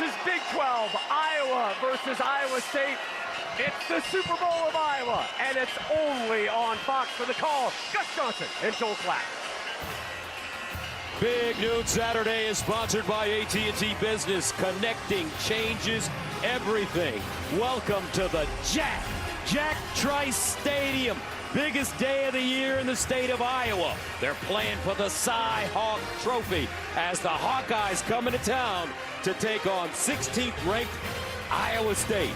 is Big 12, Iowa versus Iowa State. It's the Super Bowl of Iowa, and it's only on Fox. For the call, Gus Johnson and Joel Klatt. Big Noon Saturday is sponsored by AT&T Business. Connecting changes everything. Welcome to the Jack Trice Stadium. Biggest day of the year in the state of Iowa. They're playing for the Cy-Hawk Trophy as the Hawkeyes come into town to take on 16th ranked Iowa State.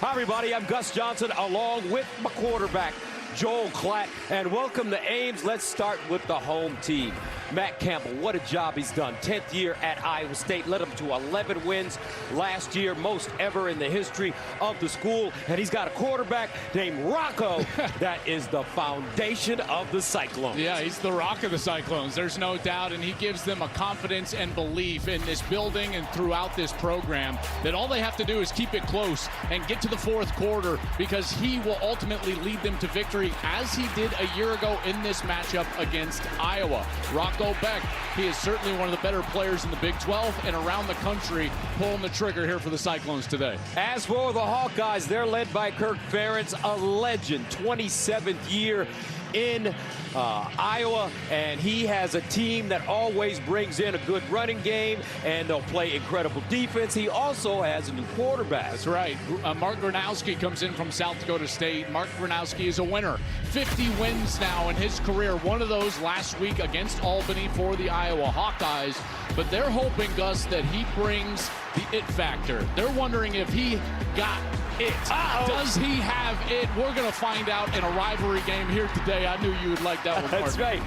Hi everybody, I'm Gus Johnson along with my quarterback, Joel Klatt, and welcome to Ames. Let's start with the home team. Matt Campbell, what a job he's done. 10th year at Iowa State, led them to 11 wins last year, most ever in the history of the school. And he's got a quarterback named Rocco that is the foundation of the Cyclones. Yeah, he's the rock of the Cyclones, there's no doubt, and he gives them a confidence and belief in this building and throughout this program that all they have to do is keep it close and get to the fourth quarter, because he will ultimately lead them to victory, as he did a year ago in this matchup against Iowa. Rocco Beck, he is certainly one of the better players in the Big 12 and around the country, pulling the trigger here for the Cyclones today. As for the Hawkeyes, they're led by Kirk Ferentz, a legend, 27th year in Iowa, and he has a team that always brings in a good running game, and they'll play incredible defense. He also has a new quarterback. That's right. Mark Gronowski comes in from South Dakota State. Mark Gronowski is a winner. 50 wins now in his career. One of those last week against Albany for the Iowa Hawkeyes. But they're hoping, Gus, that he brings the it factor. They're wondering if he got it. Does he have it? We're going to find out in a rivalry game here today. I knew you would like that one, That's right.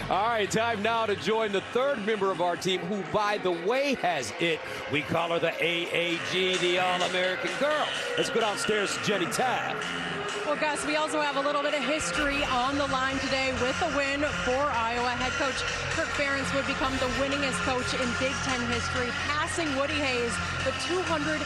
All right, time now to join the third member of our team, who, by the way, has it. We call her the AAG, the All-American Girl. Let's go downstairs to Jenny Tabb. Well, Gus, we also have a little bit of history on the line today with a win for Iowa. Head coach Kirk Ferentz would become the winningest coach in Big Ten history, passing Woody Hayes with 206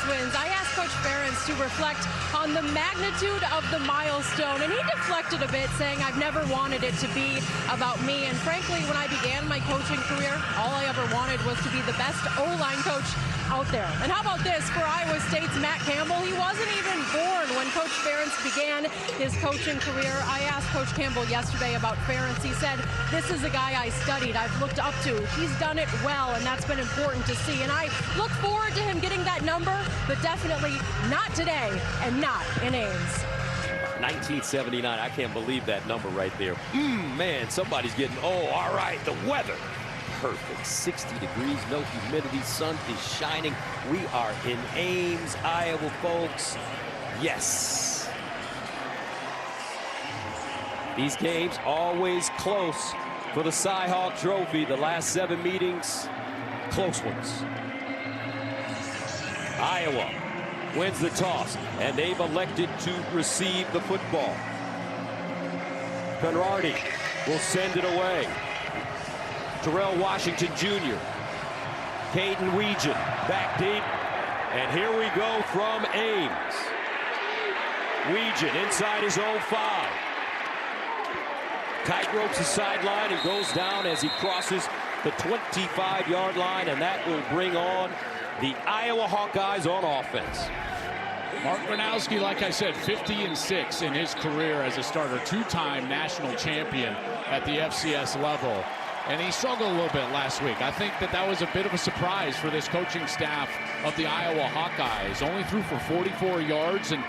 wins. I asked Coach Ferentz to reflect on the magnitude of the milestone, and he deflected a bit, saying, I've never wanted it to be about me. And frankly, when I began my coaching career, all I ever wanted was to be the best O-line coach out there. And how about this for Iowa State's Matt Campbell? He wasn't even born when Coach Ferentz began his coaching career. I asked Coach Campbell yesterday about Ferentz. He said, this is a guy I studied, I've looked up to. He's done it well, and that's been important to see. And I look forward to him getting that number, but definitely not today and not in Ames. 1979, I can't believe that number right there. Man, somebody's getting, all right, the weather. Perfect, 60 degrees, no humidity, sun is shining. We are in Ames, Iowa, folks. Yes. These games always close for the Cy-Hawk Trophy. The last 7 meetings, close ones. Iowa wins the toss, and they've elected to receive the football. Conradi will send it away. Terrell Washington Jr., Caden Weegan back deep, and here we go from Ames. Weegan inside his own 5. Tightropes the sideline and goes down as he crosses the 25-yard line, and that will bring on the Iowa Hawkeyes on offense. Mark Gronowski, like I said, 50-6 in his career as a starter, 2-time national champion at the FCS level. And he struggled a little bit last week. I think that was a bit of a surprise for this coaching staff of the Iowa Hawkeyes. Only threw for 44 yards, and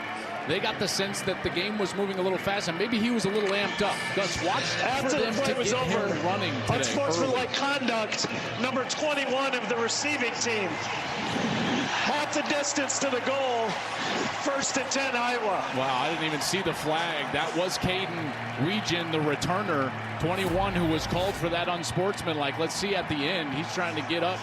they got the sense that the game was moving a little fast, and maybe he was a little amped up. Gus, watch for them to get him running today. Unsportsmanlike conduct, number 21 of the receiving team. Half the distance to the goal. 1st and 10, Iowa. Wow, I didn't even see the flag. That was Caden Weegan, the returner, 21, who was called for that unsportsmanlike. Let's see at the end. He's trying to get up.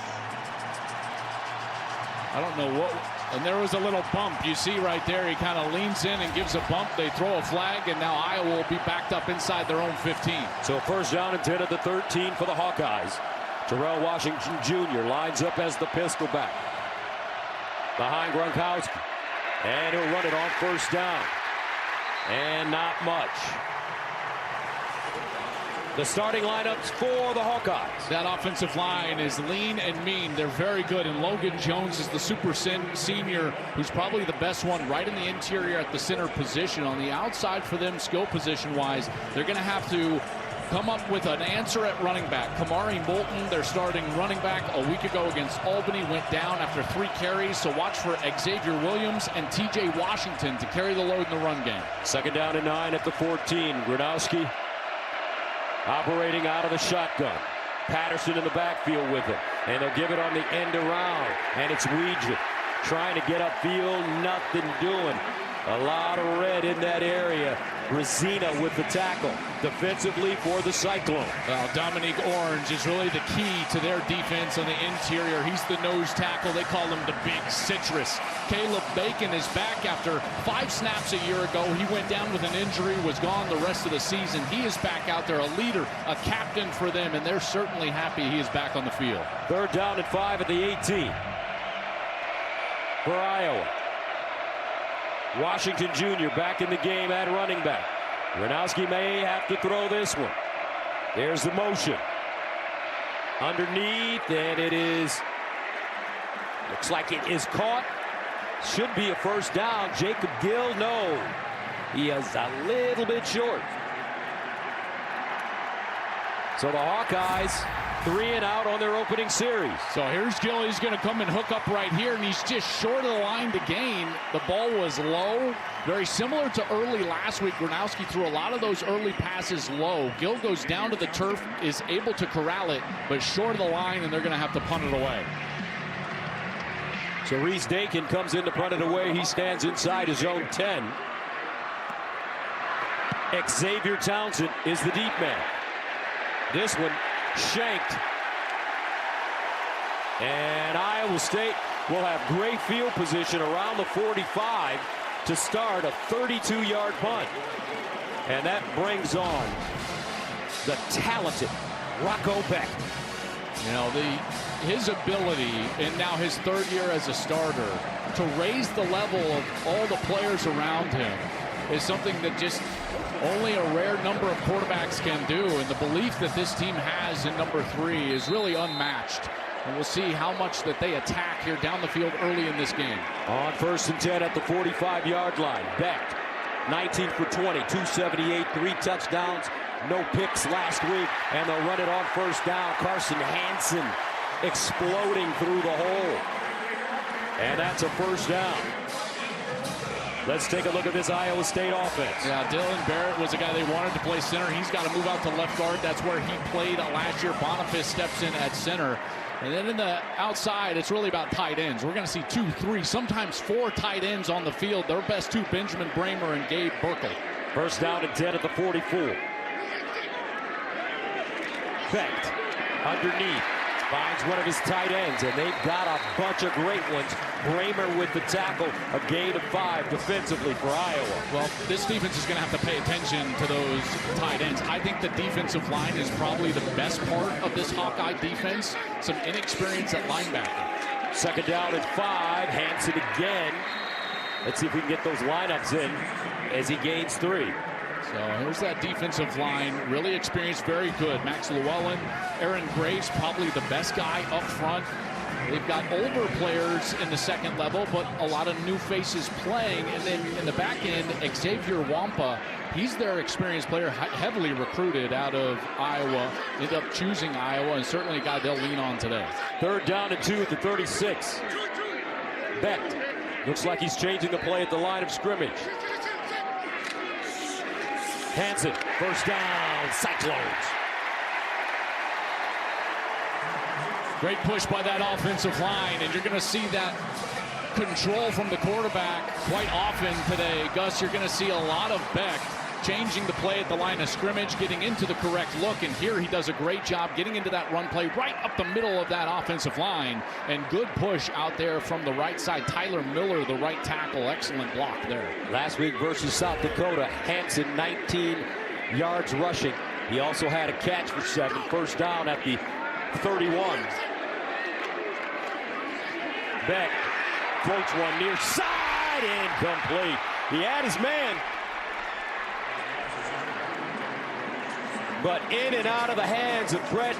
I don't know what. And there was a little bump. You see right there, he kind of leans in and gives a bump. They throw a flag, and now Iowa will be backed up inside their own 15. So 1st down and 10 at the 13 for the Hawkeyes. Terrell Washington Jr. lines up as the pistol back behind Gronkowski. And he'll run it on 1st down. And not much. The starting lineups for the Hawkeyes. That offensive line is lean and mean. They're very good. And Logan Jones is the super senior, who's probably the best one right in the interior at the center position. On the outside for them, skill position-wise, they're going to have to come up with an answer at running back. Kamari Moulton, their starting running back, a week ago against Albany, went down after 3 carries. So watch for Xavier Williams and T.J. Washington to carry the load in the run game. 2nd down and 9 at the 14. Gronowski operating out of the shotgun. Patterson in the backfield with it. And they'll give it on the end around. And it's Weegett trying to get upfield. Nothing doing. A lot of red in that area. Resina with the tackle. Defensively for the Cyclone. Well, Dominique Orange is really the key to their defense on the interior. He's the nose tackle. They call him the Big Citrus. Caleb Bacon is back after 5 snaps a year ago. He went down with an injury, was gone the rest of the season. He is back out there, a leader, a captain for them, and they're certainly happy he is back on the field. 3rd down and 5 at the 18 for Iowa. Washington Jr. back in the game at running back. Gronowski may have to throw this one. There's the motion. Underneath, and it is, looks like it is caught. Should be a 1st down. Jacob Gill, no. He is a little bit short. So the Hawkeyes 3 and out on their opening series. So here's Gill. He's going to come and hook up right here, and he's just short of the line to gain. The ball was low. Very similar to early last week. Gronowski threw a lot of those early passes low. Gill goes down to the turf, is able to corral it, but short of the line, and they're going to have to punt it away. So Reese Dakin comes in to punt it away. He stands inside his own 10. Xavier Townsend is the deep man. This one shanked. And Iowa State will have great field position around the 45 to start a 32-yard punt. And that brings on the talented Rocco Becht. You know, his ability, and now his 3rd year as a starter, to raise the level of all the players around him is something that just only a rare number of quarterbacks can do. And the belief that this team has in number 3 is really unmatched. And we'll see how much that they attack here down the field early in this game. On 1st and 10 at the 45-yard line. Becht, 19 for 20, 278, 3 touchdowns, no picks last week. And they'll run it on 1st down. Carson Hansen exploding through the hole. And that's a 1st down. Let's take a look at this Iowa State offense. Yeah, Dylan Barrett was a guy they wanted to play center. He's got to move out to left guard. That's where he played last year. Boniface steps in at center. And then in the outside, it's really about tight ends. We're going to see 2, 3, sometimes 4 tight ends on the field. Their best 2, Benjamin Bramer and Gabe Berkeley. 1st down and 10 at the 44. Becht underneath. Finds one of his tight ends, and they've got a bunch of great ones. Bramer with the tackle, a gain of 5 defensively for Iowa. Well, this defense is going to have to pay attention to those tight ends. I think the defensive line is probably the best part of this Hawkeye defense. Some inexperience at linebacker. 2nd down and 5. Hansen again. Let's see if we can get those lineups in as he gains 3. So here's that defensive line, really experienced, very good. Max Llewellyn, Aaron Graves, probably the best guy up front. They've got older players in the 2nd level, but a lot of new faces playing. And then in the back end, Xavier Wampa, he's their experienced player, heavily recruited out of Iowa, ended up choosing Iowa, and certainly a guy they'll lean on today. 3rd down and 2 at the 36. Becht looks like he's changing the play at the line of scrimmage. Hansen, 1st down, Cyclones. Great push by that offensive line, and you're going to see that control from the quarterback quite often today. Gus, you're going to see a lot of Becht changing the play at the line of scrimmage, getting into the correct look, and here he does a great job getting into that run play right up the middle of that offensive line, and good push out there from the right side. Tyler Miller, the right tackle, excellent block there. Last week versus South Dakota, Hansen 19 yards rushing. He also had a catch for 7, 1st down at the 31. Becht floats one near side, incomplete. He had his man. but in and out of the hands of Brett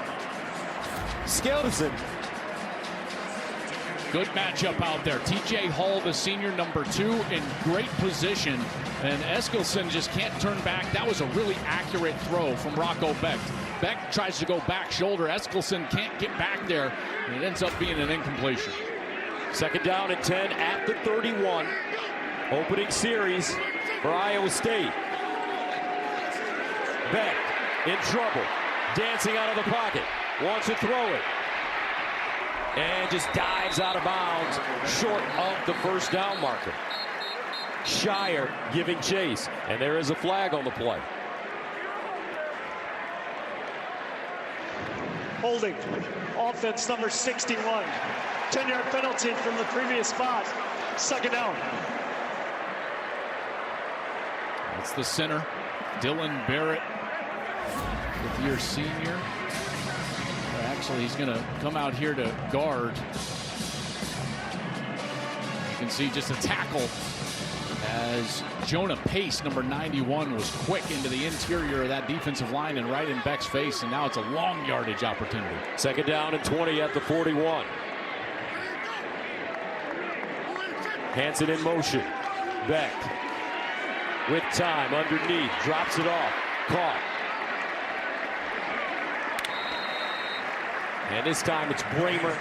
Skelton. Good matchup out there. TJ Hall, the senior, number 2, in great position. And Eskilsson just can't turn back. That was a really accurate throw from Rocco Beck. Beck tries to go back shoulder. Eskilsson can't get back there, and it ends up being an incompletion. 2nd down and 10 at the 31. Opening series for Iowa State. Beck in trouble. Dancing out of the pocket. Wants to throw it. And just dives out of bounds short of the 1st down marker. Shire giving chase. And there is a flag on the play. Holding. Offense number 61. 10-yard penalty from the previous spot. 2nd down. It's the center, Dylan Barrett, 5th-year senior. Actually, he's going to come out here to guard. You can see just a tackle as Jonah Pace, number 91, was quick into the interior of that defensive line and right in Beck's face, and now it's a long yardage opportunity. 2nd down and 20 at the 41. Hanson in motion. Beck with time underneath, drops it off, caught. And this time it's Bramer,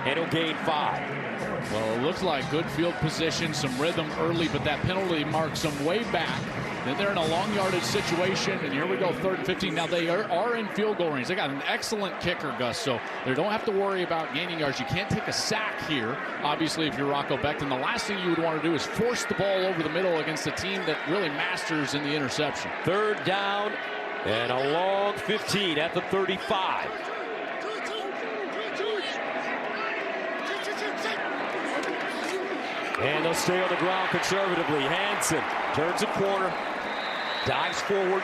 and he'll gain 5. Well, it looks like good field position, some rhythm early, but that penalty marks them way back. Then they're in a long yardage situation, and here we go, 3rd and 15. Now they are in field goal range. They got an excellent kicker, Gus, so they don't have to worry about gaining yards. You can't take a sack here, obviously, if you're Rocco Beck. And the last thing you would want to do is force the ball over the middle against a team that really masters in the interception. 3rd down and a long 15 at the 35. And they'll stay on the ground conservatively. Hanson turns a corner, dives forward.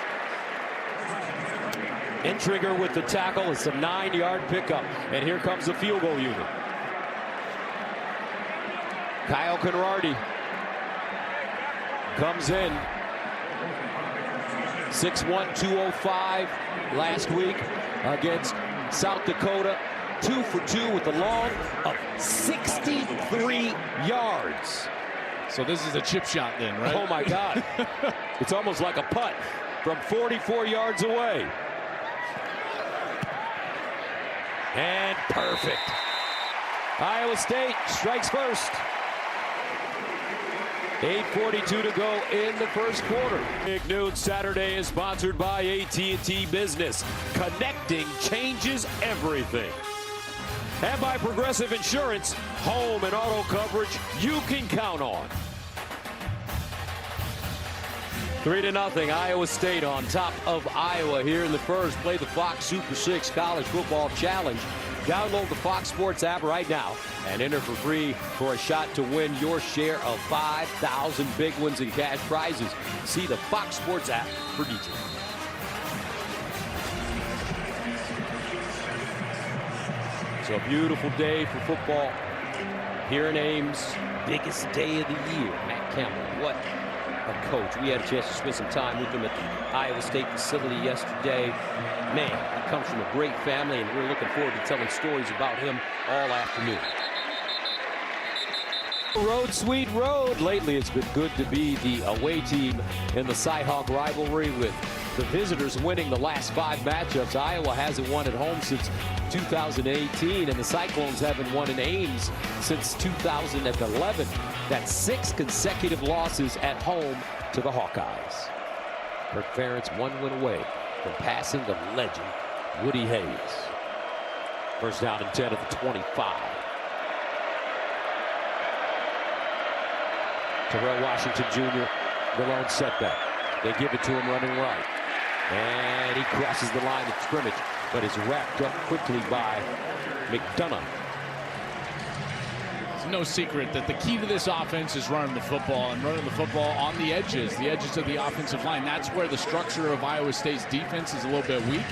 Intrigger with the tackle. It's a 9-yard pickup. And here comes the field goal unit. Kyle Conradi comes in. 6'1", 205 last week against South Dakota. 2 for 2 with the long of 63 yards. So this is a chip shot then, right? Oh my God. It's almost like a putt from 44 yards away. And perfect. Iowa State strikes first. 8:42 to go in the 1st quarter. Big Noon Saturday is sponsored by AT&T Business. Connecting changes everything. And by Progressive Insurance, home and auto coverage you can count on. 3-0, Iowa State on top of Iowa here in the 1st. Play the Fox Super 6 College Football Challenge. Download the Fox Sports app right now and enter for free for a shot to win your share of 5,000 big ones and cash prizes. See the Fox Sports app for details. So a beautiful day for football here in Ames. Biggest day of the year. Matt Campbell, what a coach. We had a chance to spend some time with him at the Iowa State facility yesterday. Man, he comes from a great family, and we're looking forward to telling stories about him all afternoon. Road, sweet road. Lately, it's been good to be the away team in the Cy-Hawk rivalry, with the visitors winning the last 5 matchups. Iowa hasn't won at home since 2018, and the Cyclones haven't won in Ames since 2011. That's 6 consecutive losses at home to the Hawkeyes. Kirk Ferentz 1 win away from passing the legend Woody Hayes. 1st down and 10 at the 25. Terrell Washington Jr., the lone setback. They give it to him running right. And he crosses the line of scrimmage, but is wrapped up quickly by McDonough. It's no secret that the key to this offense is running the football, and running the football on the edges of the offensive line. That's where the structure of Iowa State's defense is a little bit weak.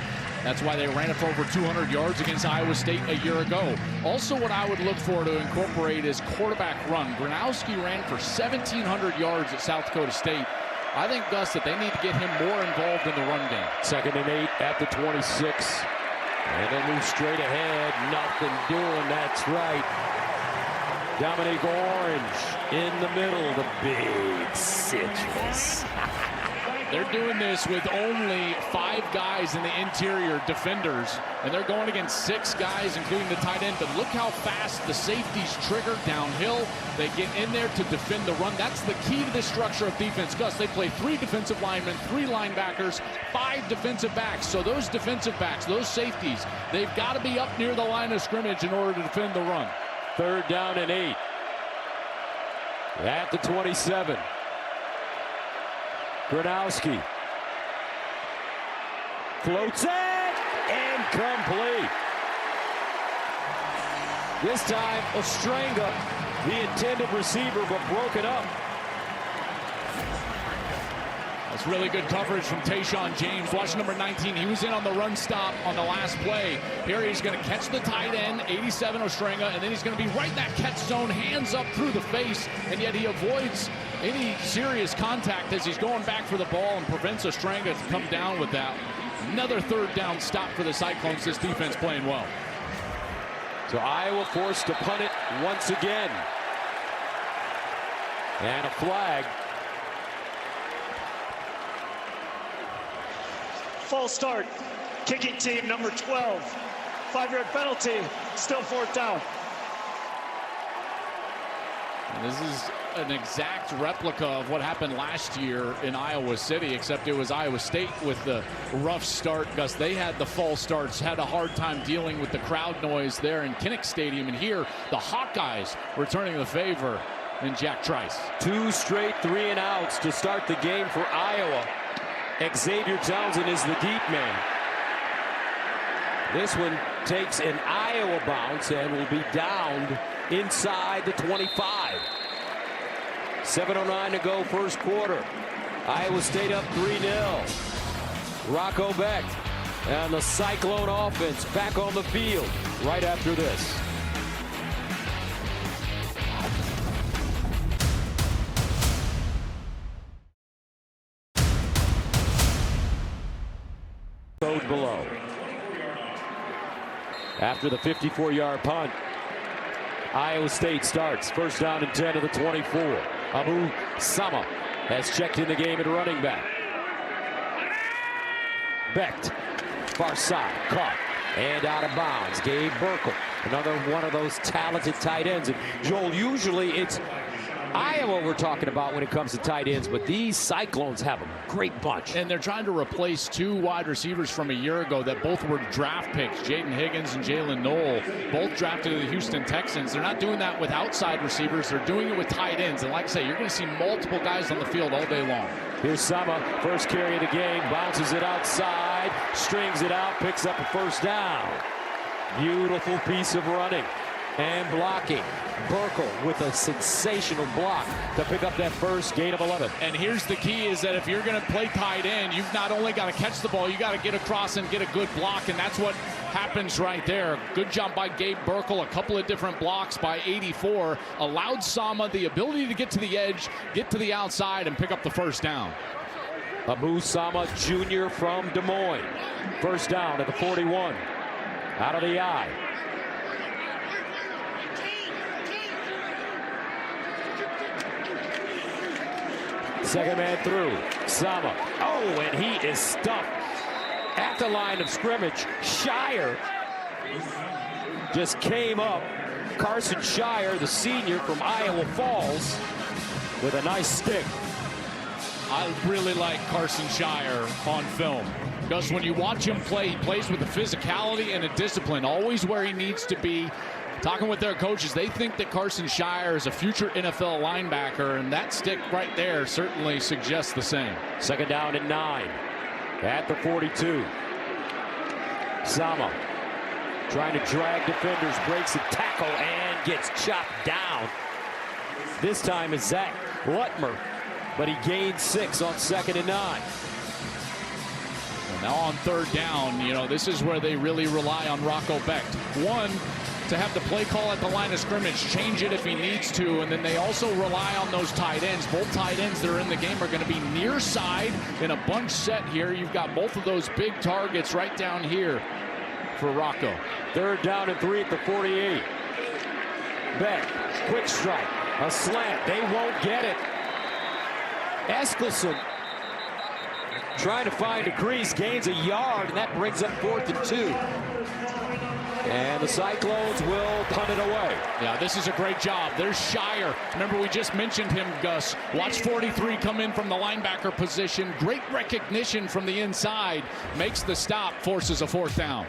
That's why they ran it for over 200 yards against Iowa State a year ago. Also, what I would look for to incorporate is quarterback run. Gronowski ran for 1,700 yards at South Dakota State. I think, Gus, that they need to get him more involved in the run game. 2nd and 8 at the 26. And they move straight ahead. Nothing doing. That's right. Dominic Orange in the middle. The big citrus. They're doing this with only 5 guys in the interior defenders, and they're going against 6 guys, including the tight end. But look how fast the safeties trigger downhill. They get in there to defend the run. That's the key to this structure of defense, Gus. They play 3 defensive linemen, 3 linebackers, 5 defensive backs. So those defensive backs, those safeties, they've got to be up near the line of scrimmage in order to defend the run. 3rd down and 8 at the 27. Gronowski floats it, incomplete. This time, Ostrenga, the intended receiver, but broken up. That's really good coverage from Tayshaun James. Watch number 19. He was in on the run stop on the last play. Here he's going to catch the tight end, 87 Ostrenga, and then he's going to be right in that catch zone, hands up through the face, and yet he avoids any serious contact as he's going back for the ball and prevents Ostrenga to come down with that. Another 3rd down stop for the Cyclones. This defense playing well. So Iowa forced to punt it once again. And a flag. False start. Kicking team number 12. 5-yard penalty. Still 4th down. And this is an exact replica of what happened last year in Iowa City, except it was Iowa State with the rough start. Gus, they had the false starts, had a hard time dealing with the crowd noise there in Kinnick Stadium. And here, the Hawkeyes returning the favor in Jack Trice. 2 straight 3-and-outs to start the game for Iowa. Xavier Townsend is the deep man. This one takes an Iowa bounce and will be downed inside the 25. 7:09 to go, first quarter. Iowa State up 3-0. Rocco Becht and the Cyclone offense back on the field right after this. Below. After the 54-yard punt, Iowa State starts. 1st down and 10 to the 24. Abu Sama has checked in the game at running back. Becht, far side, caught and out of bounds. Gabe Burkle, another one of those talented tight ends. And Joel, usually it's Iowa we're talking about when it comes to tight ends, but these Cyclones have a great bunch. And they're trying to replace 2 wide receivers from a year ago that both were draft picks, Jaden Higgins and Jalen Knoll, both drafted to the Houston Texans. They're not doing that with outside receivers. They're doing it with tight ends. And like I say, you're going to see multiple guys on the field all day long. Here's Sama, first carry of the game, bounces it outside, strings it out, picks up a 1st down. Beautiful piece of running and blocking. Burkle with a sensational block to pick up that first gain of 11. And here's the key is that if you're going to play tight end, you've not only got to catch the ball, you got to get across and get a good block, and that's what happens right there. Good job by Gabe Burkle. A couple of different blocks by 84 allowed Sama the ability to get to the edge, get to the outside, and pick up the 1st down. Abu Sama Jr. from Des Moines. 1st down at the 41. Out of the eye. Second man through. Sama. Oh, and he is stuffed at the line of scrimmage. Shire just came up. Carson Shire, the senior from Iowa Falls, with a nice stick. I really like Carson Shire on film. Because when you watch him play, he plays with a physicality and a discipline, always where he needs to be. Talking with their coaches, they think that Carson Shire is a future NFL linebacker, and that stick right there certainly suggests the same. 2nd down and 9 at the 42. Sama trying to drag defenders, breaks a tackle, and gets chopped down. This time is Zach Lutmer, but he gained 6 on 2nd and 9. And now on 3rd down, you know, this is where they really rely on Rocco Becht. One, to have the play call at the line of scrimmage, change it if he needs to, and then they also rely on those tight ends. Both tight ends that are in the game are going to be near side in a bunch set here. You've got both of those big targets right down here for Rocco. 3rd down and 3 at the 48. Beck, quick strike, a slant. They won't get it. Eskelson trying to find a crease, gains a yard, and that brings up 4th and 2. And the Cyclones will punt it away. Yeah, this is a great job. There's Shire. Remember, we just mentioned him, Gus. Watch 43 come in from the linebacker position. Great recognition from the inside. Makes the stop, forces a 4th down.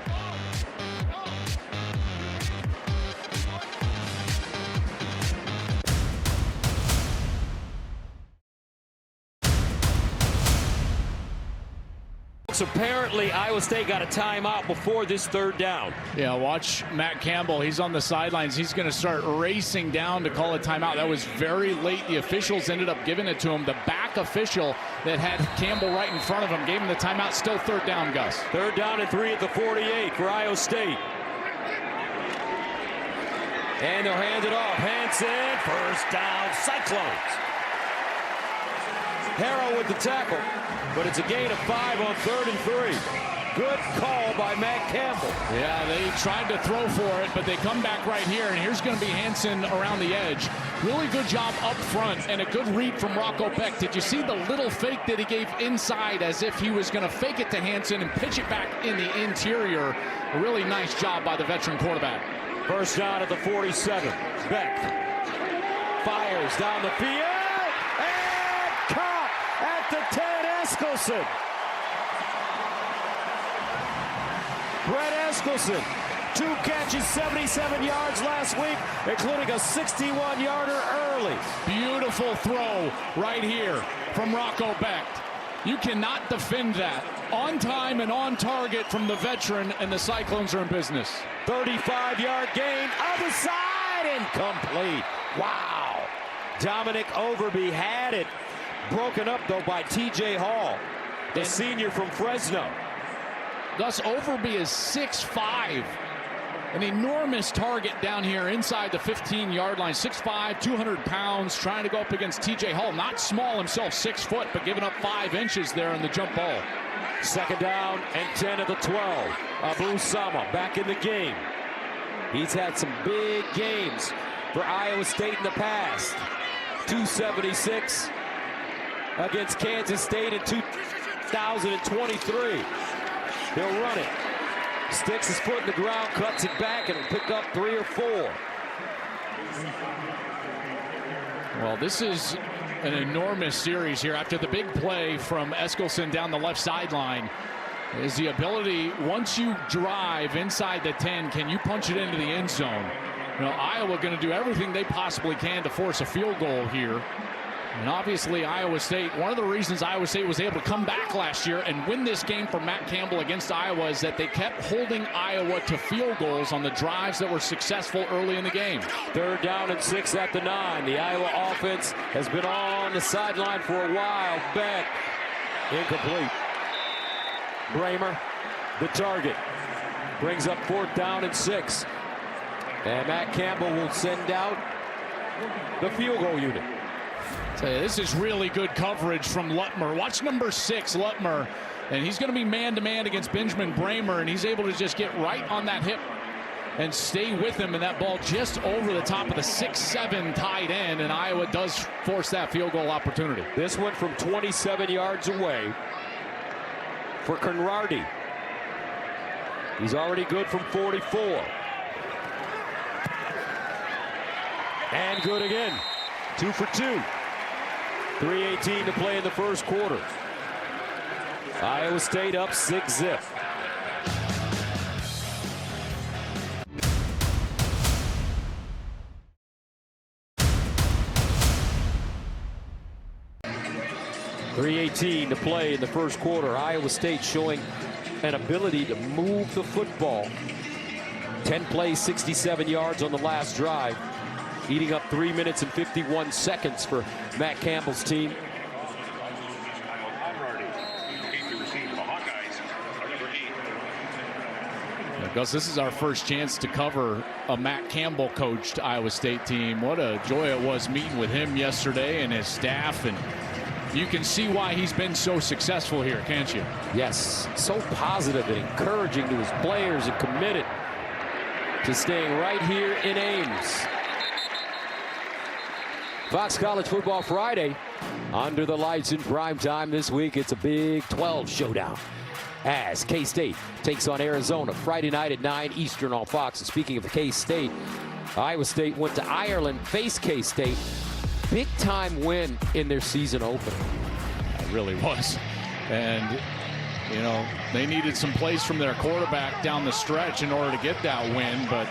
Apparently, Iowa State got a timeout before this 3rd down. Yeah, watch Matt Campbell. He's on the sidelines. He's going to start racing down to call a timeout. That was very late. The officials ended up giving it to him. The back official that had Campbell right in front of him gave him the timeout. Still 3rd down, Gus. 3rd down and 3 at the 48 for Iowa State. And they'll hand it off. Hansen, 1st down, Cyclones. Harrell with the tackle, but it's a gain of 5 on 3rd and 3. Good call by Matt Campbell. Yeah, they tried to throw for it, but they come back right here, and here's going to be Hansen around the edge. Really good job up front, and a good read from Rocco Beck. Did you see the little fake that he gave inside as if he was going to fake it to Hansen and pitch it back in the interior? A really nice job by the veteran quarterback. 1st down at the 47. Beck fires down the field. The 10, Eskelson. Brett Eskelson, 2 catches, 77 yards last week, including a 61-yarder early. Beautiful throw right here from Rocco Beck. You cannot defend that. On time and on target from the veteran, and the Cyclones are in business. 35-yard gain, other side, incomplete. Wow. Dominic Overby had it. Broken up, though, by T.J. Hall, the senior from Fresno. Gus, Overby is 6'5", an enormous target down here inside the 15-yard line. 6'5", 200 pounds, trying to go up against T.J. Hall. Not small himself, 6 foot, but giving up 5 inches there on the jump ball. 2nd down and 10 at the 12. Abu Sama back in the game. He's had some big games for Iowa State in the past. 276. Against Kansas State in 2023. He'll run it. Sticks his foot in the ground, cuts it back, and will pick up 3 or 4. Well, this is an enormous series here. After the big play from Eskelson down the left sideline, is the ability, once you drive inside the 10, can you punch it into the end zone? You know, Iowa going to do everything they possibly can to force a field goal here. And obviously, Iowa State, one of the reasons Iowa State was able to come back last year and win this game for Matt Campbell against Iowa is that they kept holding Iowa to field goals on the drives that were successful early in the game. 3rd down and 6 at the 9. The Iowa offense has been on the sideline for a while. Beck, incomplete. Bramer, the target. Brings up 4th down and 6. And Matt Campbell will send out the field goal unit. This is really good coverage from Lutmer. Watch number 6, Lutmer, and he's going to be man-to-man against Benjamin Bramer, and he's able to just get right on that hip and stay with him, and that ball just over the top of the 6'7" tight end, and Iowa does force that field goal opportunity. This went from 27 yards away for Conradi. He's already good from 44. And good again. 2 for 2. 3:18 to play in the 1st quarter. Iowa State up 6-zip. .318 to play in the 1st quarter. Iowa State showing an ability to move the football. 10 plays, 67 yards on the last drive. Eating up 3 minutes and 51 seconds for Matt Campbell's team. Gus, this is our first chance to cover a Matt Campbell coached Iowa State team. What a joy it was meeting with him yesterday and his staff, and you can see why he's been so successful here, can't you? Yes, so positive and encouraging to his players and committed to staying right here in Ames. Fox College Football Friday, under the lights in prime time this week. It's a Big 12 showdown as K-State takes on Arizona Friday night at 9 Eastern on Fox. And speaking of K-State, Iowa State went to Ireland, faced K-State. Big time win in their season opener. It really was. And, you know, they needed some plays from their quarterback down the stretch in order to get that win, but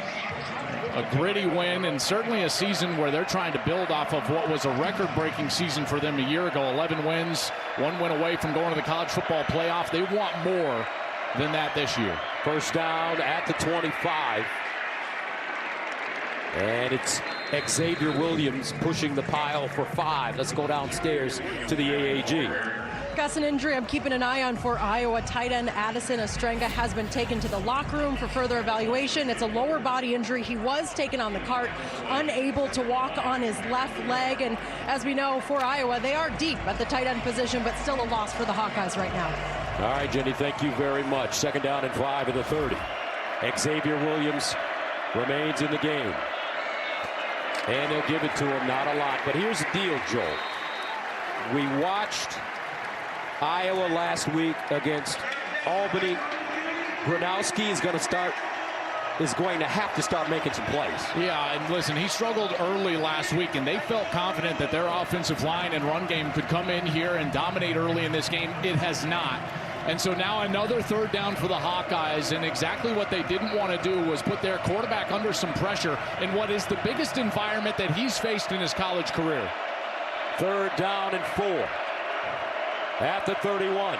a gritty win, and certainly a season where they're trying to build off of what was a record-breaking season for them a year ago. 11 wins, 1 win away from going to the college football playoff. They want more than that this year. First down at the 25. And it's Xavier Williams pushing the pile for 5. Let's go downstairs to the AAG. Gus, an injury I'm keeping an eye on for Iowa. Tight end Addison Ostrenga has been taken to the locker room for further evaluation. It's a lower body injury. He was taken on the cart, unable to walk on his left leg. And as we know, for Iowa, they are deep at the tight end position, but still a loss for the Hawkeyes right now. All right, Jenny, thank you very much. Second down and 5 at the 30. Xavier Williams remains in the game. And they'll give it to him, not a lot. But here's the deal, Joel. We watched Iowa last week against Albany. Gronowski is going to have to start making some plays. Yeah, and listen, he struggled early last week, and they felt confident that their offensive line and run game could come in here and dominate early in this game. It has not. And so now another third down for the Hawkeyes, and exactly what they didn't want to do was put their quarterback under some pressure in what is the biggest environment that he's faced in his college career. Third down and 4. At the 31.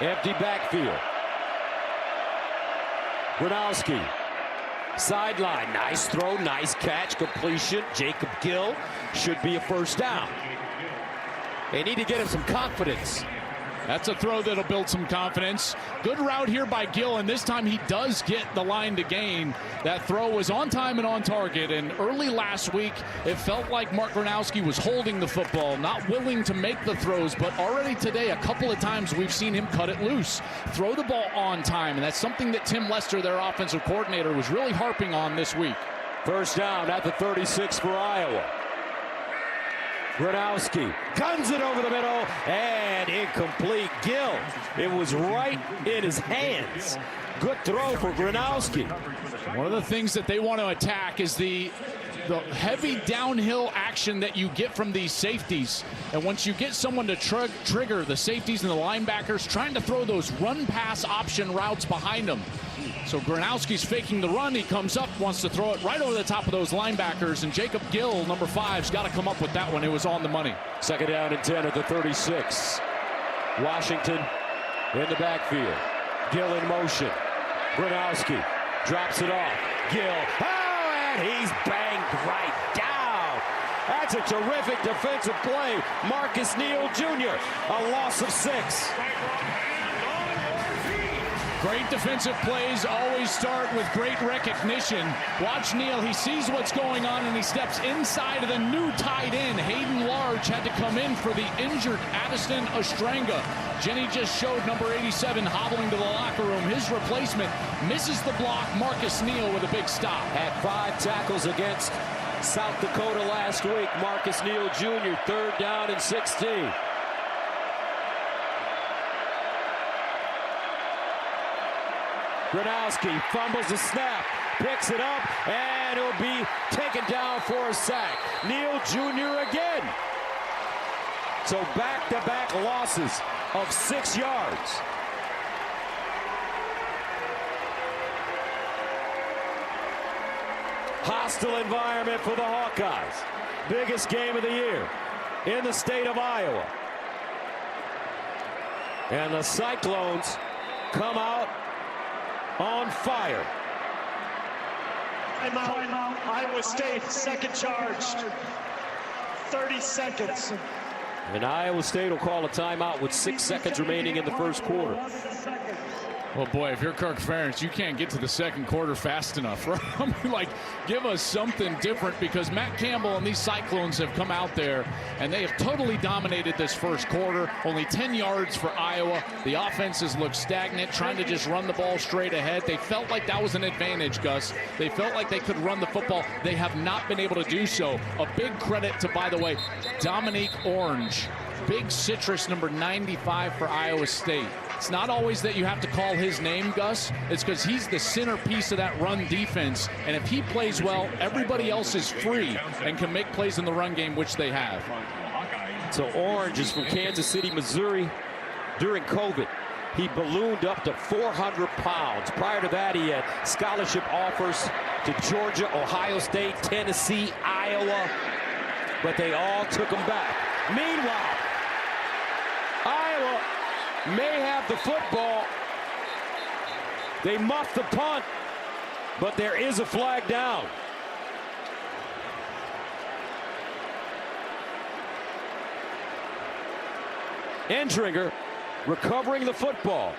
Empty backfield. Gronowski. Sideline. Nice throw, nice catch, completion. Jacob Gill should be a first down. They need to get him some confidence. That's a throw that'll build some confidence. Good route here by Gill, and this time he does get the line to gain. That throw was on time and on target, and early last week, it felt like Mark Gronowski was holding the football, not willing to make the throws, but already today, a couple of times we've seen him cut it loose, throw the ball on time, and that's something that Tim Lester, their offensive coordinator, was really harping on this week. First down at the 36 for Iowa. Gronowski guns it over the middle and incomplete. Gill, it was right in his hands. Good throw for Gronowski. One of the things that they want to attack is the heavy downhill action that you get from these safeties. And once you get someone to trigger the safeties and the linebackers trying to throw those run-pass option routes behind them. So Gronowski's faking the run. He comes up, wants to throw it right over the top of those linebackers. And Jacob Gill, number 5's got to come up with that one. It was on the money. Second down and 10 at the 36. Washington in the backfield. Gill in motion. Gronowski drops it off. Gill. Oh, and he's banged right down. That's a terrific defensive play. Marcus Neal Jr., a loss of 6. Great defensive plays always start with great recognition. Watch Neal. He sees what's going on, and he steps inside of the new tight end. Hayden Large had to come in for the injured Addison Ostrenga. Jenny just showed number 87 hobbling to the locker room. His replacement misses the block. Marcus Neal with a big stop. Had 5 tackles against South Dakota last week. Marcus Neal Jr., third down and 16. Gronowski fumbles the snap, picks it up, and it'll be taken down for a sack. Neal Jr. again. So back-to-back losses of 6 yards. Hostile environment for the Hawkeyes. Biggest game of the year in the state of Iowa. And the Cyclones come out on fire. Timeout. Iowa State, second charge. 30 seconds. And Iowa State will call a timeout with 6 seconds remaining in the first quarter. Well, boy, if you're Kirk Ferentz, you can't get to the second quarter fast enough, right? I mean, like, give us something different, because Matt Campbell and these Cyclones have come out there and they have totally dominated this first quarter. Only 10 yards for Iowa. The offenses look stagnant, trying to just run the ball straight ahead. They felt like that was an advantage, Gus. They felt like they could run the football. They have not been able to do so. A big credit to, by the way, Dominique Orange. Big citrus, number 95 for Iowa State. It's not always that you have to call his name, Gus. It's because he's the centerpiece of that run defense. And if he plays well, everybody else is free and can make plays in the run game, which they have. So Orange is from Kansas City, Missouri. During COVID, he ballooned up to 400 pounds. Prior to that, he had scholarship offers to Georgia, Ohio State, Tennessee, Iowa. But they all took him back. Meanwhile, Iowa may have the football. They muffed the punt, but there is a flag down. Endringer recovering the football,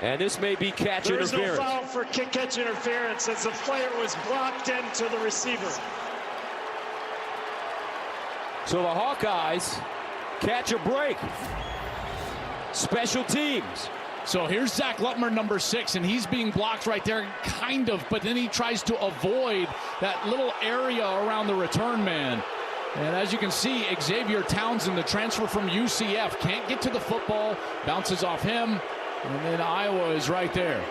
and this may be catch interference. There's no foul for catch interference as the player was blocked into the receiver. So the Hawkeyes catch a break. Special teams. So here's Zach Lutmer, number 6, and he's being blocked right there, kind of, but then he tries to avoid that little area around the return man. And as you can see, Xavier Townsend, the transfer from UCF, can't get to the football, bounces off him, and then Iowa is right there.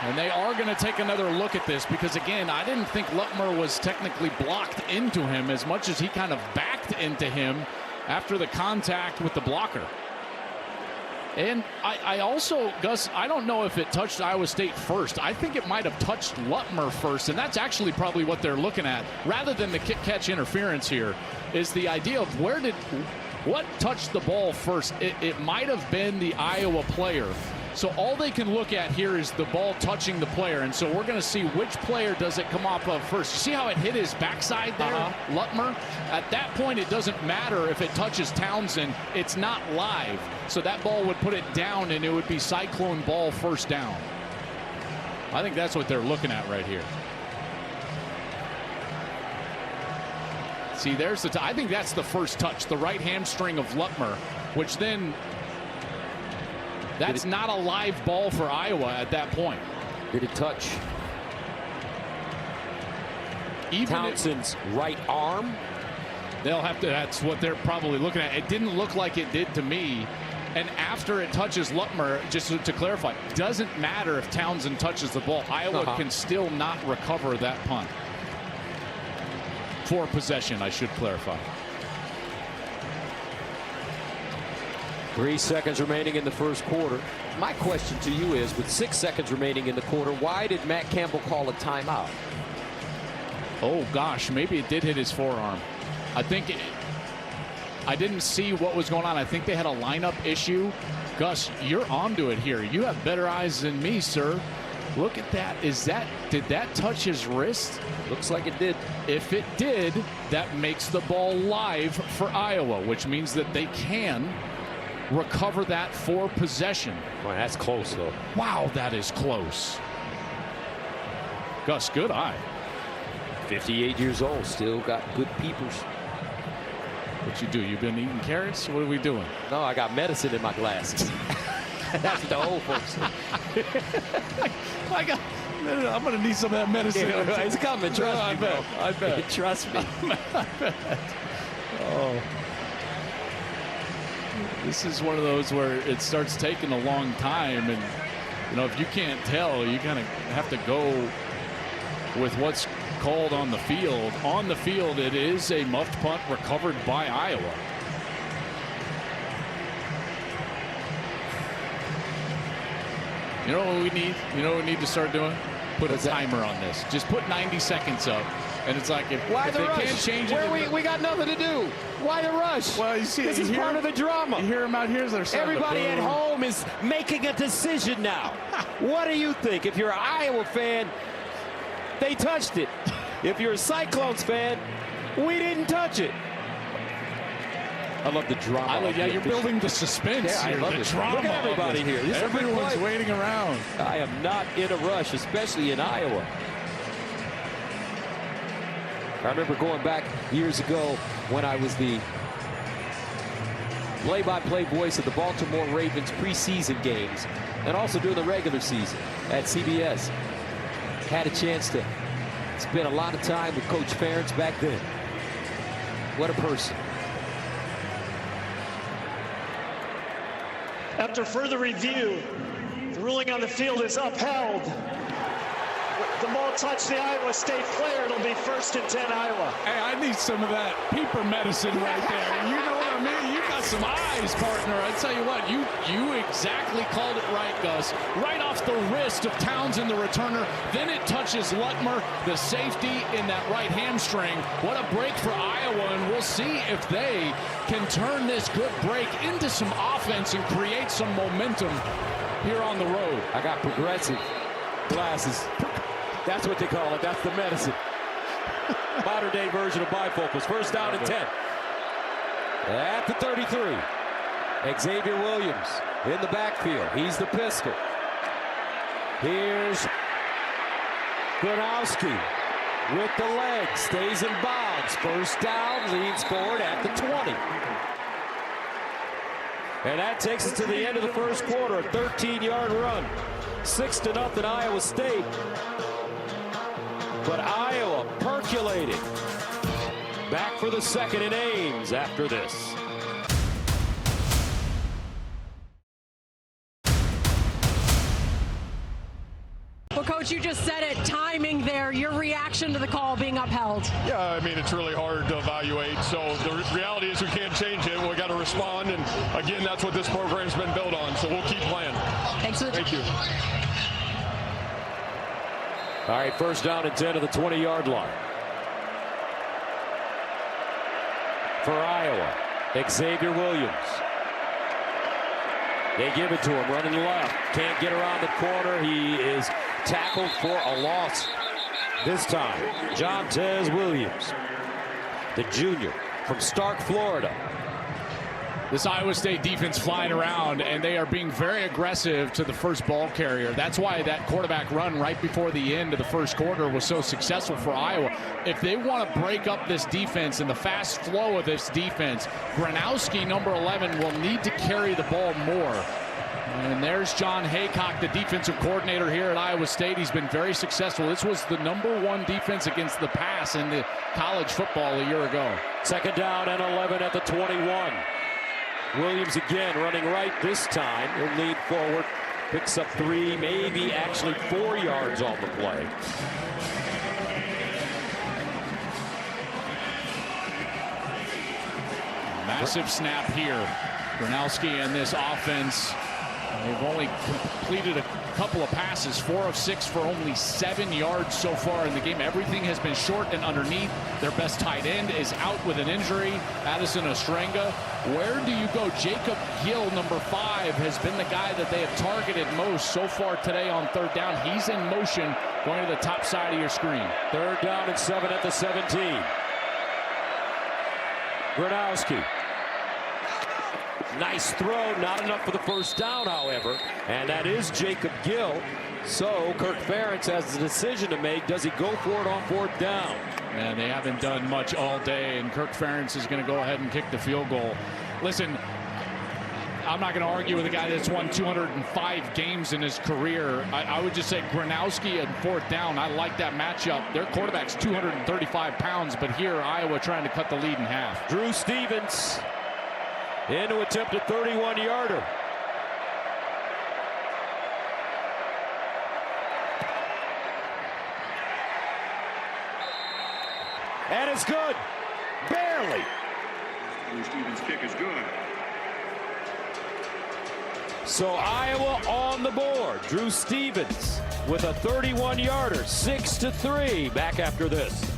And they are going to take another look at this, because, again, I didn't think Lutmer was technically blocked into him as much as he kind of backed into him after the contact with the blocker. And I also, Gus, I don't know if it touched Iowa State first. I think it might have touched Lutmer first, and that's actually probably what they're looking at. Rather than the catch interference here, is the idea of what touched the ball first. It might have been the Iowa player. So all they can look at here is the ball touching the player, and so we're going to see which player does it come off of first. You see how it hit his backside there, Lutmer? At that point, it doesn't matter if it touches Townsend. It's not live. So that ball would put it down, and it would be Cyclone ball first down. I think that's what they're looking at right here. See, there's the I think that's the first touch, the right hamstring of Lutmer, which then that's not a live ball for Iowa at that point. Did it touch Townsend's right arm? They'll have to, that's what they're probably looking at. It didn't look like it did to me. And after it touches Lutmer, just to clarify, doesn't matter if Townsend touches the ball. Iowa can still not recover that punt. For possession, I should clarify. 3 seconds remaining in the first quarter. My question to you is, with 6 seconds remaining in the quarter, why did Matt Campbell call a timeout? Oh, gosh, maybe it did hit his forearm. I think I didn't see what was going on. I think they had a lineup issue. Gus, you're onto it here. You have better eyes than me, sir. Look at that. Did that touch his wrist? Looks like it did. If it did, that makes the ball live for Iowa, which means that they can recover that for possession. Boy, that's close, though. Wow, that is close. Gus, good eye. 58 years old, still got good peepers. What you do? You've been eating carrots? What are we doing? No, I got medicine in my glasses. That's what the old folks say. I'm going to need some of that medicine. Yeah, it's coming. Trust me. I bet. Trust me. I bet. Oh. This is one of those where it starts taking a long time, and you know, if you can't tell, you kind of have to go with what's called on the field. On the field, it is a muffed punt recovered by Iowa. You know what we need? You know what we need to start doing? Put a timer on this. Just put 90 seconds up. And it's like, if they can't change it. We got nothing to do. Why the rush? Well, you see, this is part of the drama. You hear them out here. Everybody at home is making a decision now. What do you think? If you're an Iowa fan, they touched it. If you're a Cyclones fan, we didn't touch it. I love the drama. Yeah, you're building the suspense yeah, here. I love the this. drama. Look at everybody here. Everyone's waiting around. I am not in a rush, especially in Iowa. I remember going back years ago when I was the play-by-play voice of the Baltimore Ravens preseason games and also during the regular season at CBS. Had a chance to spend a lot of time with Coach Ferentz back then. What a person. After further review, the ruling on the field is upheld. The ball touched the Iowa State player. It'll be 1st and 10 Iowa. Hey, I need some of that peeper medicine right there. You know what I mean? You got some eyes, partner. I tell you what, you exactly called it right, Gus. Right off the wrist of Townsend, the returner. Then it touches Lutmer, the safety, in that right hamstring. What a break for Iowa, and we'll see if they can turn this good break into some offense and create some momentum here on the road. I got progressive glasses. That's what they call it. That's the medicine. Modern day version of bifocals. 1st down and 10. At the 33. Xavier Williams in the backfield. He's the pistol. Here's Gronowski with the leg. Stays in bounds. 1st down. Leads forward at the 20. And that takes us to the end of the 1st quarter. A 13-yard run. 6-0 Iowa State. But Iowa percolated. Back for the 2nd in Ames after this. Well, Coach, you just said it, timing there, your reaction to the call being upheld. Yeah, I mean, it's really hard to evaluate. So the reality is we can't change it. We got to respond. And again, that's what this program's been built on. So we'll keep playing. Thanks for the Thank you. All right, 1st down and 10 to the 20-yard line. For Iowa, Xavier Williams. They give it to him, running left. Can't get around the corner. He is tackled for a loss. This time, Jontez Williams, the junior from Stark, Florida. This Iowa State defense flying around, and they are being very aggressive to the first ball carrier. That's why that quarterback run right before the end of the 1st quarter was so successful for Iowa. If they want to break up this defense and the fast flow of this defense, Gronowski, number 11, will need to carry the ball more. And there's John Haycock, the defensive coordinator here at Iowa State. He's been very successful. This was the #1 defense against the pass in the college football a year ago. 2nd down and 11 at the 21. Williams again running right this time. He'll lead forward. Picks up 3, maybe actually 4 yards on the play. Massive snap here. Gronowski and this offense. They've only completed a couple of passes, 4 of 6 for only 7 yards so far in the game. Everything has been short and underneath. Their best tight end is out with an injury, Addison Ostrenga. Where do you go? Jacob Gill, number 5, has been the guy that they have targeted most so far today on 3rd down. He's in motion, going to the top side of your screen. 3rd down and 7 at the 17. Gronowski. Nice throw, not enough for the 1st down, however, and that is Jacob Gill. So Kirk Ferentz has a decision to make. Does he go for it on 4th down? And they haven't done much all day, and Kirk Ferentz is going to go ahead and kick the field goal. Listen, I'm not going to argue with a guy that's won 205 games in his career. I would just say Gronowski and 4th down. I like that matchup. Their quarterback's 235 pounds, but here Iowa trying to cut the lead in half. Drew Stevens into attempt a 31-yarder. And it's good. Barely. Drew Stevens' kick is good. So Iowa on the board. Drew Stevens with a 31-yarder, 6-3. Back after this.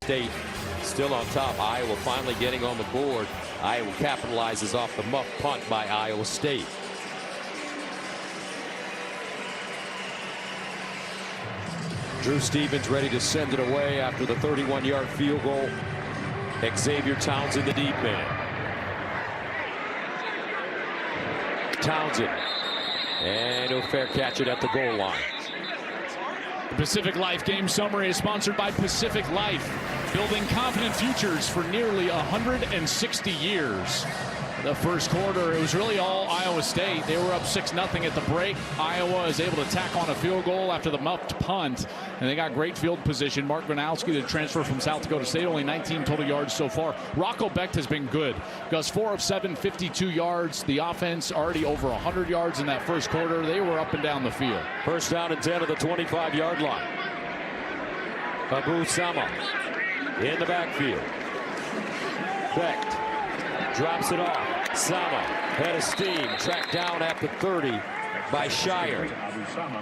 State still on top. Iowa finally getting on the board. Iowa capitalizes off the muff punt by Iowa State. Drew Stevens ready to send it away after the 31-yard field goal. Xavier Townsend, the deep man. Townsend. And he'll fair catch it at the goal line. The Pacific Life Game Summary is sponsored by Pacific Life, building confident futures for nearly 160 years. The first quarter, it was really all Iowa State. They were up 6-0 at the break. Iowa is able to tack on a field goal after the muffed punt, and they got great field position. Mark Gronowski, the transfer from South Dakota State, only 19 total yards so far. Rocco Becht has been good. Goes 4 of 7, 52 yards. The offense already over 100 yards in that first quarter. They were up and down the field. First down and 10 at the 25-yard line. Abu Sama in the backfield. Becht drops it off. Sama, head of steam, tracked down at the 30 by Shire.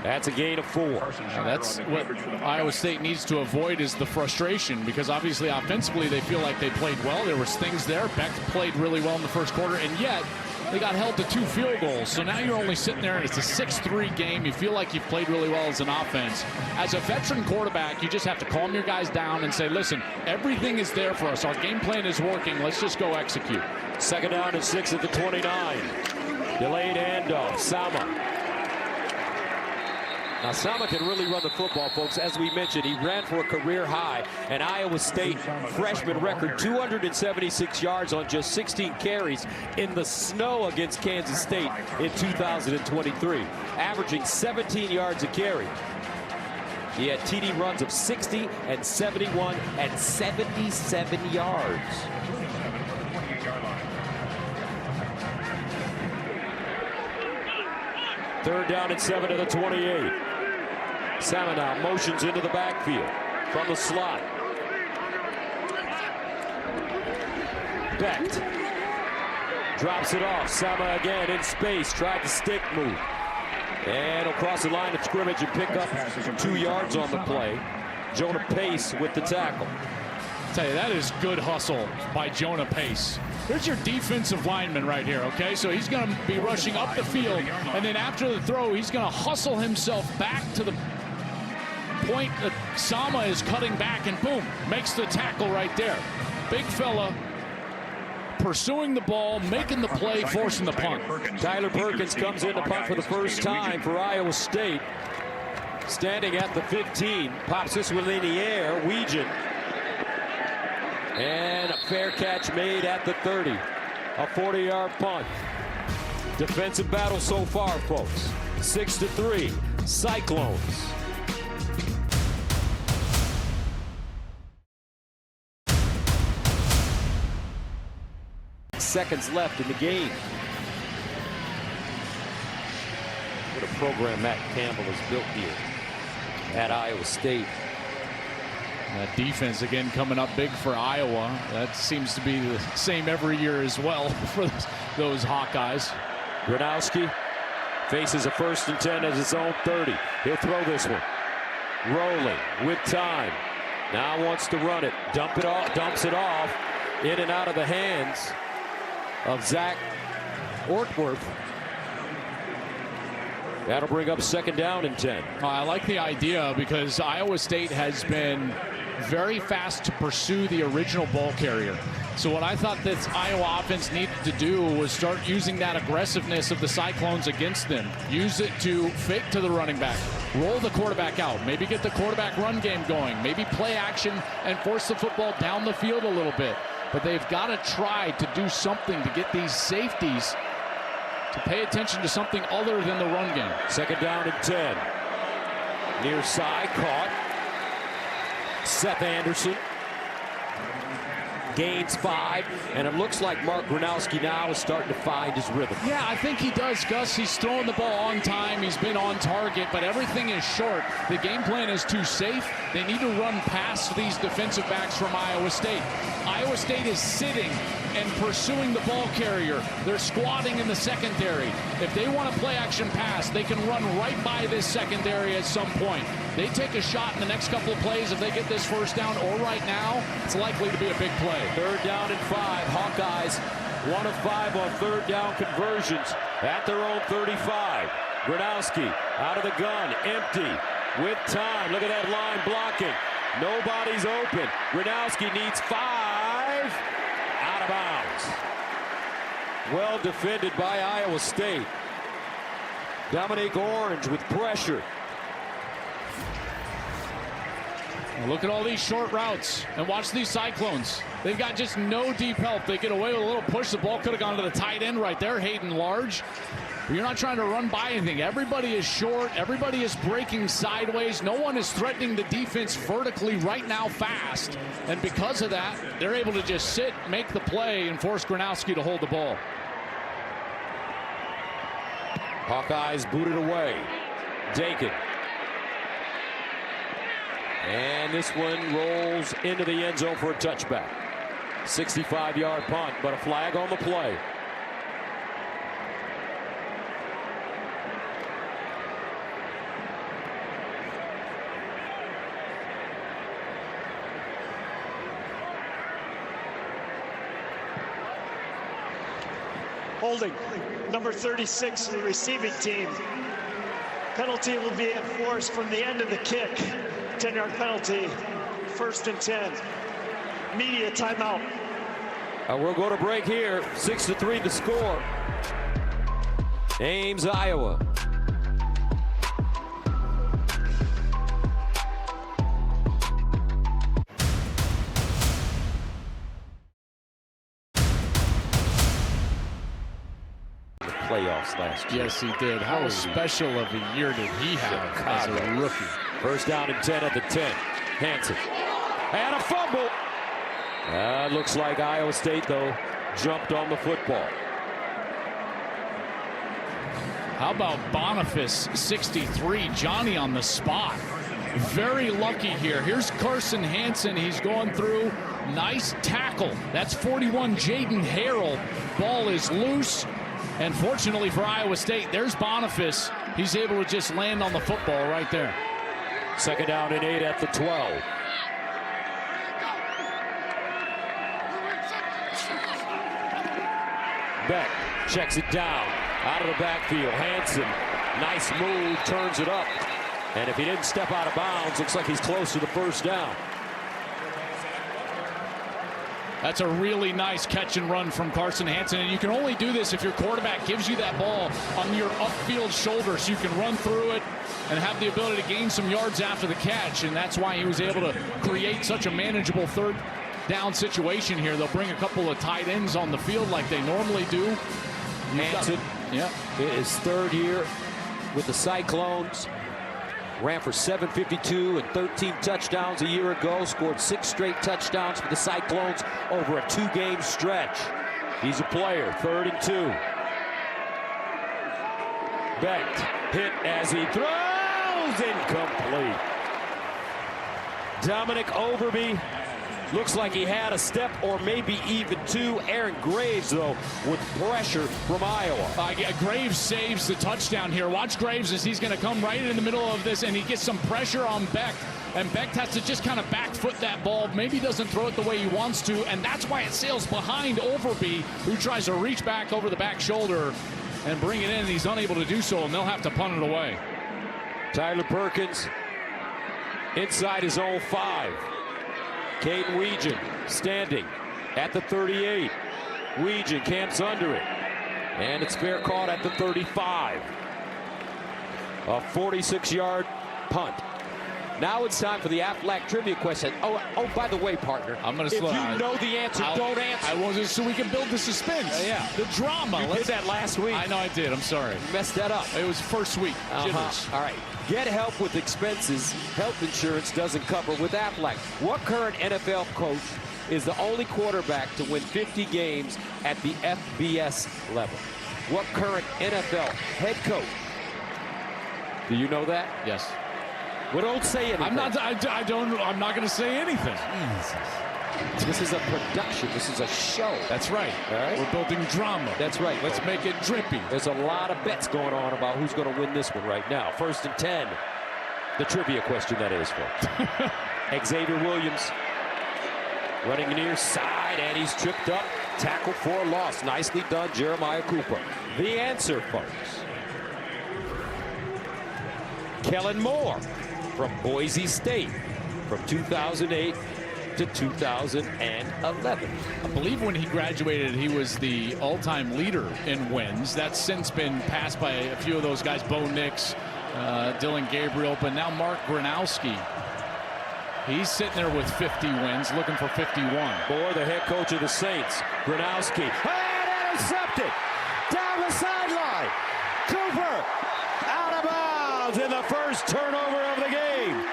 That's a gain of 4. Now that's what Iowa State needs to avoid, is the frustration, because obviously offensively they feel like they played well. There was things there. Becht played really well in the first quarter, and yet they got held to 2 field goals. So now you're only sitting there and it's a 6-3 game. You feel like you've played really well as an offense. As a veteran quarterback, you just have to calm your guys down and say, listen, everything is there for us. Our game plan is working. Let's just go execute. Second down and 6 at the 29. Delayed handoff. Sama. Now, Sama can really run the football, folks. As we mentioned, he ran for a career high, an Iowa State freshman record, 276 yards on just 16 carries in the snow against Kansas State in 2023, averaging 17 yards a carry. He had TD runs of 60 and 71 and 77 yards. Third down and 7 to the 28. Sama now motions into the backfield from the slot. Becht drops it off. Sama again in space, tried the stick move. And he'll cross the line of scrimmage and pick up 2 yards on the play. Jonah Pace with the tackle. I tell you, that is good hustle by Jonah Pace. There's your defensive lineman right here, okay? So he's going to be rushing up the field, and then after the throw, he's going to hustle himself back to the point that Sama is cutting back, and boom, makes the tackle right there. Big fella pursuing the ball, making the play, forcing the punt. Tyler Perkins comes in to punt for the first time for Iowa State. Standing at the 15, pops this one in the air. Weegan. And a fair catch made at the 30. A 40-yard punt. Defensive battle so far, folks. 6-3, Cyclones. Seconds left in the game. What a program Matt Campbell has built here at Iowa State. That defense again coming up big for Iowa. That seems to be the same every year as well for those Hawkeyes. Gronowski faces a 1st and 10 as his own 30. He'll throw this one. Rolling with time. Now wants to run it. Dumps it off. In and out of the hands of Zach Ortworth. That'll bring up 2nd down and 10. I like the idea because Iowa State has been very fast to pursue the original ball carrier. So what I thought this Iowa offense needed to do was start using that aggressiveness of the Cyclones against them. Use it to fake to the running back, roll the quarterback out, maybe get the quarterback run game going, maybe play action and force the football down the field a little bit. But they've got to try to do something to get these safeties to pay attention to something other than the run game. 2nd down and 10. Near side, caught. Seth Anderson gains 5, and it looks like Mark Gronowski now is starting to find his rhythm. Yeah, I think he does, Gus. He's throwing the ball on time. He's been on target, but everything is short. The game plan is too safe. They need to run past these defensive backs from Iowa State. Iowa State is sitting and pursuing the ball carrier. They're squatting in the secondary. If they want to play action pass, they can run right by this secondary at some point. They take a shot in the next couple of plays if they get this 1st down, or right now, it's likely to be a big play. 3rd down and 5. Hawkeyes 1 of 5 on 3rd down conversions at their own 35. Gronowski out of the gun, empty. with time. Look at that line blocking. Nobody's open. Gronowski needs 5. Out of bounds. Well defended by Iowa State. Dominic Orange with pressure. Look at all these short routes and watch these Cyclones. They've got just no deep help. They get away with a little push. The ball could have gone to the tight end right there, Hayden Large. But you're not trying to run by anything. Everybody is short. Everybody is breaking sideways. No one is threatening the defense vertically right now fast. And because of that, they're able to just sit, make the play, and force Gronowski to hold the ball. Hawkeyes booted away. Dakin. And this one rolls into the end zone for a touchback. 65-yard punt, but a flag on the play. Holding, number 36 of the receiving team. Penalty will be enforced from the end of the kick. 10-yard penalty, 1st and 10. Media timeout. We'll go to break here. 6-3 the score. Ames, Iowa. Playoffs last year. Yes, he did. How special of a year did he have as a rookie? First down and 10 at the 10. Hansen. And a fumble. Looks like Iowa State, though, jumped on the football. How about Boniface, 63, Johnny on the spot. Very lucky here. Here's Carson Hansen. He's going through. Nice tackle. That's 41, Jaden Harrell. Ball is loose. And fortunately for Iowa State, there's Boniface. He's able to just land on the football right there. 2nd down and 8 at the 12. Beck checks it down out of the backfield. Hansen, nice move, turns it up. And if he didn't step out of bounds, looks like he's close to the 1st down. That's a really nice catch and run from Carson Hansen. And you can only do this if your quarterback gives you that ball on your upfield shoulder so you can run through it and have the ability to gain some yards after the catch. And that's why he was able to create such a manageable 3rd down situation here. They'll bring a couple of tight ends on the field like they normally do. Hansen, his 3rd year with the Cyclones. Ran for 752 and 13 touchdowns a year ago. Scored 6 straight touchdowns for the Cyclones over a 2-game stretch. He's a player. 3rd and 2. Beck hit as he throws. Incomplete. Dominic Overby looks like he had a step or maybe even 2. Aaron Graves, though, with pressure from Iowa. Graves saves the touchdown here. Watch Graves as he's going to come right in the middle of this, and he gets some pressure on Beck. And Beck has to just kind of back foot that ball. Maybe doesn't throw it the way he wants to, and that's why it sails behind Overby, who tries to reach back over the back shoulder and bring it in. He's unable to do so, and they'll have to punt it away. Tyler Perkins inside his own 5. Caden Weegan standing at the 38. Weegan camps under it. And it's fair caught at the 35. A 46-yard punt. Now it's time for the Aflac trivia question. Oh, by the way, partner, I'm going to slow down. If you know the answer, don't answer. I wasn't, so we can build the suspense. Yeah. The drama. You did that last week. I know I did. I'm sorry. You messed that up. It was first week. All right. Get help with expenses health insurance doesn't cover with Aflac. What current NFL coach is the only quarterback to win 50 games at the FBS level? What current NFL head coach? Do you know that? Yes. Well, don't say anything. I'm not going to say anything. Jesus. This is a production. This is a show. That's right. All right. We're building drama. That's right. Let's make it drippy. There's a lot of bets going on about who's going to win this one right now. 1st and 10. The trivia question, that is, folks. Xavier Williams running near side, and he's tripped up. Tackle for a loss. Nicely done, Jeremiah Cooper. The answer, folks. Kellen Moore from Boise State from 2008 to 2011. I believe when he graduated, he was the all-time leader in wins. That's since been passed by a few of those guys, Bo Nix, Dylan Gabriel, but now Mark Gronowski. He's sitting there with 50 wins, looking for 51. Boy, the head coach of the Saints, Gronowski, and intercepted down the sideline. Cooper out of bounds in the first turnover of the game.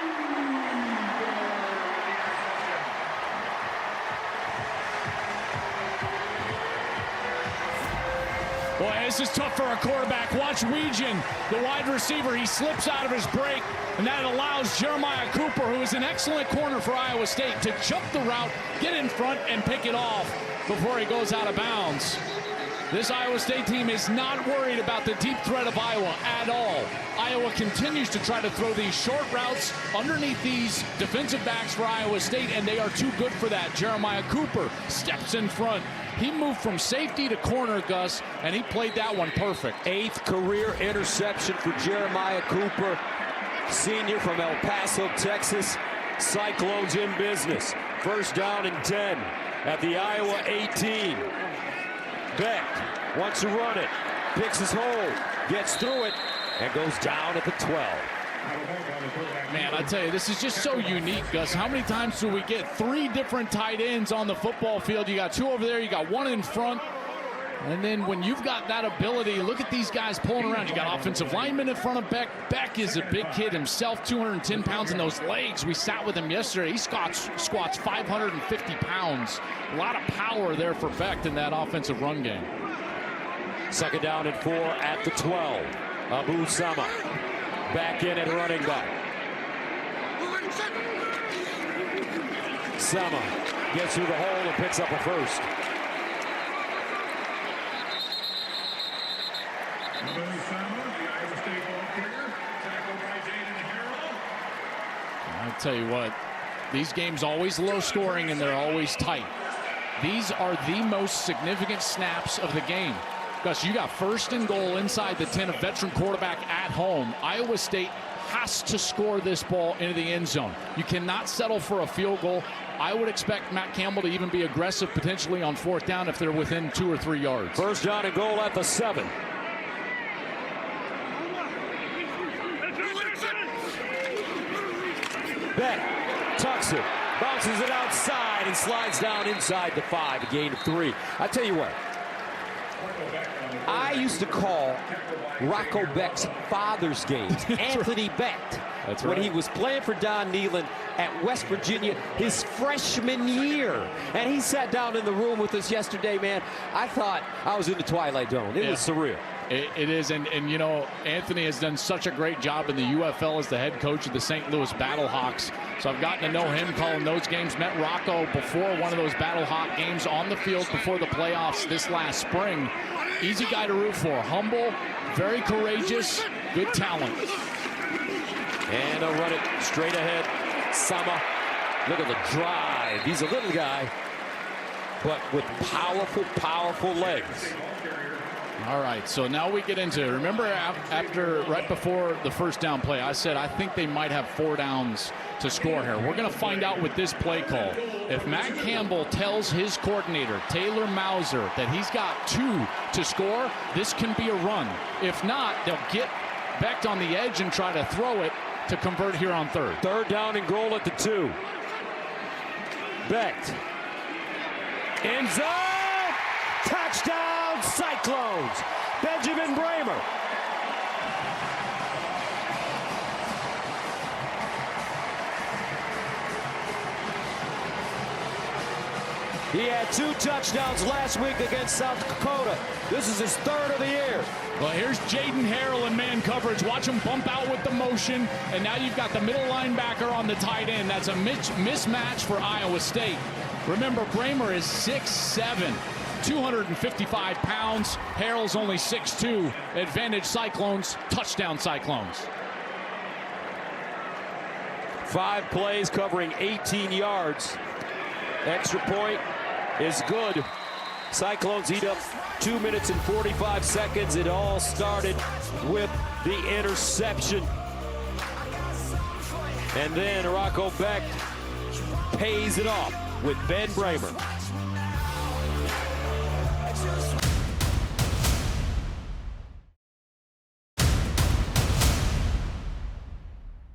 Boy, this is tough for a quarterback. Watch Weegan, the wide receiver. He slips out of his break, and that allows Jeremiah Cooper, who is an excellent corner for Iowa State, to jump the route, get in front, and pick it off before he goes out of bounds. This Iowa State team is not worried about the deep threat of Iowa at all. Iowa continues to try to throw these short routes underneath these defensive backs for Iowa State, and they are too good for that. Jeremiah Cooper steps in front. He moved from safety to corner, Gus, and he played that one perfect. 8th career interception for Jeremiah Cooper, senior from El Paso, Texas. Cyclones in business. First down and 10 at the Iowa 18. Beck wants to run it, picks his hold, gets through it, and goes down at the 12. Man, I tell you, this is just so unique, Gus. How many times do we get 3 different tight ends on the football field? You got 2 over there, you got 1 in front. And then when you've got that ability, look at these guys pulling around. You got offensive linemen in front of Beck. Beck is a big kid himself, 210 pounds in those legs. We sat with him yesterday. He squats 550 pounds. A lot of power there for Beck in that offensive run game. Second down and 4 at the 12. Abu Sama back in at running back. Sama gets through the hole and picks up a first. I'll tell you what, these games always low scoring and they're always tight. These are the most significant snaps of the game. Gus, you got 1st and goal inside the 10, a veteran quarterback at home. Iowa State has to score this ball into the end zone. You cannot settle for a field goal. I would expect Matt Campbell to even be aggressive potentially on 4th down if they're within 2 or 3 yards. First down and goal at the 7. Beck tucks it, bounces it outside, and slides down inside the 5, a gain of 3. I tell you what, I used to call Rocco Beck's father's games Anthony Beck. That's right. When he was playing for Don Nehlen at West Virginia his freshman year. And he sat down in the room with us yesterday, man. I thought I was in the Twilight Zone. It was surreal. It is, and you know, Anthony has done such a great job in the UFL as the head coach of the St. Louis Battlehawks. So I've gotten to know him calling those games. Met Rocco before one of those Battlehawk games on the field before the playoffs this last spring. Easy guy to root for. Humble, very courageous, good talent. And they'll run it straight ahead. Sama, look at the drive. He's a little guy, but with powerful, powerful legs. All right, so now we get into, remember right before the first down play, I said I think they might have 4 downs to score here. We're going to find out with this play call. If Matt Campbell tells his coordinator, Taylor Mauser, that he's got 2 to score, this can be a run. If not, they'll get Beck on the edge and try to throw it to convert here on 3rd. 3rd down and goal at the 2. Beck. End zone. Touchdown, Cyclones. Benjamin Bramer. He had 2 touchdowns last week against South Dakota. This is his 3rd of the year. Well, here's Jaden Harrell in man coverage. Watch him bump out with the motion. And now you've got the middle linebacker on the tight end. That's a mismatch for Iowa State. Remember, Bramer is 6'7", 255 pounds. Harrell's only 6'2". Advantage Cyclones, touchdown Cyclones. 5 plays covering 18 yards. Extra point is good. Cyclones eat up 2 minutes and 45 seconds. It all started with the interception. And then Rocco Beck pays it off with Ben Bramer.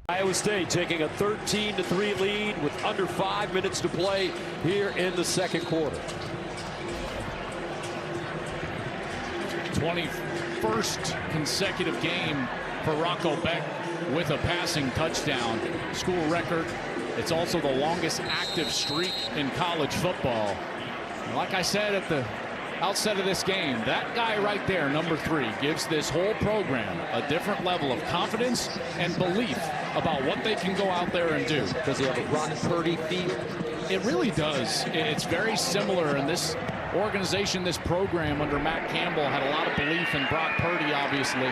Iowa State taking a 13-3 lead with under 5 minutes to play here in the second quarter. 21st consecutive game for Rocco Beck with a passing touchdown. School record. It's also the longest active streak in college football. And like I said at the outset of this game, that guy right there, number 3, gives this whole program a different level of confidence and belief about what they can go out there and do. Does he have a Brock Purdy feel? It really does. It's very similar, and this organization, this program under Matt Campbell had a lot of belief in Brock Purdy, obviously.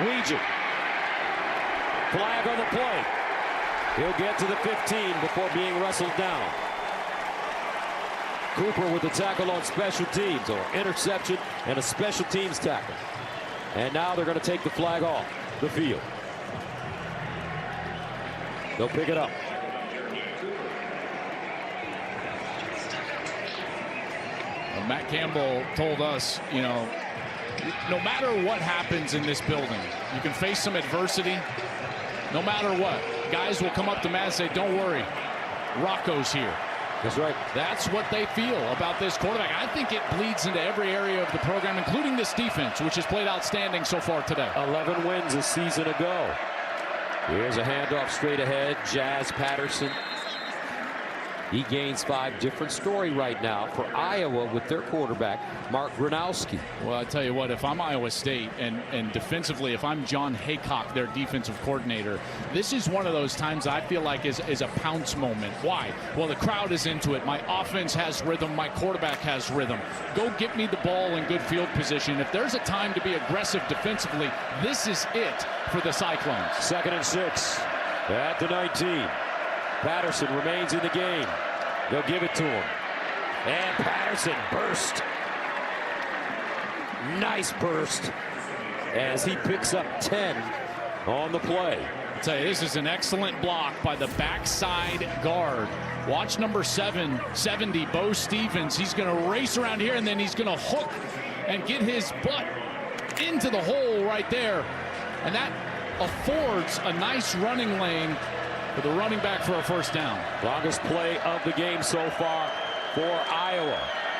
Legion. Flag on the play. He'll get to the 15 before being wrestled down. Cooper with the tackle on special teams, or interception and a special teams tackle. And now they're going to take the flag off the field. They'll pick it up. Well, Matt Campbell told us, you know, no matter what happens in this building, you can face some adversity. No matter what, guys will come up to Matt and say, don't worry, Rocco's here. That's right. That's what they feel about this quarterback. I think it bleeds into every area of the program, including this defense, which has played outstanding so far today. 11 wins a season ago. Here's a handoff straight ahead. Jazz Patterson. He gains 5. Different story right now for Iowa with their quarterback, Mark Gronowski. Well, I tell you what, if I'm Iowa State and defensively, if I'm John Haycock, their defensive coordinator, this is one of those times I feel like is a pounce moment. Why? Well, the crowd is into it. My offense has rhythm. My quarterback has rhythm. Go get me the ball in good field position. If there's a time to be aggressive defensively, this is it for the Cyclones. 2nd and 6 at the 19. Patterson remains in the game. They'll give it to him. And Patterson burst. Nice burst as he picks up 10 on the play. I'll tell you, this is an excellent block by the backside guard. Watch number 70, Bo Stevens. He's going to race around here, and then he's going to hook and get his butt into the hole right there. And that affords a nice running lane for the running back for a first down. Longest play of the game so far for Iowa.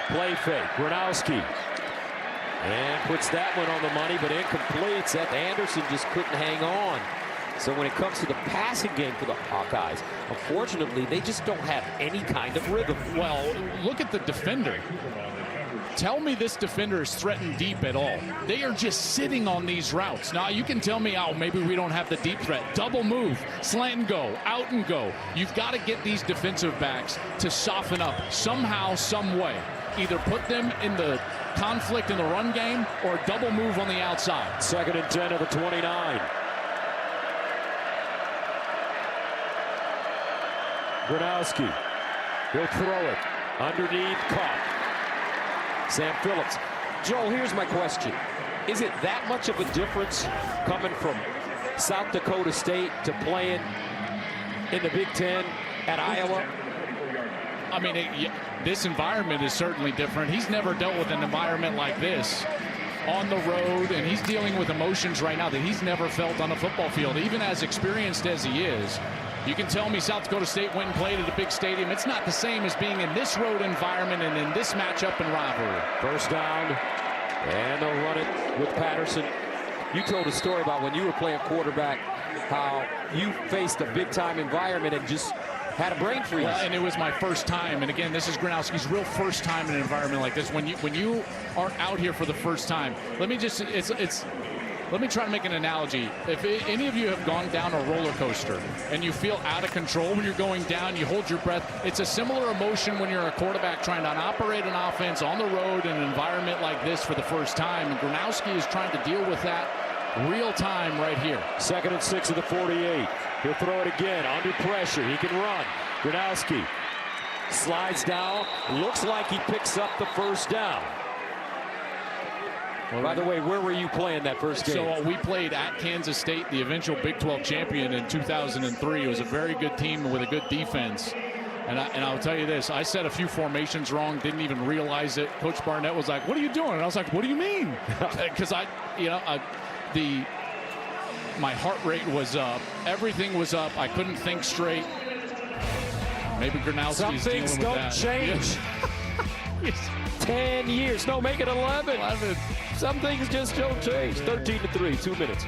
Play fake. Gronowski. And puts that one on the money, but incomplete. Seth Anderson just couldn't hang on. So when it comes to the passing game for the Hawkeyes, unfortunately, they just don't have any kind of rhythm. Well, look at the defender. Tell me this defender is threatened deep at all. They are just sitting on these routes. Now, you can tell me, oh, maybe we don't have the deep threat. Double move, slant and go, out and go. You've got to get these defensive backs to soften up somehow, some way. Either put them in the conflict in the run game or double move on the outside. 2nd and 10 of the 29. Gronowski. He'll throw it underneath, caught. Sam Phillips. Joel, here's my question. Is it that much of a difference coming from South Dakota State to playing in the Big Ten at Iowa? I mean, this environment is certainly different. He's never dealt with an environment like this on the road, and he's dealing with emotions right now that he's never felt on a football field, even as experienced as he is. You can tell me South Dakota State went and played at a big stadium. It's not the same as being in this road environment and in this matchup and rivalry. First down, and they'll run it with Patterson. You told a story about when you were playing quarterback, how you faced a big-time environment and just had a brain freeze. Well, and it was my first time. And again, this is Gronowski's real first time in an environment like this. When you are out here for the first time, let me try to make an analogy. If any of you have gone down a roller coaster and you feel out of control when you're going down, you hold your breath. It's a similar emotion when you're a quarterback trying to operate an offense on the road in an environment like this for the first time. And Gronowski is trying to deal with that real time right here. 2nd and 6 of the 48. He'll throw it again under pressure. He can run. Gronowski slides down. Looks like he picks up the first down. By the way, where were you playing that first game? So we played at Kansas State, the eventual Big 12 champion in 2003. It was a very good team with a good defense. And I'll tell you this, I said a few formations wrong, didn't even realize it. Coach Barnett was like, "What are you doing?" And I was like, "What do you mean?" Because my heart rate was up. Everything was up. I couldn't think straight. Maybe Gronowski's dealing with that. Some things don't change. 10 years. No, make it 11. Some things just don't change. 13-3, 2 minutes.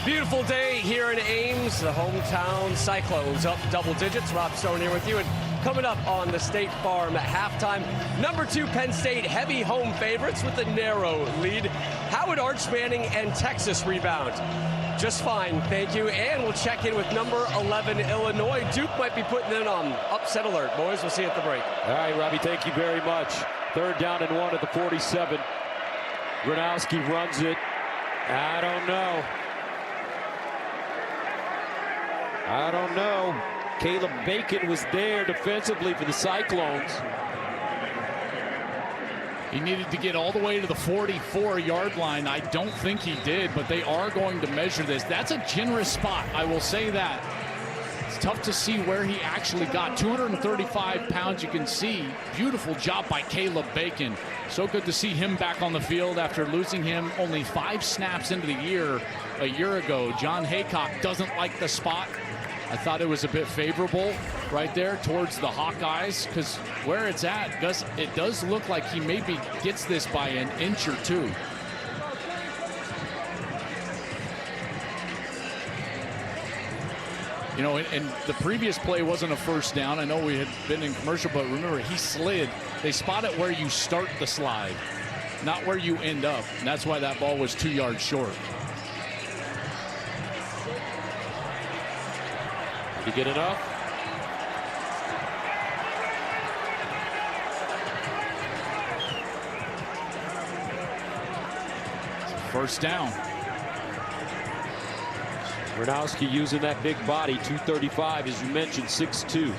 Beautiful day here in Ames. The hometown Cyclones up double digits. Rob Stone here with you. And coming up on the State Farm at halftime, number 2 Penn State heavy home favorites with a narrow lead. How would Arch Manning and Texas rebound? Just fine, thank you. And we'll check in with number 11 Illinois. Duke might be putting in on upset alert. Boys, we'll see you at the break. All right, Robbie, thank you very much. 3rd down and 1 at the 47. Gronowski runs it. I don't know. Caleb Bacon was there defensively for the Cyclones. He needed to get all the way to the 44-yard line. I don't think he did, but they are going to measure this. That's a generous spot, I will say that. It's tough to see where he actually got. 235 pounds, you can see. Beautiful job by Caleb Bacon. So good to see him back on the field after losing him only 5 snaps into the year a year ago. John Haycock doesn't like the spot. I thought it was a bit favorable right there towards the Hawkeyes, because where it's at, Gus, it does look like he maybe gets this by an inch or two. You know, and the previous play wasn't a first down. I know we had been in commercial, but remember, he slid. They spot it where you start the slide, not where you end up. And that's why that ball was 2 yards short. Did he get enough? First down. Gronowski using that big body, 235, as you mentioned, 6'2",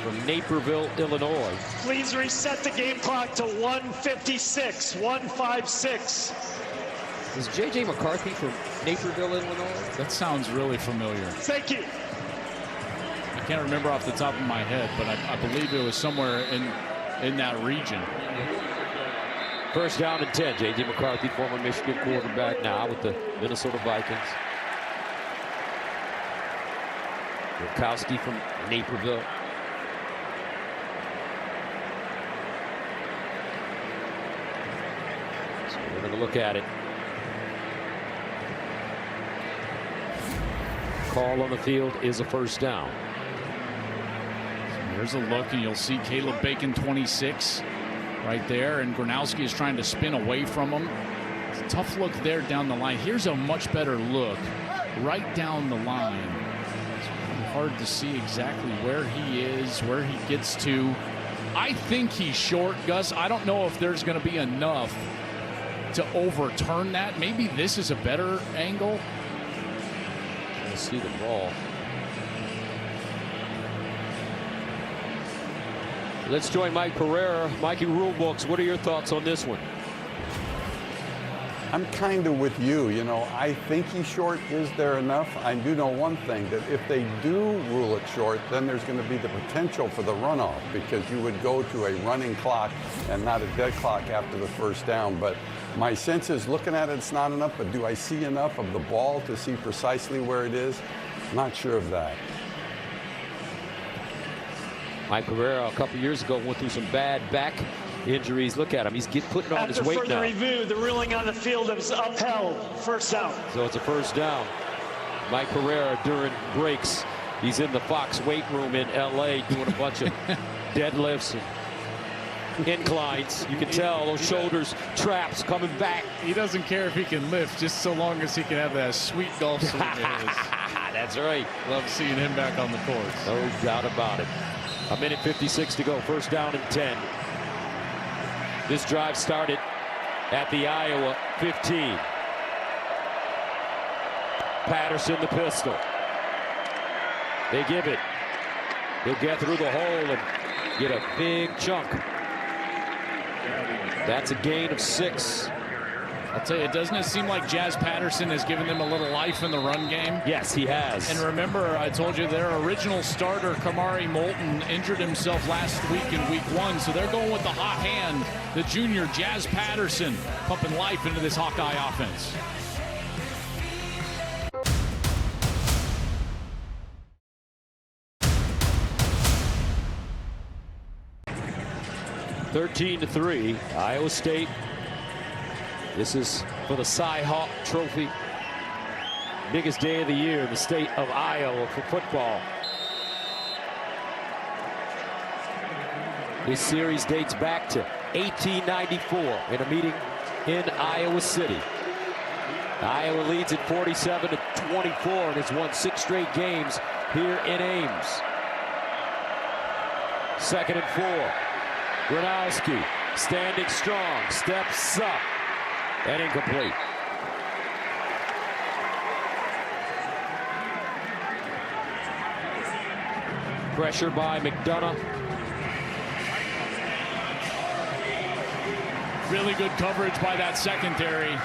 from Naperville, Illinois. Please reset the game clock to 1:56, 1:56. Is J.J. McCarthy from Naperville, Illinois? That sounds really familiar. Thank you. I can't remember off the top of my head, but I believe it was somewhere in that region. First down and 10. J.J. McCarthy, former Michigan quarterback, now with the Minnesota Vikings. Wilkowski from Naperville. So we're going to look at it. Call on the field is a first down. So here's a look, and you'll see Caleb Bacon, 26, right there, and Gronowski is trying to spin away from him. It's a tough look there down the line. Here's a much better look right down the line. It's really hard to see exactly where he is, where he gets to. I think he's short, Gus. I don't know if there's going to be enough to overturn that. Maybe this is a better angle. See the ball. Let's join Mike Pereira. Mikey, rule books, what are your thoughts on this one? I'm kind of with you. You know, I think he's short. Is there enough? I do know one thing, that if they do rule it short, then there's going to be the potential for the runoff, because you would go to a running clock and not a dead clock after the first down. But my sense is, looking at it, it's not enough, but do I see enough of the ball to see precisely where it is? Not sure of that. Mike Pereira, a couple years ago, went through some bad back injuries. Look at him. He's putting on his weight now. After further review, the ruling on the field is upheld. First down. So it's a first down. Mike Pereira, during breaks, he's in the Fox weight room in L.A. doing a bunch of deadlifts and inclines. You can tell those shoulders, traps coming back. He doesn't care if he can lift, just so long as he can have that sweet golf swing. That's right. Love seeing him back on the court. No doubt about it. 1:56 to go. First down and 10. This drive started at the Iowa 15. Patterson, the pistol. They give it. He'll get through the hole and get a big chunk. That's a gain of 6. I'll tell you, doesn't it seem like Jazz Patterson has given them a little life in the run game? Yes, he has. And remember, I told you their original starter, Kamari Moulton, injured himself last week in week 1, so they're going with the hot hand, the junior Jazz Patterson, pumping life into this Hawkeye offense. (13-3), Iowa State. This is for the Cy Hawk Trophy. Biggest day of the year in the state of Iowa for football. This series dates back to 1894 in a meeting in Iowa City. Iowa leads at 47-24 and has won 6 straight games here in Ames. 2nd and 4. Gronowski standing strong, steps up, and incomplete. Pressure by McDonough. Really good coverage by that secondary.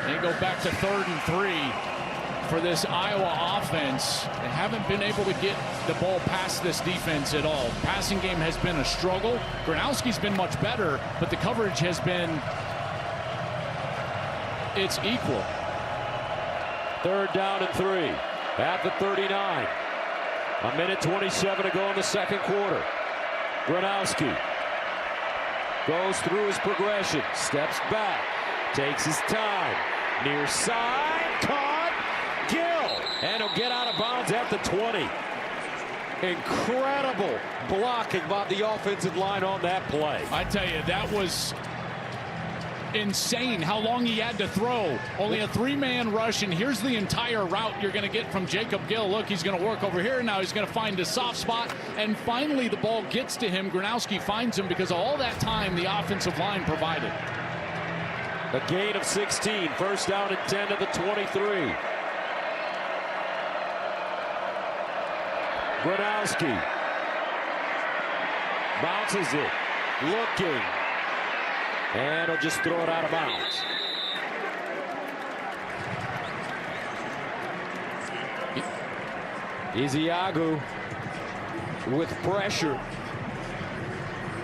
They go back to 3rd and 3 for this Iowa offense. They haven't been able to get the ball past this defense at all. Passing game has been a struggle. Gronowski's been much better, but the coverage has been, it's equal. 3rd down and 3 at the 39. 1:27 to go in the 2nd quarter. Gronowski goes through his progression, steps back, takes his time, near side, caught, Gill, and he'll get out of bounds at the 20. Incredible blocking by the offensive line on that play. I tell you, that was insane how long he had to throw. Only a 3-man rush, and here's the entire route you're going to get from Jacob Gill. Look, he's going to work over here. Now he's going to find a soft spot, and finally the ball gets to him. Gronowski finds him because of all that time the offensive line provided. A gain of 16. 1st down and 10 at the 23. Gronowski bounces it, looking, and he'll just throw it out of bounds. Ezeagu with pressure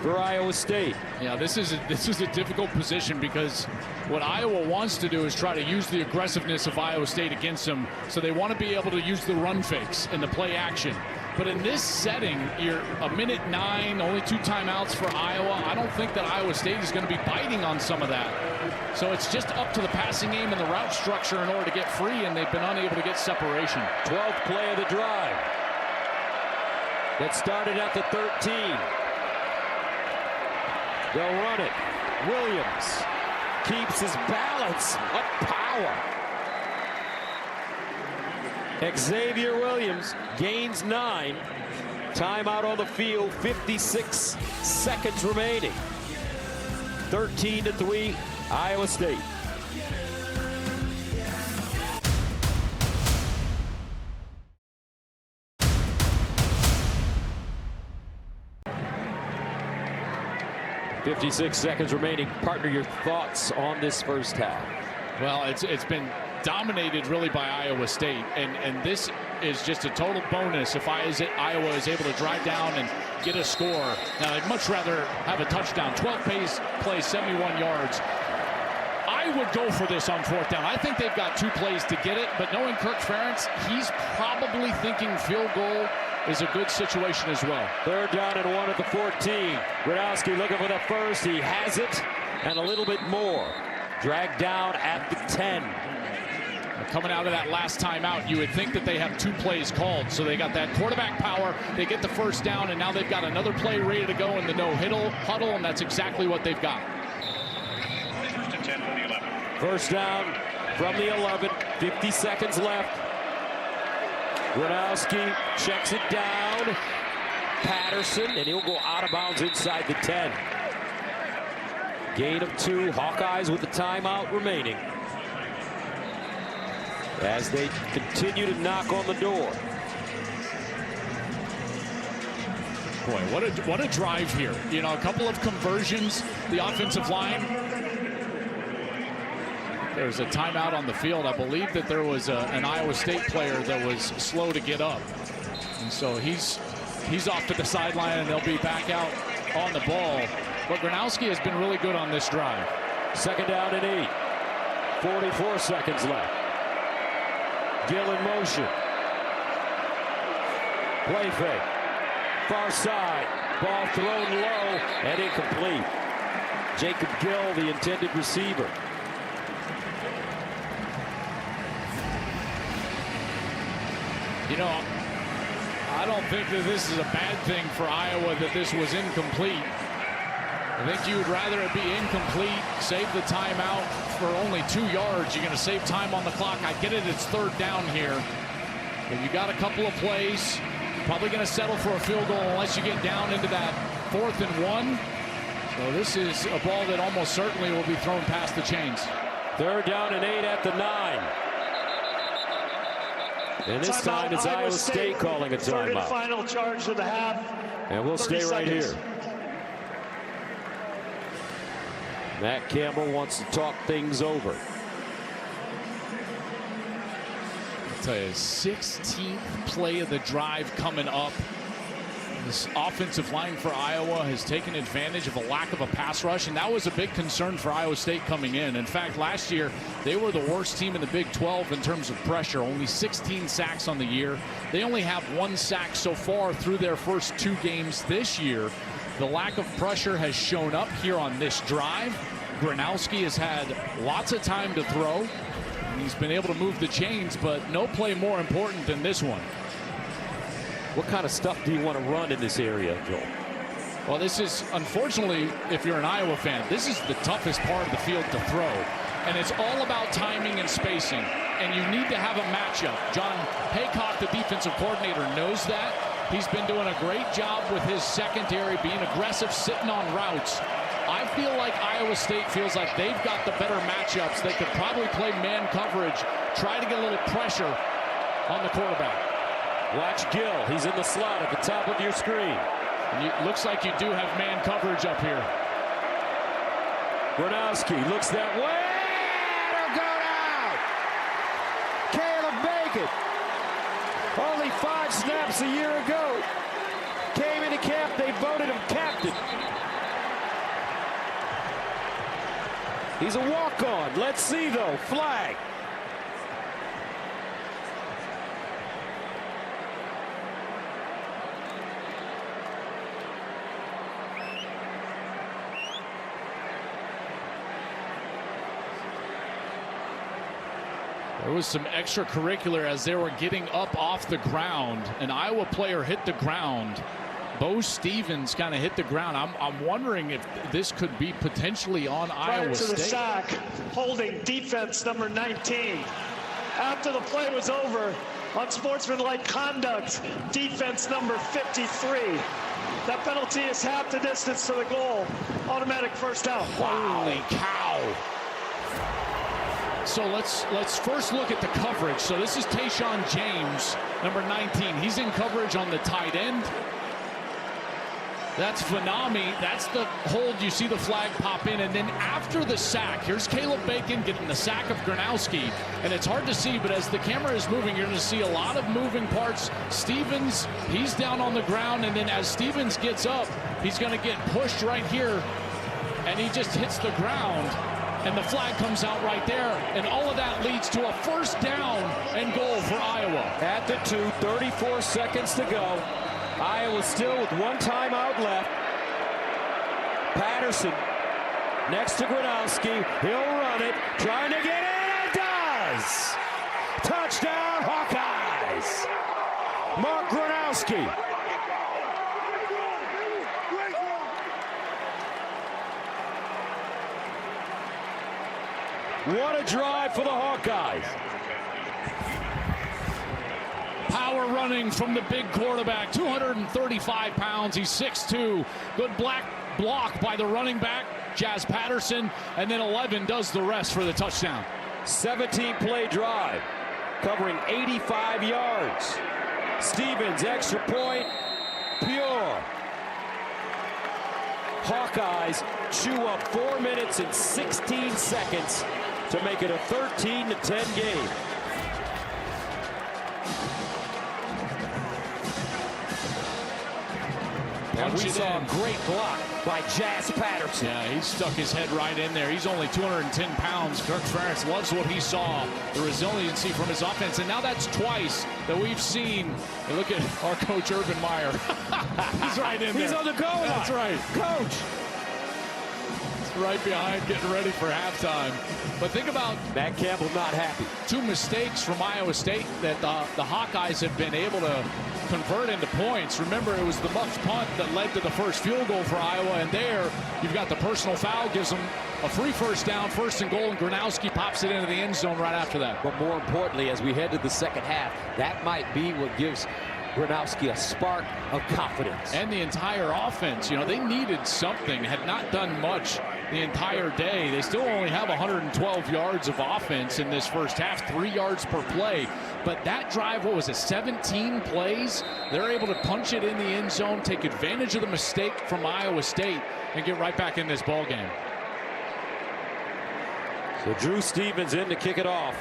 for Iowa State. Yeah, this is a difficult position because what Iowa wants to do is try to use the aggressiveness of Iowa State against them. So they want to be able to use the run fakes and the play action. But in this setting, you're 1:09, only 2 timeouts for Iowa. I don't think that Iowa State is going to be biting on some of that. So it's just up to the passing game and the route structure in order to get free, and they've been unable to get separation. 12th play of the drive. That started at the 13. They'll run it. Williams keeps his balance. What power. Xavier Williams gains 9. Timeout on the field, 56 seconds remaining. 13-3, Iowa State. .56 seconds remaining. Partner, your thoughts on this first half? Well, it's been dominated really by Iowa State, and this is just a total bonus if Iowa is able to drive down and get a score. Now, I'd much rather have a touchdown. 12 plays, 71 yards. I would go for this on 4th down. I think they've got 2 plays to get it, but knowing Kirk Ferentz, he's probably thinking field goal is a good situation as well. 3rd down and 1 at the 14. Gronowski looking for the first. He has it, and a little bit more. Dragged down at the 10. Coming out of that last timeout, you would think that they have 2 plays called. So they got that quarterback power, they get the 1st down, and now they've got another play ready to go in the no-huddle, and that's exactly what they've got. 1st and 10 from the 11. 1st down from the 11, 50 seconds left. Gronowski checks it down. Patterson, and he'll go out of bounds inside the 10. Gain of 2, Hawkeyes with the timeout remaining. As they continue to knock on the door. point. What a drive here. You know, a couple of conversions. The offensive line. There's a timeout on the field. I believe that there was an Iowa State player that was slow to get up. And so he's off to the sideline, and they'll be back out on the ball. But Gronowski has been really good on this drive. 2nd down and 8. 44 seconds left. Gill in motion. Play fake. Far side. Ball thrown low and incomplete. Jacob Gill, the intended receiver. You know, I don't think that this is a bad thing for Iowa that this was incomplete. I think you would rather it be incomplete, save the timeout for only 2 yards. You're going to save time on the clock. I get it, it's 3rd down here. But you got a couple of plays. Probably going to settle for a field goal unless you get down into that 4th and 1. So this is a ball that almost certainly will be thrown past the chains. 3rd down and 8 at the 9. And this time it's Iowa State calling a timeout. 3rd and final charge of the half. And we'll stay right here. Matt Campbell wants to talk things over. I'll tell you, 16th play of the drive coming up. This offensive line for Iowa has taken advantage of a lack of a pass rush, and that was a big concern for Iowa State coming in. In fact, last year, they were the worst team in the Big 12 in terms of pressure. Only 16 sacks on the year. They only have 1 sack so far through their first 2 games this year. The lack of pressure has shown up here on this drive. Gronowski has had lots of time to throw. He's been able to move the chains, but no play more important than this one. What kind of stuff do you want to run in this area, Joel? Well, this is, unfortunately, if you're an Iowa fan, this is the toughest part of the field to throw. And it's all about timing and spacing. And you need to have a matchup. John Haycock, the defensive coordinator, knows that. He's been doing a great job with his secondary, being aggressive, sitting on routes. I feel like Iowa State feels like they've got the better matchups. They could probably play man coverage, try to get a little pressure on the quarterback. Watch Gill. He's in the slot at the top of your screen. And it looks like you do have man coverage up here. Gronowski looks that way. It'll go down. Caleb Bacon. Only 5 snaps a year ago. Came into camp. They voted him captain. He's a walk-on. Let's see, though. Flag. There was some extracurricular as they were getting up off the ground. An Iowa player hit the ground. Bo Stevens kind of hit the ground. I'm wondering if this could be potentially on Iowa State. Prior to the sack, holding defense number 19. After the play was over, unsportsmanlike conduct, defense number 53. That penalty is half the distance to the goal. Automatic first down. Wow. Holy cow. So let's first look at the coverage. So this is Tayshaun James, number 19. He's in coverage on the tight end. That's Vanami. That's the hold. You see the flag pop in. And then after the sack, here's Caleb Bacon getting the sack of Gronowski. And it's hard to see, but as the camera is moving, you're going to see a lot of moving parts. Stevens, he's down on the ground. And then as Stevens gets up, he's going to get pushed right here. And he just hits the ground. And the flag comes out right there. And all of that leads to a first down and goal for Iowa. At the 2, 34 seconds to go. Iowa still with 1 timeout left. Patterson next to Gronowski. He'll run it, trying to get in, and does! Touchdown, Hawkeyes! Mark Gronowski. What a drive for the Hawkeyes. Power running from the big quarterback, 235 pounds. He's 6'2". Good black block by the running back, Jazz Patterson, and then 11 does the rest for the touchdown. 17-play drive, covering 85 yards. Stevens, extra point, pure. Hawkeyes chew up 4 minutes and 16 seconds to make it a 13-10 game. And we saw a great block by Jazz Patterson. Yeah, he stuck his head right in there. He's only 210 pounds. Kirk Ferentz loves what he saw, the resiliency from his offense. And now that's twice that we've seen. And look at our coach, Urban Meyer. He's right in there. He's on the goal line. That's right. Coach. He's right behind, getting ready for halftime. But think about Matt Campbell not happy. 2 mistakes from Iowa State that the Hawkeyes have been able to convert into points. Remember, it was the muffed punt that led to the first field goal for Iowa, and there you've got the personal foul, gives them a free first down, 1st and goal, and Gronowski pops it into the end zone right after that. But more importantly, as we head to the second half, that might be what gives Gronowski a spark of confidence. And the entire offense, you know, they needed something, had not done much the entire day. They still only have 112 yards of offense in this first half, 3 yards per play. But that drive, what was it, 17 plays? They're able to punch it in the end zone, take advantage of the mistake from Iowa State, and get right back in this ball game. So Drew Stevens in to kick it off.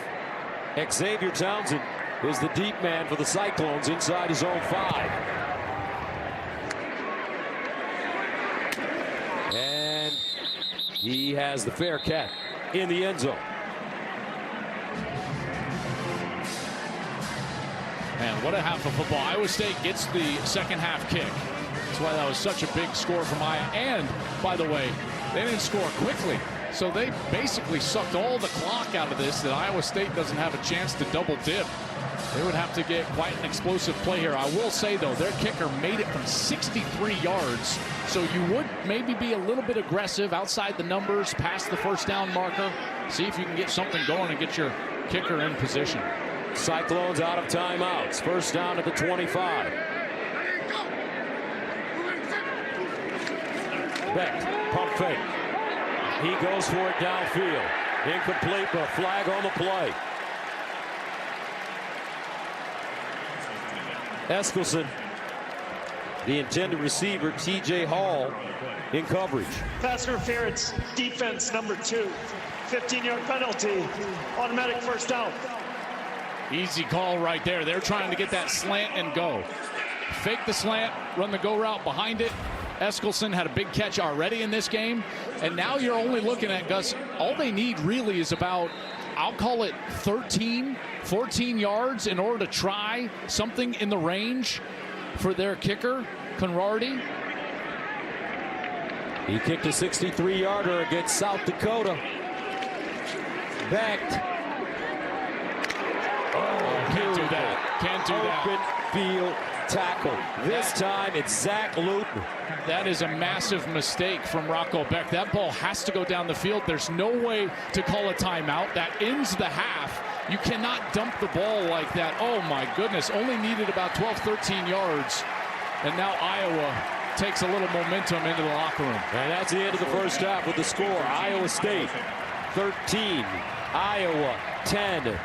Xavier Townsend is the deep man for the Cyclones inside his own 5. And he has the fair catch in the end zone. Man, what a half of football. Iowa State gets the second half kick. That's why that was such a big score from Iowa. And, by the way, they didn't score quickly. So they basically sucked all the clock out of this, that Iowa State doesn't have a chance to double dip. They would have to get quite an explosive play here. I will say, though, their kicker made it from 63 yards. So you would maybe be a little bit aggressive outside the numbers, past the first down marker. See if you can get something going and get your kicker in position. Cyclones out of timeouts. First down at the 25. Beck, pump fake. He goes for it downfield. Incomplete, but a flag on the play. Eskelson, the intended receiver, TJ Hall, in coverage. Pass interference, defense number 2. 15-yard penalty, automatic first down. Easy call right there. They're trying to get that slant and go. Fake the slant, run the go route behind it. Eskelson had a big catch already in this game. And now you're only looking at, Gus, all they need really is about, I'll call it 13, 14 yards in order to try something in the range for their kicker, Conradi. He kicked a 63-yarder against South Dakota. Backed. Can't do that. Can't do that. Open field tackle. This time it's Zach Luton. That is a massive mistake from Rocco Beck. That ball has to go down the field. There's no way to call a timeout. That ends the half. You cannot dump the ball like that. Oh my goodness. Only needed about 12, 13 yards. And now Iowa takes a little momentum into the locker room. And that's the end of the first half with the score. Iowa State 13, Iowa 10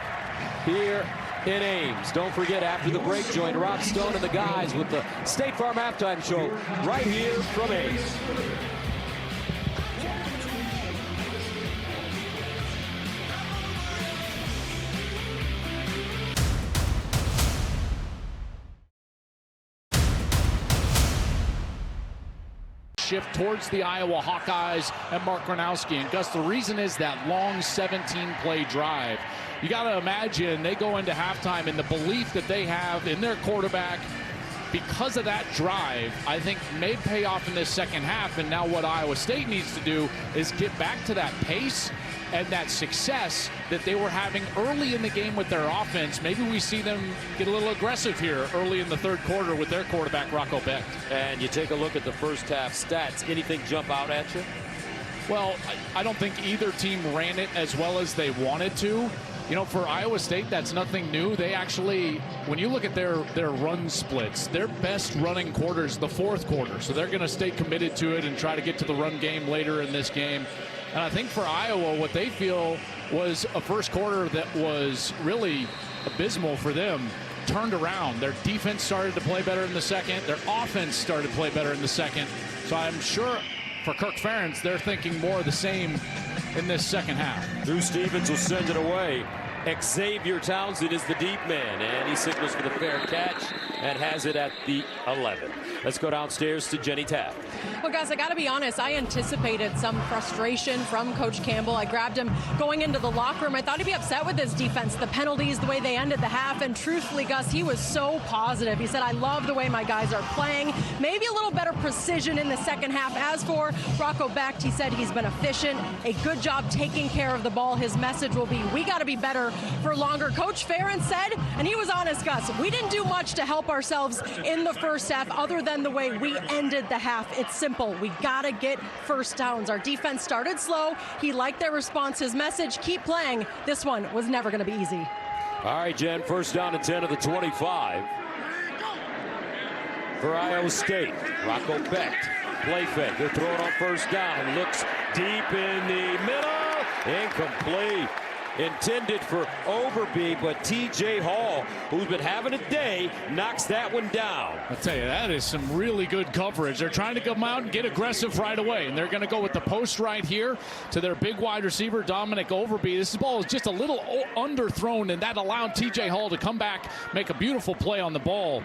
here in Ames. Don't forget, after the break, join Rob Stone and the guys with the State Farm Halftime Show right here from Ames. Shift towards the Iowa Hawkeyes and Mark Gronowski. And Gus, the reason is that long 17-play drive. You got to imagine they go into halftime in the belief that they have in their quarterback. Because of that drive, I think may pay off in this second half. And now what Iowa State needs to do is get back to that pace and that success that they were having early in the game with their offense. Maybe we see them get a little aggressive here early in the third quarter with their quarterback, Rocco Beck. And you take a look at the first half stats. Anything jump out at you? Well, I don't think either team ran it as well as they wanted to. You know, for Iowa State, that's nothing new. They actually, when you look at their run splits, their best running quarter is the fourth quarter. So they're going to stay committed to it and try to get to the run game later in this game. And I think for Iowa, what they feel was a first quarter that was really abysmal for them, turned around. Their defense started to play better in the second. Their offense started to play better in the second. So I'm sure for Kirk Ferentz, they're thinking more of the same in this second half. Drew Stevens will send it away. Xavier Townsend is the deep man, and he signals for the fair catch and has it at the 11. Let's go downstairs to Jenny Taft. Well, guys, I got to be honest. I anticipated some frustration from Coach Campbell. I grabbed him going into the locker room. I thought he'd be upset with his defense, the penalties, the way they ended the half. And truthfully, Gus, he was so positive. He said, I love the way my guys are playing. Maybe a little better precision in the second half. As for Rocco Becht, he said he's been efficient, a good job taking care of the ball. His message will be, we got to be better for longer. Coach Ferentz said, and he was honest, Gus, we didn't do much to help ourselves in the first half other than the way we ended the half. It's simple. We got to get first downs. Our defense started slow. He liked their response. His message, keep playing. This one was never going to be easy. All right, Jen, first down and 10 of the 25 for Iowa State. Rocco Becht, play fake. They're throwing on first down. Looks deep in the middle. Incomplete. Intended for Overby, but T.J. Hall, who's been having a day, knocks that one down. I'll tell you, that is some really good coverage. They're trying to come out and get aggressive right away, and they're going to go with the post right here to their big wide receiver, Dominic Overby. This ball is just a little underthrown, and that allowed T.J. Hall to come back, make a beautiful play on the ball.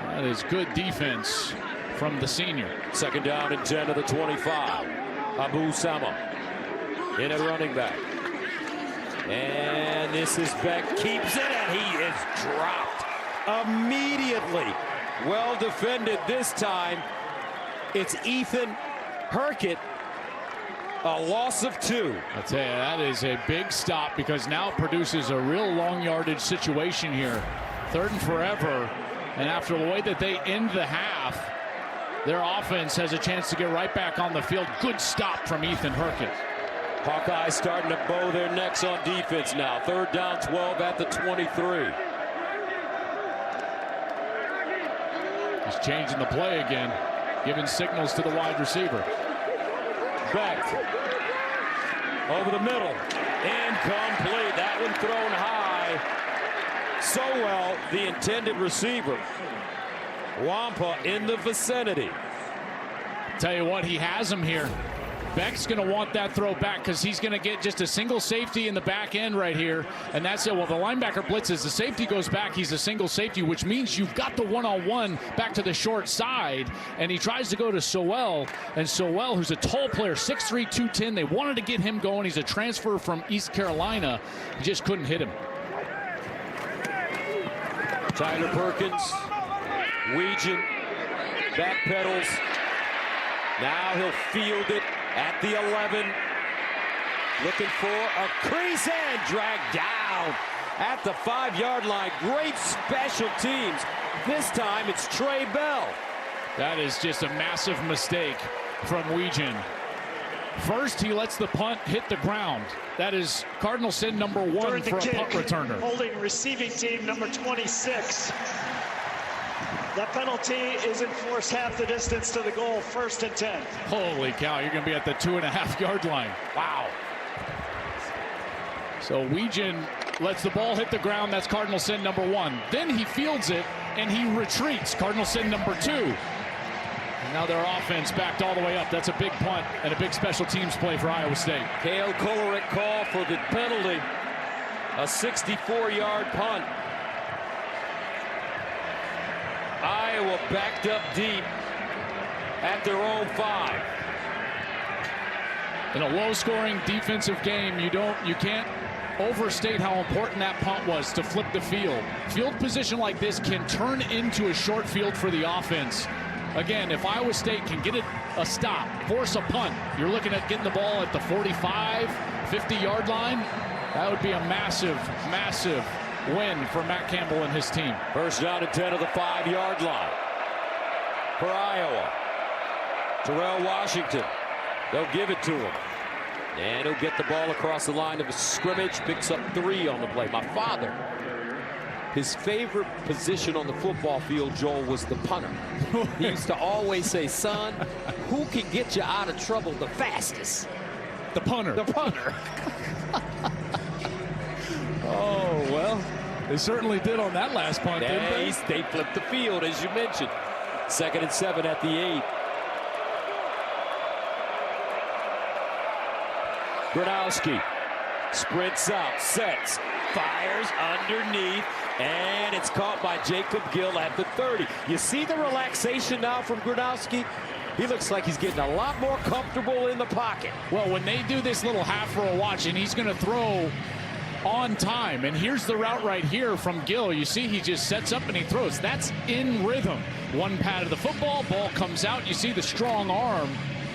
That is good defense from the senior. Second down and 10 of the 25. Abu Sama in at running back. And this is Beck, keeps it, and he is dropped immediately. Well defended this time. It's Ethan Herkett, a loss of 2. I tell you, that is a big stop because now it produces a real long yardage situation here. 3rd and forever, and after the way that they end the half, their offense has a chance to get right back on the field. Good stop from Ethan Herkett. Hawkeyes starting to bow their necks on defense now. 3rd down, 12 at the 23. He's changing the play again, giving signals to the wide receiver. Becht over the middle. Incomplete. That one thrown high. So well, the intended receiver. Wampa in the vicinity. Tell you what, he has him here. Beck's going to want that throw back because he's going to get just a single safety in the back end right here. And that's it. Well, the linebacker blitzes. The safety goes back. He's a single safety, which means you've got the one-on-one back to the short side. And he tries to go to Sowell. And Sowell, who's a tall player, 6'3", 210. They wanted to get him going. He's a transfer from East Carolina. He just couldn't hit him. Tyler Perkins. Weegan. Backpedals. Now he'll field it at the 11. Looking for a crease and dragged down at the 5-yard line. Great special teams. This time it's Trey Bell. That is just a massive mistake from Weegan. First, he lets the punt hit the ground. That is Cardinal sin number 1 for a punt returner. Holding receiving team number 26. That penalty is enforced half the distance to the goal, 1st and 10. Holy cow, you're going to be at the 2.5-yard line. Wow. So Weegan lets the ball hit the ground. That's Cardinal sin number 1. Then he fields it, and he retreats. Cardinal sin number 2. And now their offense backed all the way up. That's a big punt and a big special teams play for Iowa State. Cale Kolarek call for the penalty. A 64-yard punt. Iowa backed up deep at their own 5. In a low-scoring defensive game, you can't overstate how important that punt was to flip the field. Field position like this can turn into a short field for the offense. Again, if Iowa State can get it a stop, force a punt, you're looking at getting the ball at the 45, 50-yard line. That would be a massive, massive win for Matt Campbell and his team. First down and 10 of the 5-yard line for Iowa. Terrell Washington. They'll give it to him. And he'll get the ball across the line of scrimmage. Picks up 3 on the play. My father, his favorite position on the football field, Joel, was the punter. He used to always say, son, who can get you out of trouble the fastest? The punter. The punter. Oh, well, they certainly did on that last punt, didn't they? They flipped the field, as you mentioned. 2nd and 7 at the 8. Gronowski sprints out, sets, fires underneath, and it's caught by Jacob Gill at the 30. You see the relaxation now from Gronowski? He looks like he's getting a lot more comfortable in the pocket. Well, when they do this little half roll watch, and he's going to throw on time, and here's the route right here from Gill. You see he just sets up and he throws. That's in rhythm. One pat of the football, ball comes out. You see the strong arm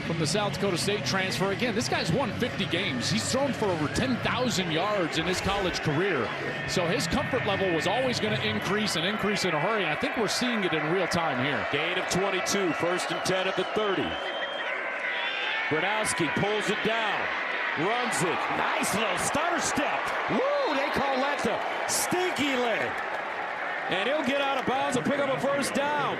from the South Dakota State transfer. Again, this guy's won 50 games. He's thrown for over 10,000 yards in his college career. So his comfort level was always going to increase and increase in a hurry. And I think we're seeing it in real time here. Gain of 22, 1st and 10 at the 30. Gronowski pulls it down, runs it. Nice little stutter step. Woo, they call that the stinky leg. And he'll get out of bounds and pick up a 1st down.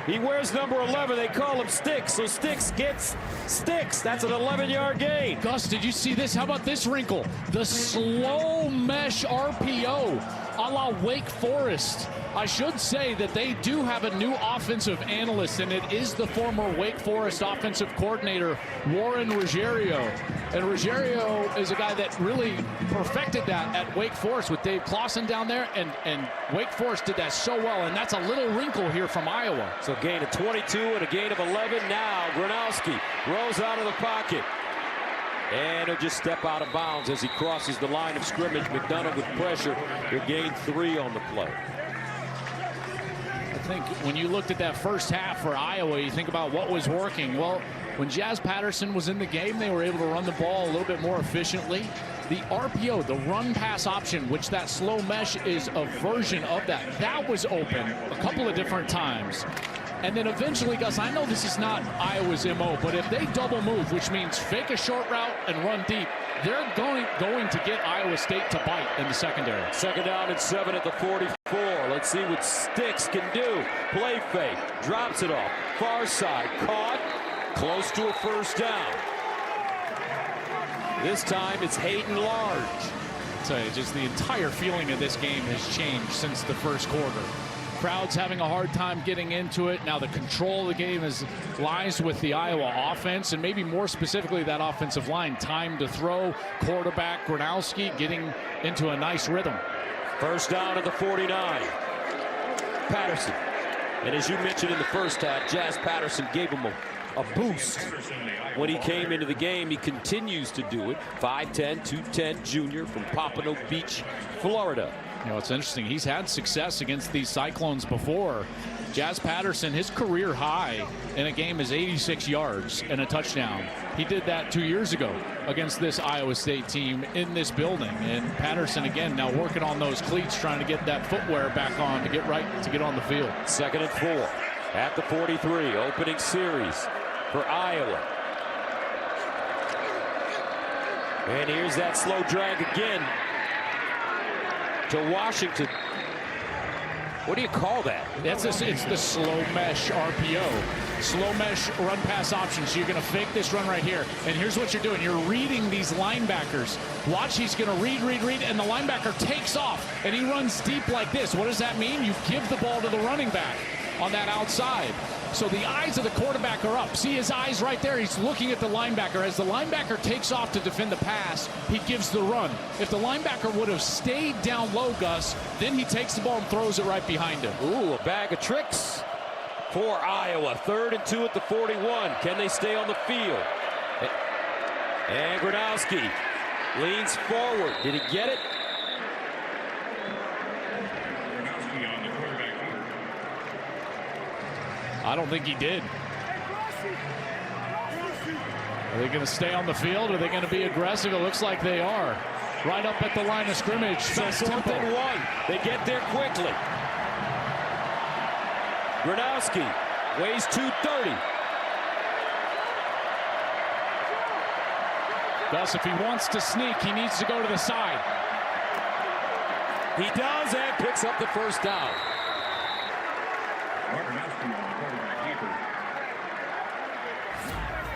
He wears number 11. They call him Sticks, so Sticks gets Sticks. That's an 11-yard gain. Gus, did you see this? How about this wrinkle? The slow mesh RPO a la Wake Forest. I should say that they do have a new offensive analyst, and it is the former Wake Forest offensive coordinator, Warren Ruggiero. And Ruggiero is a guy that really perfected that at Wake Forest with Dave Clawson down there, and Wake Forest did that so well, and that's a little wrinkle here from Iowa. So gain of 22 and a gain of 11. Now Gronowski rolls out of the pocket. And he'll just step out of bounds as he crosses the line of scrimmage. McDonough with pressure. He'll gain 3 on the play. I think when you looked at that first half for Iowa, you think about what was working. Well, when Jazz Patterson was in the game, they were able to run the ball a little bit more efficiently. The RPO, the run-pass option, which that slow mesh is a version of that, that was open a couple of different times. And then eventually, Gus, I know this is not Iowa's MO, but if they double move, which means fake a short route and run deep, they're going to get Iowa State to bite in the secondary. 2nd down and 7 at the 44. Let's see what Sticks can do. Play fake, drops it off. Far side, caught, close to a 1st down. This time it's Hayden Large. I'll tell you, just the entire feeling of this game has changed since the first quarter. Crowd's having a hard time getting into it. Now the control of the game lies with the Iowa offense, and maybe more specifically that offensive line. Time to throw. Quarterback Gronowski getting into a nice rhythm. 1st down at the 49. Patterson. And as you mentioned in the first half, Jazz Patterson gave him a boost when he came into the game. He continues to do it. 5'10", 210 junior from Pompano Beach, Florida. You know, it's interesting. He's had success against these Cyclones before. Jazz Patterson, his career high in a game is 86 yards and a touchdown. He did that 2 years ago against this Iowa State team in this building. And Patterson, again, now working on those cleats, trying to get that footwear back on to get on the field. 2nd and 4 at the 43. Opening series for Iowa. And here's that slow drag again to Washington. What do you call that? It's the slow mesh RPO. Slow mesh run pass option. So you're going to fake this run right here. And here's what you're doing. You're reading these linebackers. Watch, he's going to read, and the linebacker takes off. And he runs deep like this. What does that mean? You give the ball to the running back on that outside. So the eyes of the quarterback are up. See his eyes right there? He's looking at the linebacker. As the linebacker takes off to defend the pass, he gives the run. If the linebacker would have stayed down low, Gus, then he takes the ball and throws it right behind him. Ooh, a bag of tricks for Iowa. 3rd and 2 at the 41. Can they stay on the field? And Gronowski leans forward. Did he get it? I don't think he did. Are they going to stay on the field? Are they going to be aggressive? It looks like they are. Right up at the line of scrimmage. Fast tempo. 4th and 1. They get there quickly. Gronowski weighs 230. Gus, if he wants to sneak, he needs to go to the side. He does, and picks up the 1st down.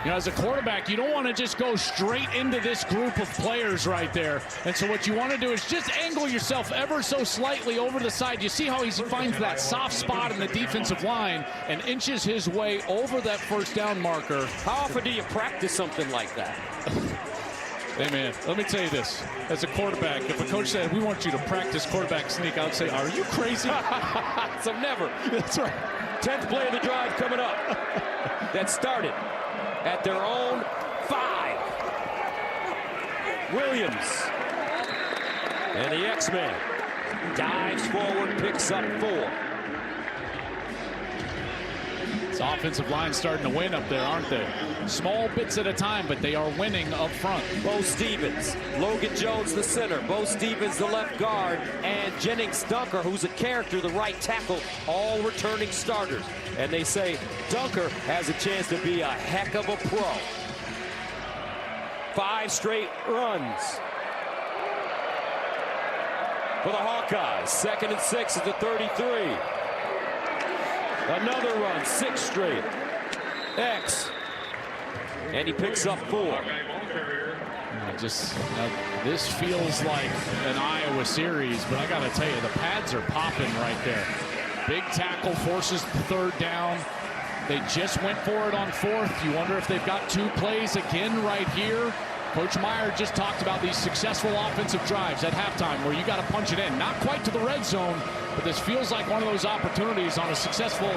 You know, as a quarterback, you don't want to just go straight into this group of players right there. And so what you want to do is just angle yourself ever so slightly over the side. You see how he finds that soft spot in the defensive line and inches his way over that 1st down marker. How often do you practice something like that? Hey, man, let me tell you this. As a quarterback, if a coach said, we want you to practice quarterback sneak, I would say, are you crazy? So never. That's right. 10th play of the drive coming up. That started at their own 5. Williams. And the X-Man dives forward, picks up 4. This offensive line starting to win up there, aren't they? Small bits at a time, but they are winning up front. Bo Stevens, Logan Jones, the center. Bo Stevens, the left guard, and Jennings Dunker, who's a character, the right tackle, all returning starters. And they say Dunker has a chance to be a heck of a pro. 5 straight runs for the Hawkeyes. 2nd and 6 at the 33. Another run, 6 straight. X. And he picks up 4. This feels like an Iowa series, but I got to tell you, the pads are popping right there. Big tackle forces the 3rd down. They just went for it on 4th. You wonder if they've got 2 plays again right here. Coach Meyer just talked about these successful offensive drives at halftime where you got to punch it in. Not quite to the red zone, but this feels like one of those opportunities on a successful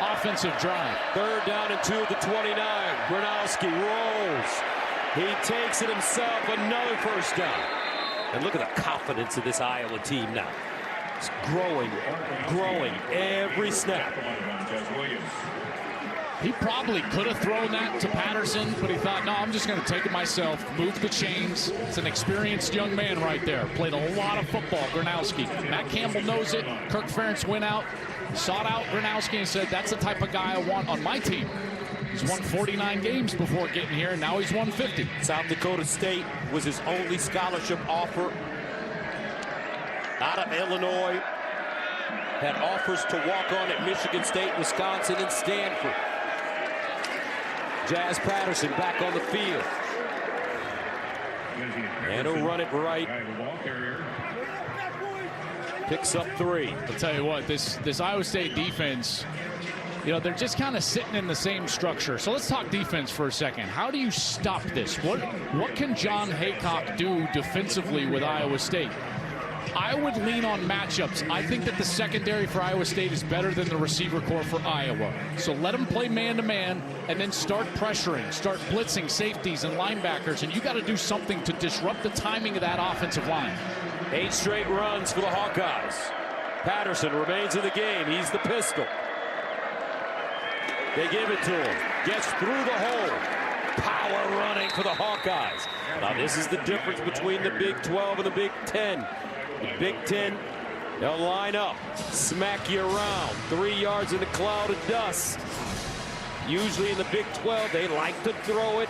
offensive drive. 3rd down and 2 at the 29. Gronowski rolls. He takes it himself. Another 1st down. And look at the confidence of this Iowa team now. It's growing every snap. He probably could have thrown that to Patterson, but he thought, no, I'm just going to take it myself, move the chains. It's an experienced young man right there. Played a lot of football, Gronowski. Matt Campbell knows it. Kirk Ferentz went out, sought out Gronowski and said, that's the type of guy I want on my team. He's won 49 games before getting here, and now he's won 50. South Dakota State was his only scholarship offer. Out of Illinois. Had offers to walk on at Michigan State, Wisconsin, and Stanford. Jazz Patterson back on the field. And he'll run it right. Picks up 3. I'll tell you what, this Iowa State defense, you know, they're just kind of sitting in the same structure. So let's talk defense for a second. How do you stop this? What can John Haycock do defensively with Iowa State? I would lean on matchups. I think that the secondary for Iowa State is better than the receiver corps for Iowa. So let them play man-to-man and then start pressuring, start blitzing safeties and linebackers, and you got to do something to disrupt the timing of that offensive line. 8 straight runs for the Hawkeyes. Patterson remains in the game. He's the pistol. They give it to him. Gets through the hole. Power running for the Hawkeyes. Now this is the difference between the Big 12 and the Big 10. The Big 10, they'll line up, smack you around, 3 yards in a cloud of dust. Usually in the Big 12, they like to throw it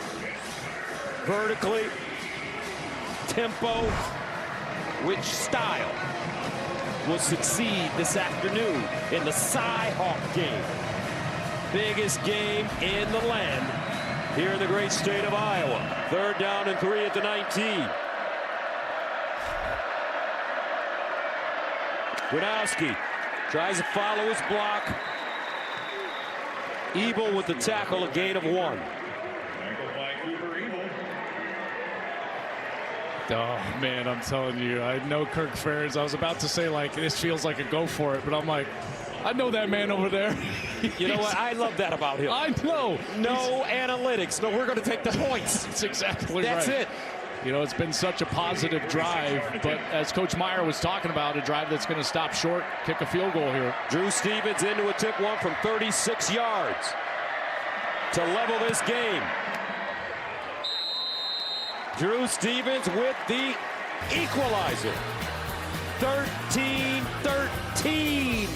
vertically. Tempo, which style will succeed this afternoon in the Cy-Hawk game. Biggest game in the land here in the great state of Iowa. 3rd down and 3 at the 19. Gronowski tries to follow his block. Ebel with the tackle, a gain of 1. Oh, man, I'm telling you, I know Kirk Ferentz. I was about to say, like, this feels like a go for it, but I'm like, I know that man over there. You know what? I love that about him. I know. No analytics. No, we're going to take the points. That's exactly right. That's it. You know, it's been such a positive drive, but as Coach Meyer was talking about, a drive that's going to stop short, kick a field goal here. Drew Stevens into a tip one from 36 yards to level this game. Drew Stevens with the equalizer. 13-13.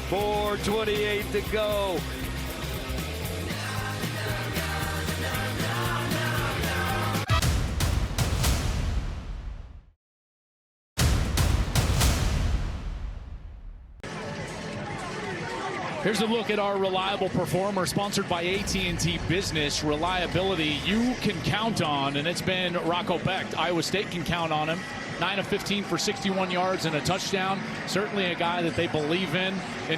4:28 to go. Here's a look at our reliable performer, sponsored by AT&T Business. Reliability you can count on, and it's been Rocco Becht. Iowa State can count on him. 9 of 15 for 61 yards and a touchdown. Certainly a guy that they believe in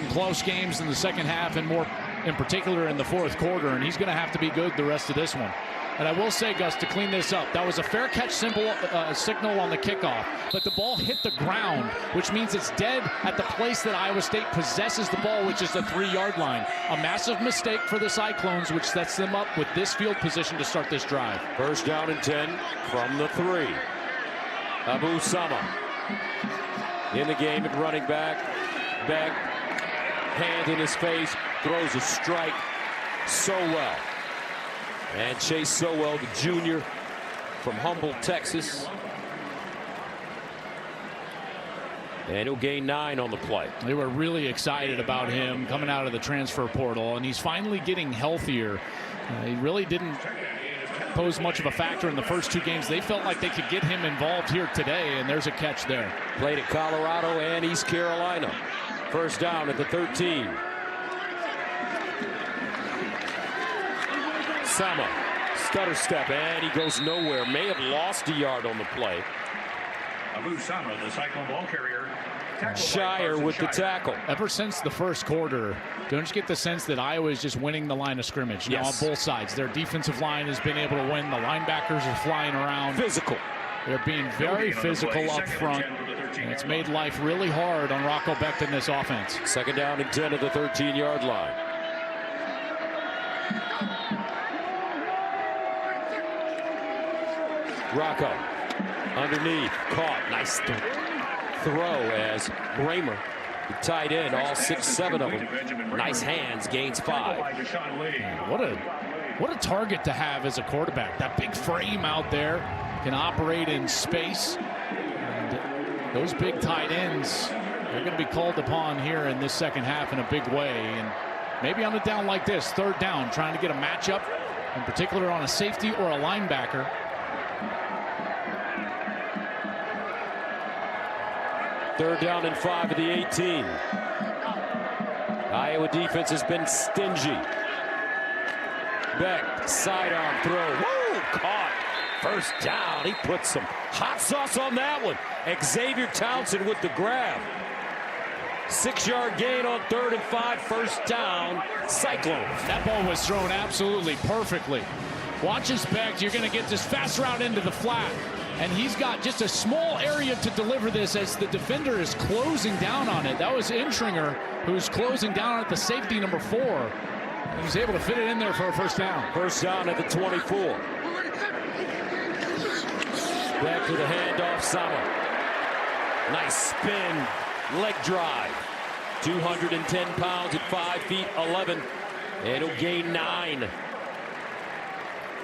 close games in the second half and more in particular in the fourth quarter, and he's going to have to be good the rest of this one. And I will say, Gus, to clean this up, that was a fair catch signal on the kickoff, but the ball hit the ground, which means it's dead at the place that Iowa State possesses the ball, which is the 3-yard line. A massive mistake for the Cyclones, which sets them up with this field position to start this drive. First down and 10 from the 3. Abu Sama in the game at running back. Beck, hand in his face, throws a strike. Sowell. And Chase Sowell, the junior from Humboldt, Texas. And he'll gain 9 on the play. They were really excited about him coming out of the transfer portal, and he's finally getting healthier. He really didn't pose much of a factor in the first 2 games. They felt like they could get him involved here today, and there's a catch there. Played at Colorado and East Carolina. First down at the 13. Sama, stutter step, and he goes nowhere. May have lost a yard on the play. Abu Sama, the Cyclone ball carrier. Shire with the tackle. Ever since the first quarter, don't you get the sense that Iowa is just winning the line of scrimmage? Yes. Now on both sides. Their defensive line has been able to win. The linebackers are flying around. Physical. They're being very physical up front, and it's made life really hard on Rocco Becht in this offense. Second down and 10 at the 13-yard line. Rocco underneath, caught, nice throw as Bramer, the tight end, all 6-7 of them. Nice hands, gains 5. What a target to have as a quarterback. That big frame out there can operate in space. And those big tight ends, they're going to be called upon here in this second half in a big way. And maybe on a down like this, third down, trying to get a matchup, in particular on a safety or a linebacker. Third down and 5 at the 18. Iowa defense has been stingy. Beck, sidearm throw. Woo! Caught. First down. He put some hot sauce on that one. Xavier Townsend with the grab. 6-yard gain on 3rd and 5. First down. Cyclones. That ball was thrown absolutely perfectly. Watch his back. You're going to get this fast route into the flat. And he's got just a small area to deliver this as the defender is closing down on it. That was Intringer who's closing down at the safety number 4. And he's able to fit it in there for a first down. First down at the 24. Back to the handoff, Sama. Nice spin, leg drive. 210 pounds at 5 feet 11. And he'll gain 9.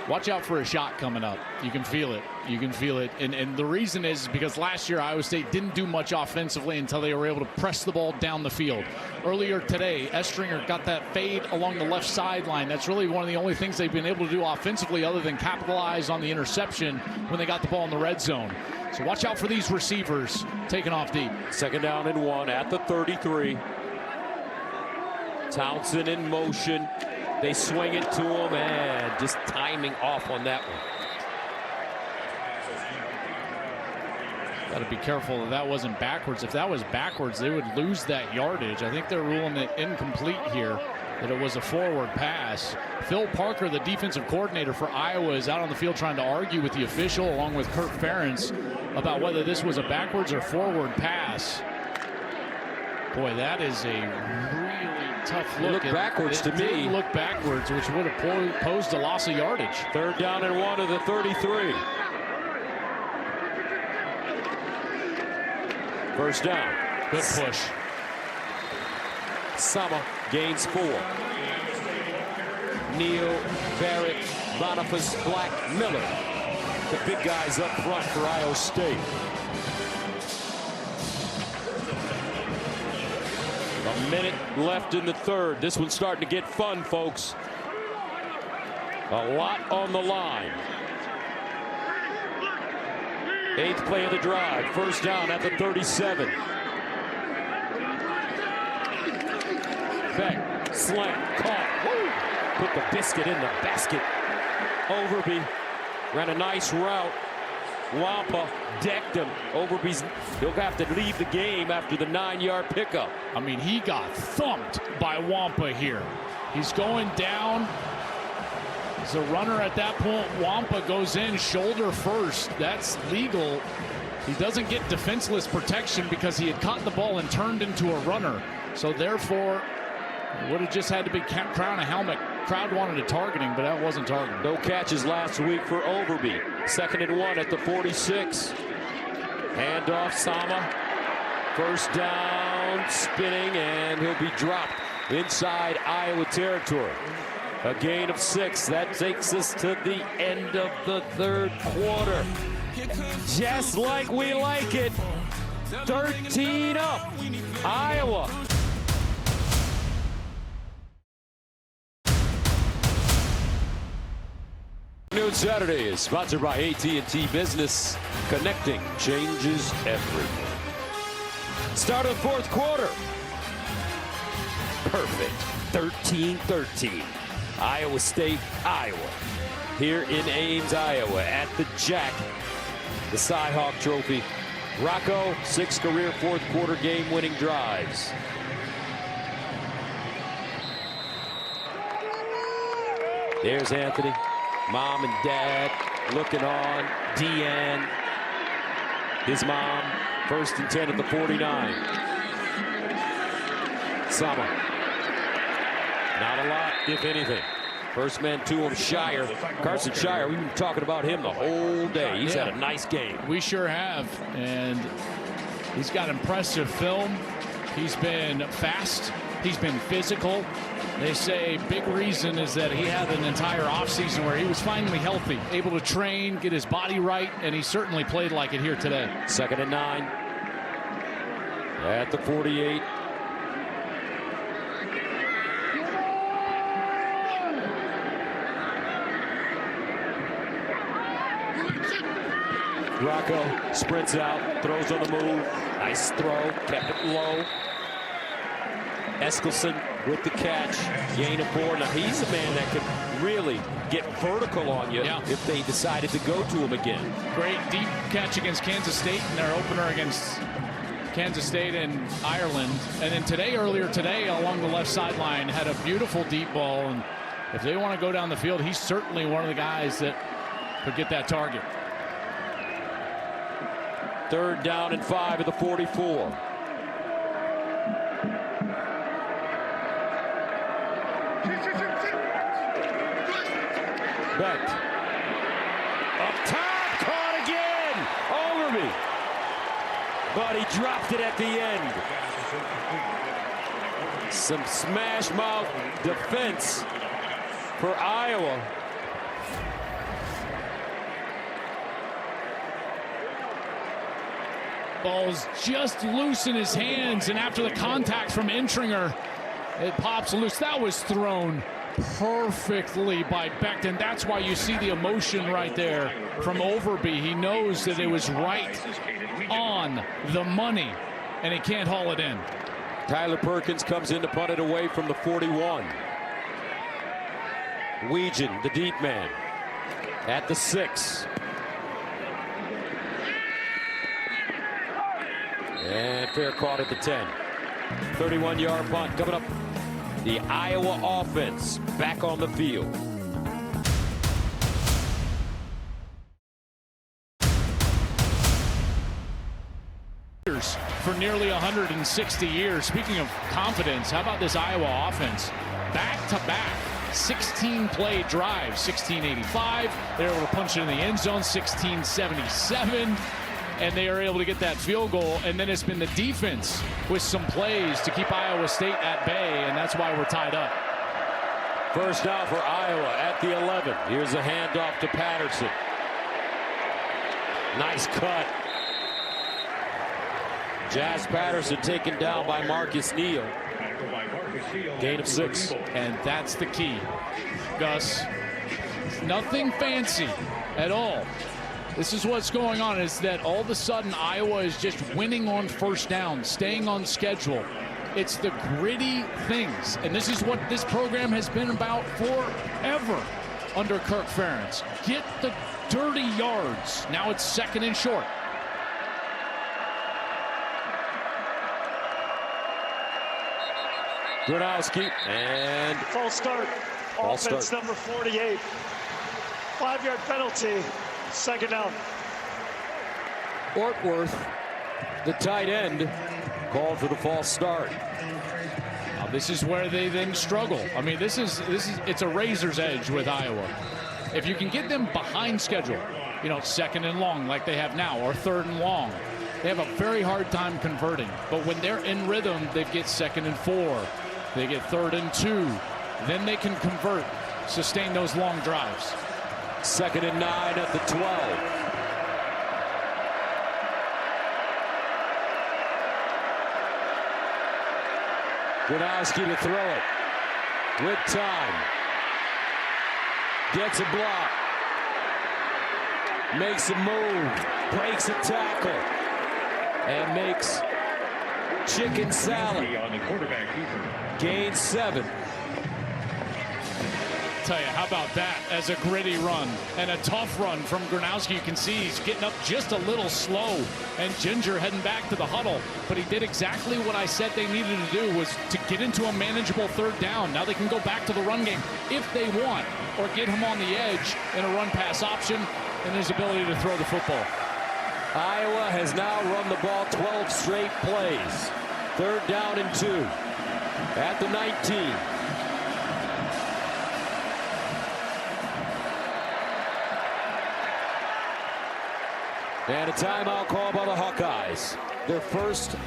Watch out for a shot coming up. You can feel it. You can feel it. And the reason is because last year Iowa State didn't do much offensively until they were able to press the ball down the field. Earlier today, Estringer got that fade along the left sideline. That's really one of the only things they've been able to do offensively other than capitalize on the interception when they got the ball in the red zone. So watch out for these receivers taking off deep. Second down and 1 at the 33. Townsend in motion. They swing it to him, and just timing off on that one. Got to be careful that wasn't backwards. If that was backwards, they would lose that yardage. I think they're ruling it incomplete here, that it was a forward pass. Phil Parker, the defensive coordinator for Iowa, is out on the field trying to argue with the official, along with Kirk Ferentz, about whether this was a backwards or forward pass. Boy, that is a really tough look. It looked backwards to me. It looked backwards, which would have posed a loss of yardage. Third down and 1 of the 33. First down. Good push. Sama gains 4. Neal, Barrett, Boniface, Black, Miller. The big guys up front for Iowa State. A minute left in the third. This one's starting to get fun, folks. A lot on the line. 8th play of the drive. First down at the 37. Beck, slant, caught. Woo! Put the biscuit in the basket. Overby ran a nice route. Wampa decked him. He'll have to leave the game after the 9-yard pickup. I mean, he got thumped by Wampa here. He's going down. He's a runner at that point. Wampa goes in shoulder first. That's legal. He doesn't get defenseless protection because he had caught the ball and turned into a runner. So therefore, it would have just had to be crown a helmet. Crowd wanted a targeting, but that wasn't targeting. No catches last week for Overby. 2nd and 1 at the 46. Handoff, Sama. First down, spinning, and he'll be dropped inside Iowa territory. A gain of 6. That takes us to the end of the 3rd quarter. Just like we like it. 13 up. Iowa. Noon Saturday is sponsored by AT&T Business. Connecting changes everything. Start of the 4th quarter. Perfect. 13-13. Iowa State, Iowa. Here in Ames, Iowa, at the Jack, the Cy-Hawk Trophy. Rocco, 6 career 4th quarter game-winning drives. There's Anthony. Mom and Dad looking on. Deanne, his mom. 1st and 10 at the 49. Sama. Not a lot, if anything. First man to him, Shire. Carson Shire, we've been talking about him the whole day. He's had a nice game. We sure have. And he's got impressive film. He's been fast. He's been physical. They say big reason is that he had an entire offseason where he was finally healthy, able to train, get his body right, and he certainly played like it here today. 2nd and 9 at the 48. Rocco sprints out, throws on the move. Nice throw, kept it low. Eskelson with the catch, gain of 4. Now he's a man that can really get vertical on you if they decided to go to him again. Great deep catch against Kansas State in their opener against Kansas State and Ireland. And then earlier today, along the left sideline, had a beautiful deep ball. And if they want to go down the field, he's certainly one of the guys that could get that target. 3rd down and 5 at the 44. Beck. Up top, caught again. Overby. But he dropped it at the end. Some smash mouth defense for Iowa. Ball's just loose in his hands, and after the contact from Intringer, it pops loose. That was thrown perfectly by Becton. That's why you see the emotion right there from Overby. He knows that it was right on the money, and he can't haul it in. Tyler Perkins comes in to punt it away from the 41. Weegan, the deep man, at the 6. And fair caught at the 10. 31-yard punt coming up. The Iowa offense back on the field. For nearly 160 years. Speaking of confidence, how about this Iowa offense? Back-to-back 16-play drives. 1685. They're able to punch it in the end zone. 1677. And they are able to get that field goal. And then it's been the defense with some plays to keep Iowa State at bay, and that's why we're tied up. First down for Iowa at the 11. Here's a handoff to Patterson. Nice cut. Jazz Patterson taken down by Marcus Neal. Gain of 6. And that's the key, Gus. Nothing fancy at all. This is what's going on, is that all of a sudden Iowa is just winning on first down, staying on schedule. It's the gritty things, and this is what this program has been about forever under Kirk Ferentz. Get the dirty yards. Now it's 2nd and short. Gronowski and False start. Offense number 48. 5-yard penalty. Second down. Ortworth, the tight end, called for the false start. Now, this is where they then struggle. I mean, it's a razor's edge with Iowa. If you can get them behind schedule, you know, 2nd and long like they have now, or 3rd and long, they have a very hard time converting. But when they're in rhythm, they get 2nd and 4. They get 3rd and 2. Then they can convert, sustain those long drives. 2nd and 9 at the 12. Gronowski to throw it with time. Gets a block. Makes a move. Breaks a tackle. And makes chicken salad. On the quarterback keeper. Gains 7. Tell you, how about that as a gritty run and a tough run from Gronowski. You can see he's getting up just a little slow, and Ginger heading back to the huddle, but he did exactly what I said they needed to do, was to get into a manageable 3rd down. Now they can go back to the run game if they want, or get him on the edge in a run pass option and his ability to throw the football. Iowa has now run the ball 12 straight plays. 3rd down and 2 at the 19. And a timeout call by the Hawkeyes. Their first.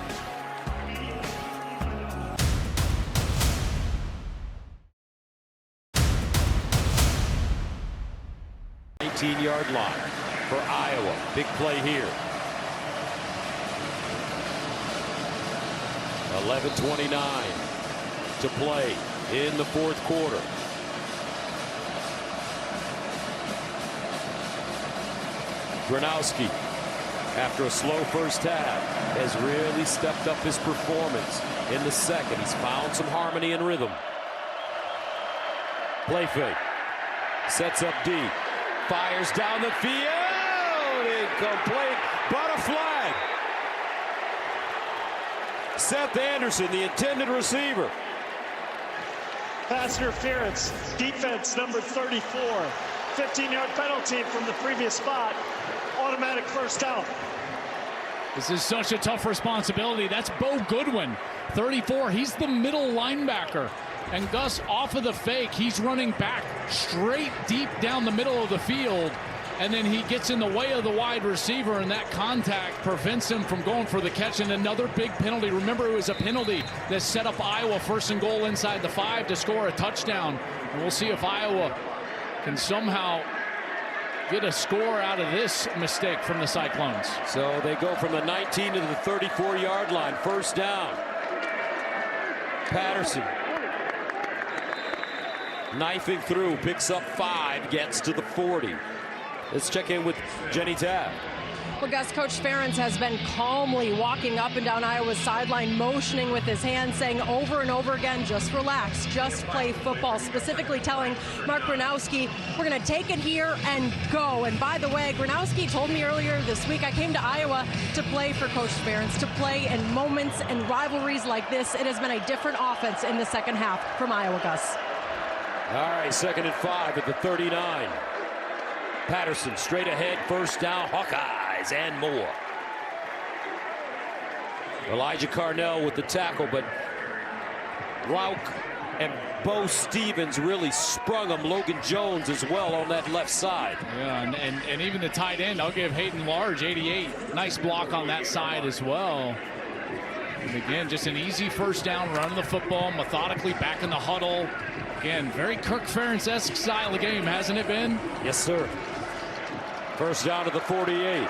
Yard line for Iowa. Big play here. 11:29 to play in the 4th quarter. Gronowski, after a slow first half, has really stepped up his performance in the 2nd. He's found some harmony and rhythm. Play fake. Sets up D. Fires down the field. Incomplete, but a flag. Seth Anderson, the intended receiver. Pass interference. Defense number 34. 15-yard penalty from the previous spot. Automatic 1st down. This is such a tough responsibility. That's Bo Goodwin, 34. He's the middle linebacker. And Gus, off of the fake, he's running back straight deep down the middle of the field. And then he gets in the way of the wide receiver, and that contact prevents him from going for the catch. And another big penalty. Remember, it was a penalty that set up Iowa 1st and goal inside the 5 to score a touchdown. And we'll see if Iowa can somehow get a score out of this mistake from the Cyclones. So they go from the 19 to the 34-yard line. 1st down. Patterson knifing through, picks up 5, gets to the 40. Let's check in with Jenny Tabb. Well, Gus, Coach Ferentz has been calmly walking up and down Iowa's sideline, motioning with his hands, saying over and over again, just relax, just play football, specifically telling Mark Gronowski, we're going to take it here and go. And by the way, Gronowski told me earlier this week, I came to Iowa to play for Coach Ferentz, to play in moments and rivalries like this. It has been a different offense in the 2nd half from Iowa, Gus. All right, 2nd and 5 at the 39. Patterson straight ahead, 1st down, Hawkeyes and more. Elijah Carnell with the tackle, but Rauch and Bo Stevens really sprung him. Logan Jones as well on that left side. Yeah, and even the tight end, I'll give Hayden Large, 88. Nice block on that side as well. And again, just an easy 1st down, running the football, methodically back in the huddle. Again, very Kirk Ferentz-esque style of game, hasn't it been? Yes, sir. 1st down to the 48.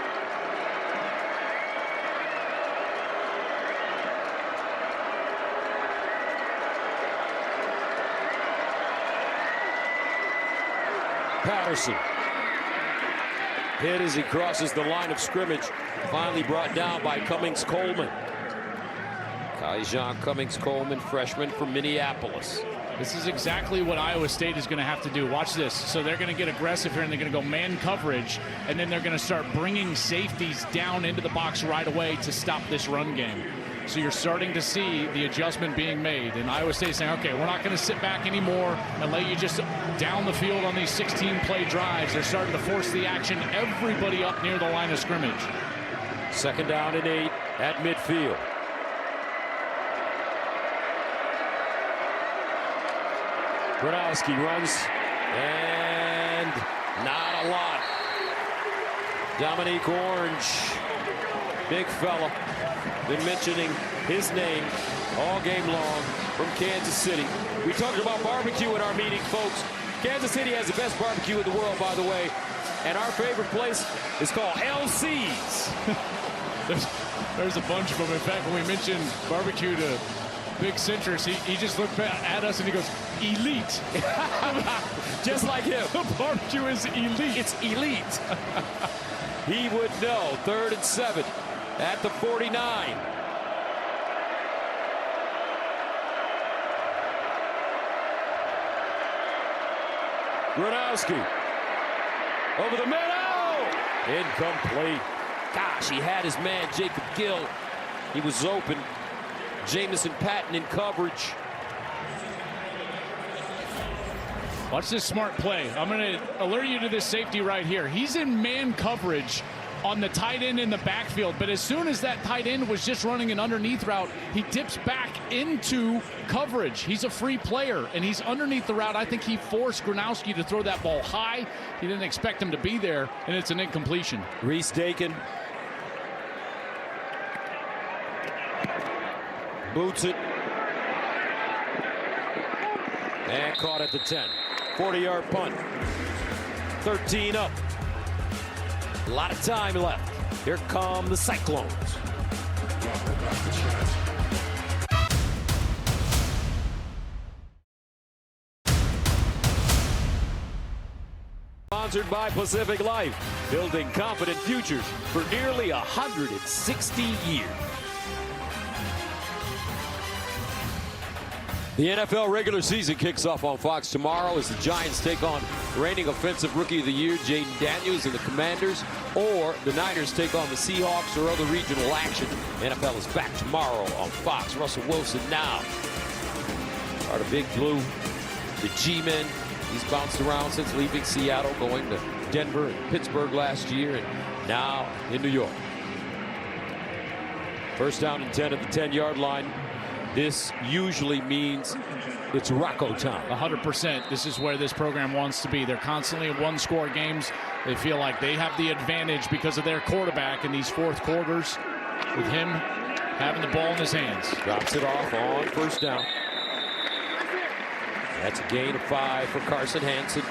Patterson. Hit as he crosses the line of scrimmage. Finally brought down by Cummings Coleman. Kaijan Cummings Coleman, freshman from Minneapolis. This is exactly what Iowa State is going to have to do. Watch this. So they're going to get aggressive here, and they're going to go man coverage, and then they're going to start bringing safeties down into the box right away to stop this run game. So you're starting to see the adjustment being made. And Iowa State saying, okay, we're not going to sit back anymore and let you just down the field on these 16-play drives. They're starting to force the action. Everybody up near the line of scrimmage. 2nd down and 8 at midfield. Gronowski runs, and not a lot. Dominique Orange, big fella. Been mentioning his name all game long from Kansas City. We talked about barbecue in our meeting, folks. Kansas City has the best barbecue in the world, by the way. And our favorite place is called LC's. There's a bunch of them. In fact, when we mentioned barbecue to Big Citrus, he just looked at us and he goes, elite. Just like him. Barbecue is elite. It's elite. He would know. 3rd and 7 at the 49. Gronowski over the middle. Incomplete. Gosh, he had his man Jacob Gill. He was open. Jamison Patton in coverage. Watch this smart play. I'm going to alert you to this safety right here. He's in man coverage on the tight end in the backfield, but as soon as that tight end was just running an underneath route, he dips back into coverage. He's a free player, and he's underneath the route. I think he forced Gronowski to throw that ball high. He didn't expect him to be there, and it's an incompletion. Reese Dakin boots it. And caught at the 10. 40-yard punt. 13 up. A lot of time left. Here come the Cyclones. Sponsored by Pacific Life, building confident futures for nearly 160 years. The NFL regular season kicks off on Fox tomorrow as the Giants take on reigning offensive rookie of the year Jaden Daniels and the Commanders, or the Niners take on the Seahawks or other regional action. NFL is back tomorrow on Fox. Russell Wilson now part of Big Blue, the G-Men. He's bounced around since leaving Seattle, going to Denver and Pittsburgh last year, and now in New York. 1st down and 10 at the 10-yard line. This usually means it's Rocco time. 100%. This is where this program wants to be. They're constantly in one-score games. They feel like they have the advantage because of their quarterback in these fourth quarters, with him having the ball in his hands. Drops it off on 1st down. That's a gain of 5 for Carson Hansen.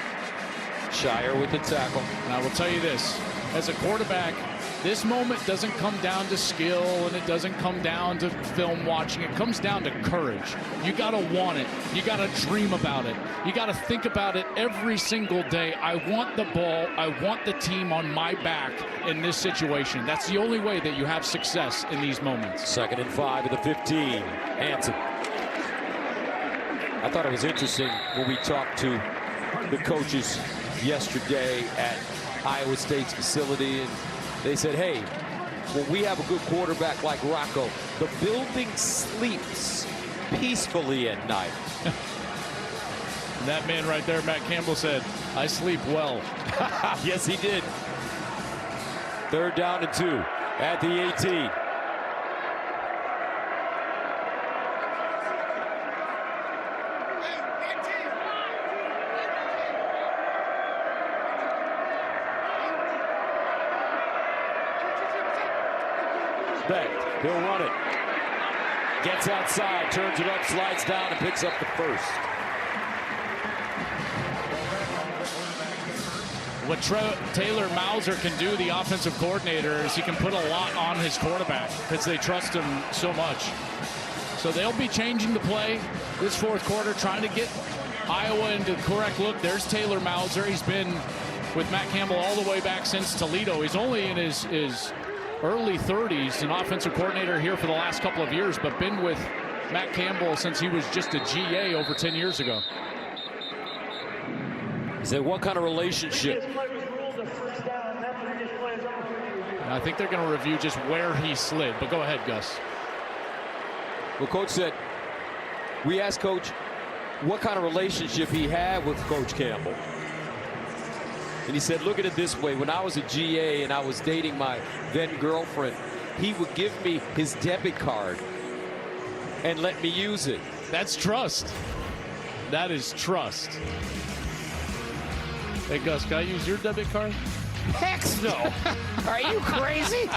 Shire with the tackle. And I will tell you this, as a quarterback, this moment doesn't come down to skill, and it doesn't come down to film watching. It comes down to courage. You got to want it. You got to dream about it. You got to think about it every single day. I want the ball. I want the team on my back in this situation. That's the only way that you have success in these moments. 2nd and 5 at the 15. Hansen. I thought it was interesting when we talked to the coaches yesterday at Iowa State's facility, and they said, hey, when we have a good quarterback like Rocco, the building sleeps peacefully at night. That man right there, Matt Campbell, said, I sleep well. Yes, he did. 3rd down and 2 at the 18. He'll run it. Gets outside, turns it up, slides down, and picks up the 1st. What Taylor Mauser can do, the offensive coordinator, is he can put a lot on his quarterback because they trust him so much. So they'll be changing the play this 4th quarter, trying to get Iowa into the correct look. There's Taylor Mauser. He's been with Matt Campbell all the way back since Toledo. He's only in his early 30s, an offensive coordinator here for the last couple of years, but been with Matt Campbell since he was just a GA over 10 years ago. Is that what kind of relationship? I think they're going to review just where he slid, but go ahead, Gus. Well, Coach said, we asked Coach what kind of relationship he had with Coach Campbell. And he said, look at it this way. When I was a GA and I was dating my then girlfriend, he would give me his debit card and let me use it. That's trust. That is trust. Hey, Gus, can I use your debit card? Heck no. Are you crazy?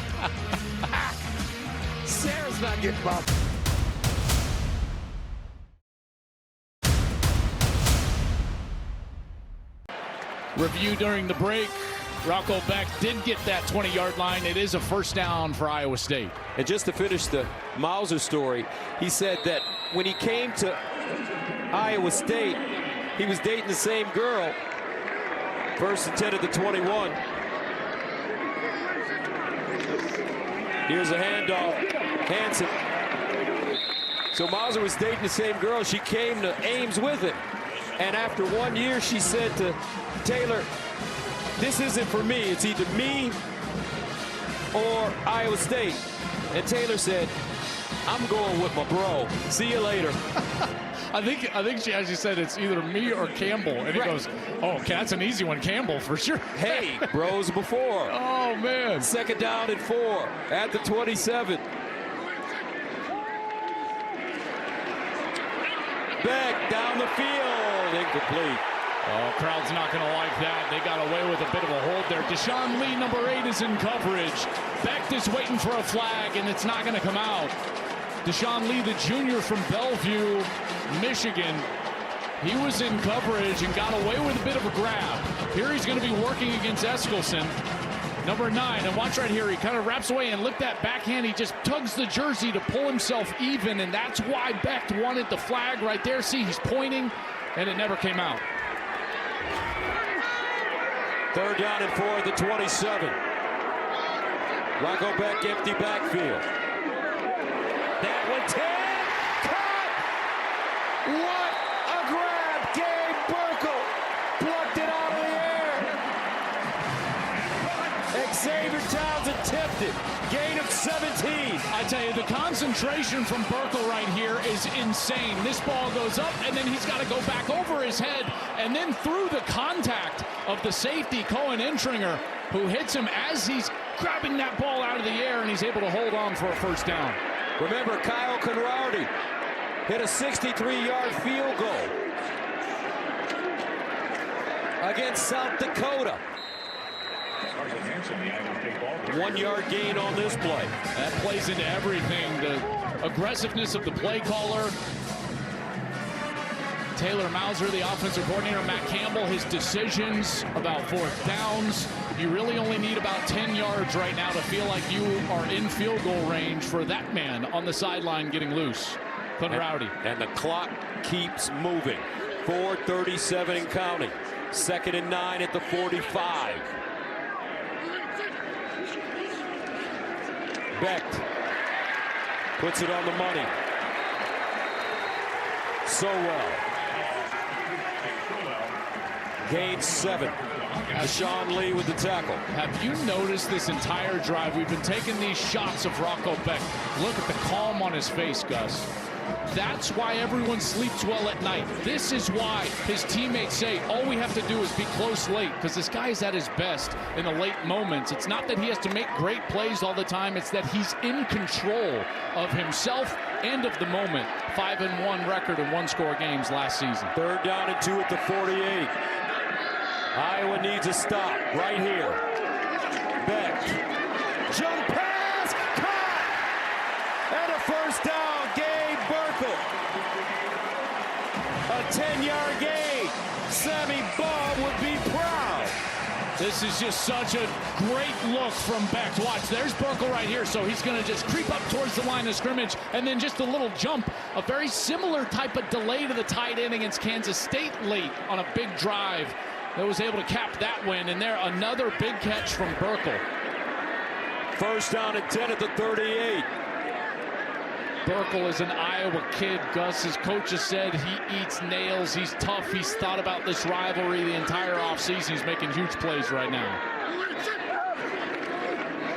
Sarah's not getting my... Review during the break. Rocco Beck did get that 20-yard line. It is a first down for Iowa State. And just to finish the Mauser story, he said that when he came to Iowa State, he was dating the same girl. First and 10 at the 21. Here's a handoff. Hansen. So Mauser was dating the same girl. She came to Ames with him. And after 1 year, she said to Taylor, this isn't for me. It's either me or Iowa State. And Taylor said, I'm going with my bro. See you later. I think she actually said it's either me or Campbell. And he goes, oh, okay, that's an easy one, Campbell, for sure. Hey, bros before. Oh, man. Second down and 4 at the 27. Beck down the field. Incomplete. Oh, crowd's not going to like that. They got away with a bit of a hold there. Deshaun Lee, number 8, is in coverage. Beck is waiting for a flag, and it's not going to come out. Deshaun Lee, the junior from Bellevue, Michigan. He was in coverage and got away with a bit of a grab. Here he's going to be working against Eskelson, number 9. And watch right here. He kind of wraps away and lift that backhand. He just tugs the jersey to pull himself even, and that's why Beck wanted the flag right there. See, he's pointing, and it never came out. Third down and 4 at the 27. Rocco Beck, empty backfield. That one, 10, caught! What a grab! Gabe Burkle plucked it out of the air. Xavier Townsend tipped it. Gain of 17. I tell you, the concentration from Burkle right here is insane. This ball goes up, and then he's got to go back over his head, and then through the contact of the safety, Cohen Intringer, who hits him as he's grabbing that ball out of the air, and he's able to hold on for a first down. Remember, Kyle Conradi hit a 63-yard field goal against South Dakota. 1-yard gain on this play. That plays into everything. The aggressiveness of the play caller. Taylor Mauser, the offensive coordinator, Matt Campbell, his decisions about fourth downs. You really only need about 10 yards right now to feel like you are in field goal range for that man on the sideline getting loose. Conradi. And the clock keeps moving. 4:37 and counting. 2nd and 9 at the 45. Beck puts it on the money. So well. Gain 7. Deshaun Lee with the tackle. Have you noticed this entire drive? We've been taking these shots of Rocco Beck. Look at the calm on his face, Gus. That's why everyone sleeps well at night. This is why his teammates say all we have to do is be close late, because this guy is at his best in the late moments. It's not that he has to make great plays all the time. It's that he's in control of himself and of the moment. 5-1 record in one-score games last season. 3rd down and 2 at the 48. Iowa needs a stop right here. Beck. Jump pass. Caught. And a first down. Gabe Burkle. A 10-yard gain. Sammy Baugh would be proud. This is just such a great look from Beck. Watch, there's Burkle right here. So he's going to just creep up towards the line of scrimmage, and then just a little jump. A very similar type of delay to the tight end against Kansas State late on a big drive that was able to cap that win. And there, another big catch from Burkle. First down and 10 at the 38. Burkle is an Iowa kid, Gus. His coach has said he eats nails. He's tough. He's thought about this rivalry the entire offseason. He's making huge plays right now.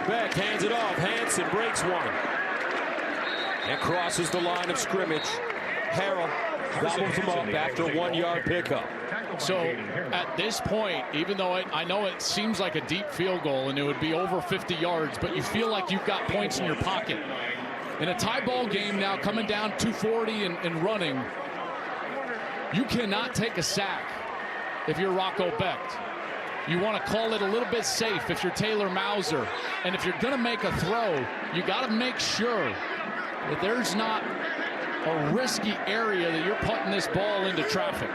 Beck hands it off. Hansen breaks one. and crosses the line of scrimmage. Harrell gobbles him up after a 1-yard pickup. So at this point, even though I know it seems like a deep field goal and it would be over 50 yards, but you feel like you've got points in your pocket. In a tie ball game now, coming down 240 and running, you cannot take a sack if you're Rocco Becht. You want to call it a little bit safe if you're Taylor Mauser. And if you're going to make a throw, you got to make sure that there's not a risky area that you're putting this ball into traffic.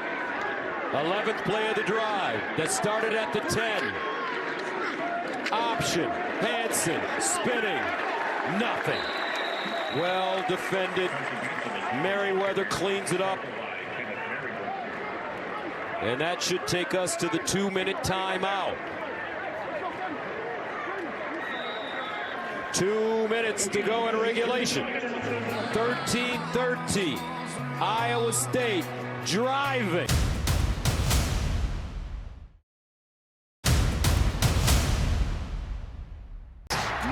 11th play of the drive that started at the 10. Option, Hansen, spinning, nothing. Well defended. Merriweather cleans it up. And that should take us to the 2-minute timeout. 2 minutes to go in regulation. 13-13. Iowa State driving.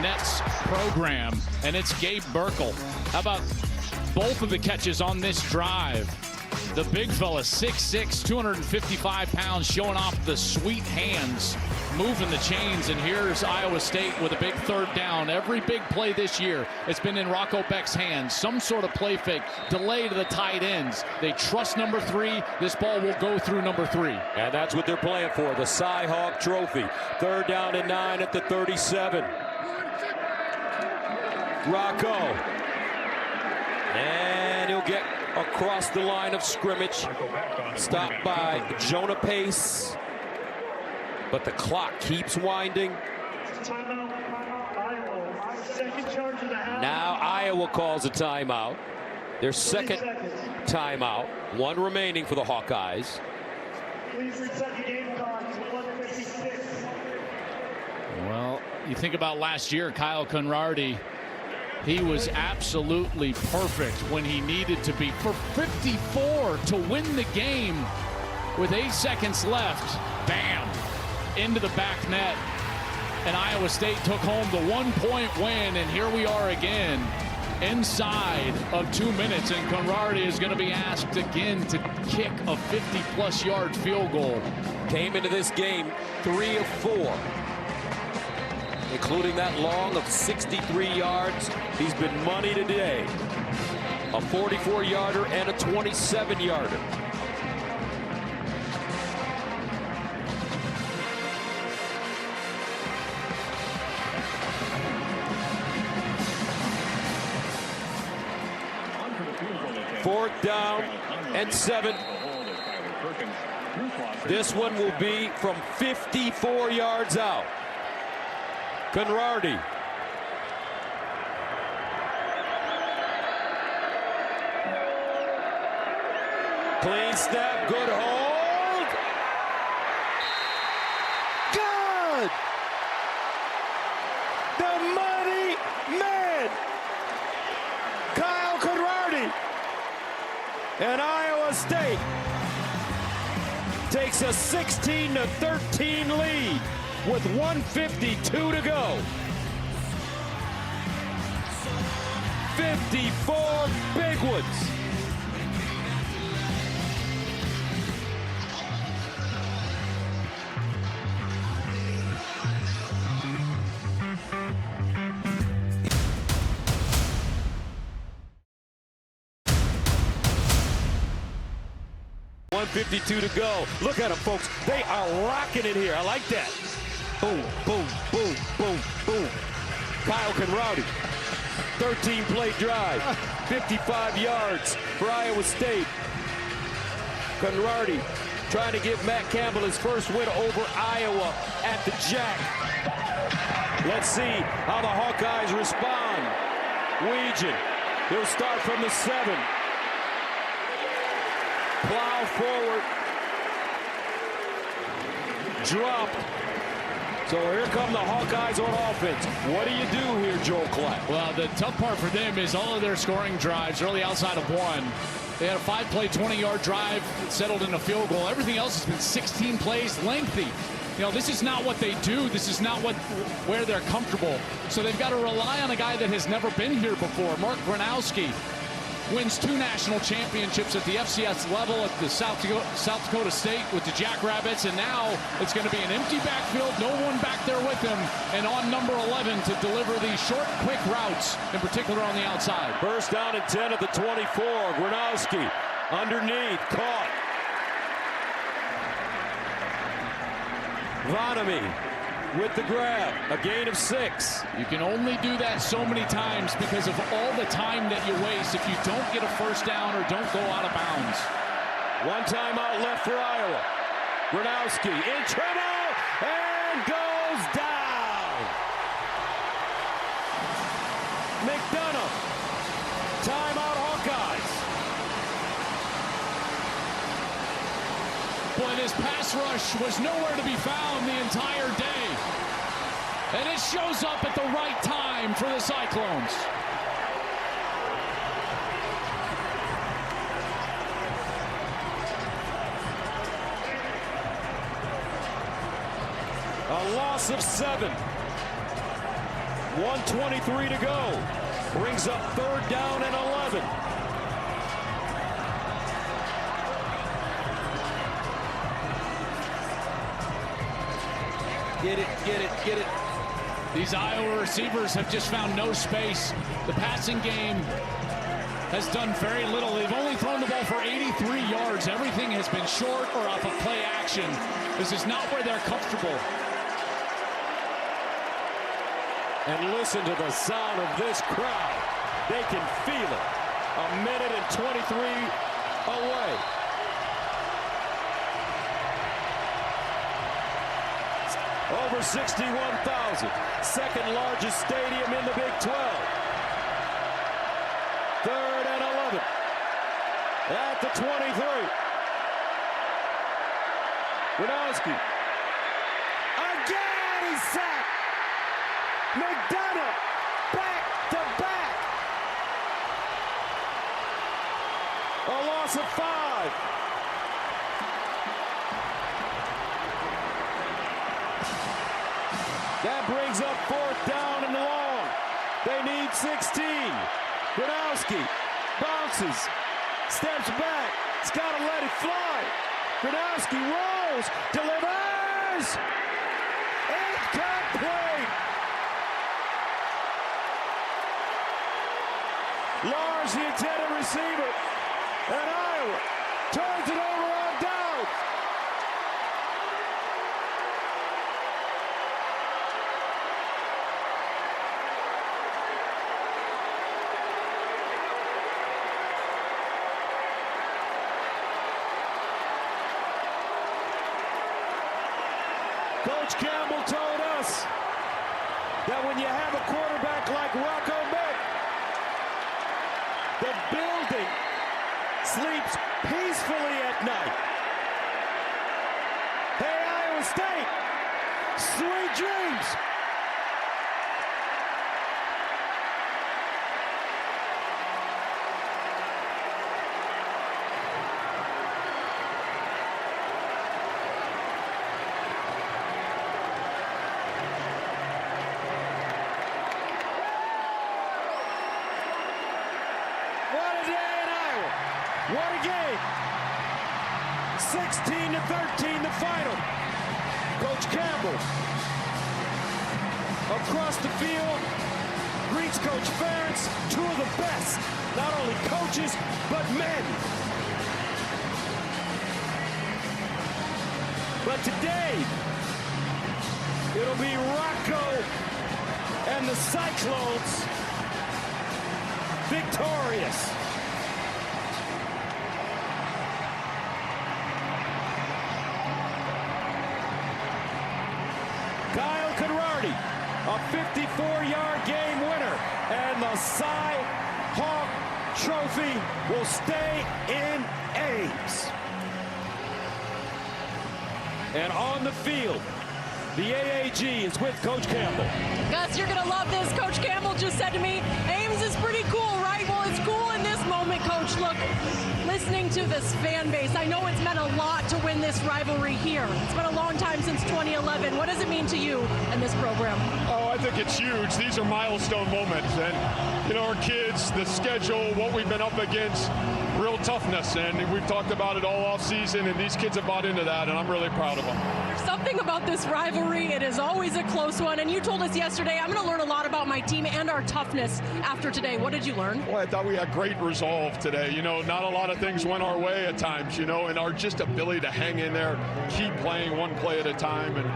Nets program, and it's Gabe Burkle. How about both of the catches on this drive? The big fella, 6'6", 255 pounds, showing off the sweet hands, moving the chains. And here's Iowa State with a big 3rd down. Every big play this year, it's been in Rocco Becht's hands. Some sort of play fake, delay to the tight ends. They trust number 3. This ball will go through number 3. And that's what they're playing for, the Cy Hawk Trophy. 3rd down and 9 at the 37. Rocco. And he'll get across the line of scrimmage. Stopped by Jonah Pace. But the clock keeps winding. Now Iowa calls a timeout. Their second timeout. 1 remaining for the Hawkeyes. Please reset the game clock to 1:56. Well, you think about last year, Kyle Conradi. He was absolutely perfect when he needed to be for 54 to win the game with 8 seconds left. Bam! Into the back net. And Iowa State took home the 1-point win. And here we are again inside of 2 minutes. And Conradi is going to be asked again to kick a 50-plus yard field goal. Came into this game 3 of 4. Including that long of 63 yards. He's been money today. A 44-yarder and a 27-yarder. Fourth down and 7. This one will be from 54 yards out. Conradi. Clean snap, good hold. Good! The money man, Kyle Conradi. And Iowa State takes a 16-13 lead. With 1:52 to go. 54 big ones. .152 to go. Look at them, folks. They are rocking it here. I like that. Boom, boom, boom, boom, boom. Kyle Conradi, 13-play drive, 55 yards for Iowa State. Conradi trying to give Matt Campbell his first win over Iowa at the Jack. Let's see how the Hawkeyes respond. Weegan, he'll start from the 7. Plow forward. Dropped. So here come the Hawkeyes on offense. What do you do here, Joel Klatt? Well, the tough part for them is all of their scoring drives early outside of 1. They had a 5-play, 20-yard drive that settled in a field goal. Everything else has been 16 plays, lengthy. You know, this is not what they do. This is not where they're comfortable. So they've got to rely on a guy that has never been here before. Mark Gronowski wins 2 national championships at the FCS level at the South Dakota State with the Jackrabbits, and now it's going to be an empty backfield, no one back there with him, and on number 11 to deliver these short, quick routes, in particular on the outside. First down and 10 at the 24. Gronowski underneath, caught. Vanami with the grab, a gain of 6. You can only do that so many times because of all the time that you waste if you don't get a first down or don't go out of bounds. One timeout left for Iowa. Gronowski in trouble and goes down. McDonough. Timeout Hawkeyes. Boy, this pass rush was nowhere to be found the entire day. And it shows up at the right time for the Cyclones. A loss of 7. 1:23 to go. Brings up 3rd down and 11. Get it, get it, get it. These Iowa receivers have just found no space. The passing game has done very little. They've only thrown the ball for 83 yards. Everything has been short or off of play action. This is not where they're comfortable. And listen to the sound of this crowd. They can feel it. 1:23 away. Over 61,000. Second largest stadium in the Big 12. 3rd and 11. At the 23. Gronowski. Again, he's sacked. McDonough back to back. A loss of 5. That brings up 4th down and long. They need 16. Gronowski bounces, steps back. He's got to let it fly. Gronowski rolls, delivers. Incomplete. Lars, the intended receiver, and Iowa turns it over on down. Coach Campbell told us that when you have a quarterback like Rocco Beck, the building sleeps peacefully at night. Hey, Iowa State, sweet dreams. What a game. 16-13 the final. Coach Campbell across the field greets Coach Ferentz, 2 of the best, not only coaches, but men. But today, it'll be Rocco and the Cyclones victorious. A 54-yard game winner, and the Cy Hawk Trophy will stay in Ames. And on the field, the AAG is with Coach Campbell. Gus, you're going to love this. Coach Campbell just said to me, Ames is pretty cool, right? Well, it's cool in this moment, Coach. Look, listening to this fan base, I know it's meant a lot to win this rivalry here. It's been a long time since 2011. What does it mean to you and this program? Oh, I think it's huge. These are milestone moments. And, you know, our kids, the schedule, what we've been up against, real toughness. And we've talked about it all off season, and these kids have bought into that, and I'm really proud of them. There's something about this rivalry. It is always a close one. And you told us yesterday, I'm going to learn a lot about my team and our toughness after today. What did you learn? Well, I thought we had great resolve today. You know, not a lot of things went our way at times, you know, and our just ability to hang in there, keep playing one play at a time. And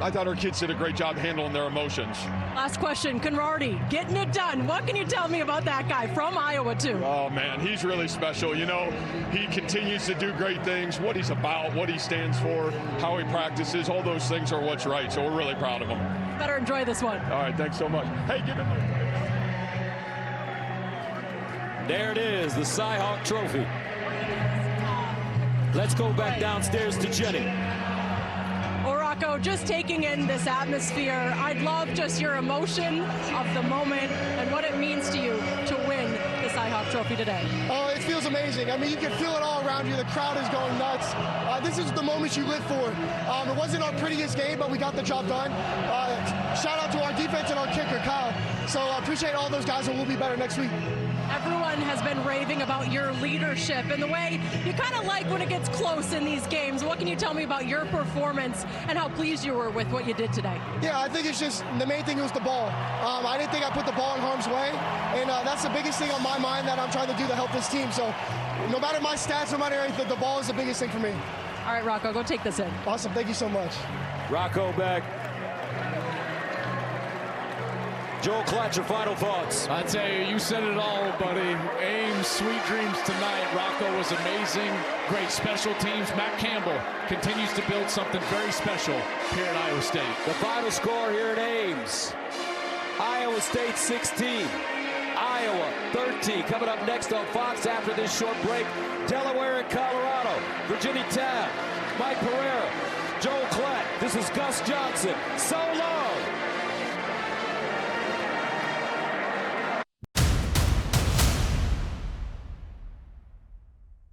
I thought our kids did a great job handling their emotions. Last question, Conradi, getting it done. What can you tell me about that guy from Iowa, too? Oh, man, he's really special. You know, he continues to do great things. What he's about, what he stands for, how he practices, all those things are what's right. So we're really proud of him. Better enjoy this one. All right, thanks so much. Hey, give him There it is, the Cy-Hawk Trophy. Let's go back downstairs to Jenny. Well, Rocco, just taking in this atmosphere, I'd love just your emotion of the moment and what it means to you to win the Cy-Hawk Trophy today. Oh, it feels amazing. I mean, you can feel it all around you. The crowd is going nuts. This is the moment you live for. It wasn't our prettiest game, but we got the job done. Shout out to our defense and our kicker, Kyle. So I appreciate all those guys, and we'll be better next week. Everyone has been raving about your leadership and the way you kind of like when it gets close in these games. What can you tell me about your performance and how pleased you were with what you did today? Yeah, I think it's just the main thing was the ball. I didn't think I put the ball in harm's way, and that's the biggest thing on my mind that I'm trying to do to help this team. So no matter my stats, no matter anything, the ball is the biggest thing for me. All right, Rocco, go take this in. Awesome. Thank you so much. Rocco back. Joel Klatt, your final thoughts. I tell you, you said it all, buddy. Ames, sweet dreams tonight. Rocco was amazing. Great special teams. Matt Campbell continues to build something very special here at Iowa State. The final score here at Ames. Iowa State 16. Iowa 13. Coming up next on Fox after this short break. Delaware and Colorado. Virginia Tech. Mike Pereira. Joel Klatt. This is Gus Johnson. So long.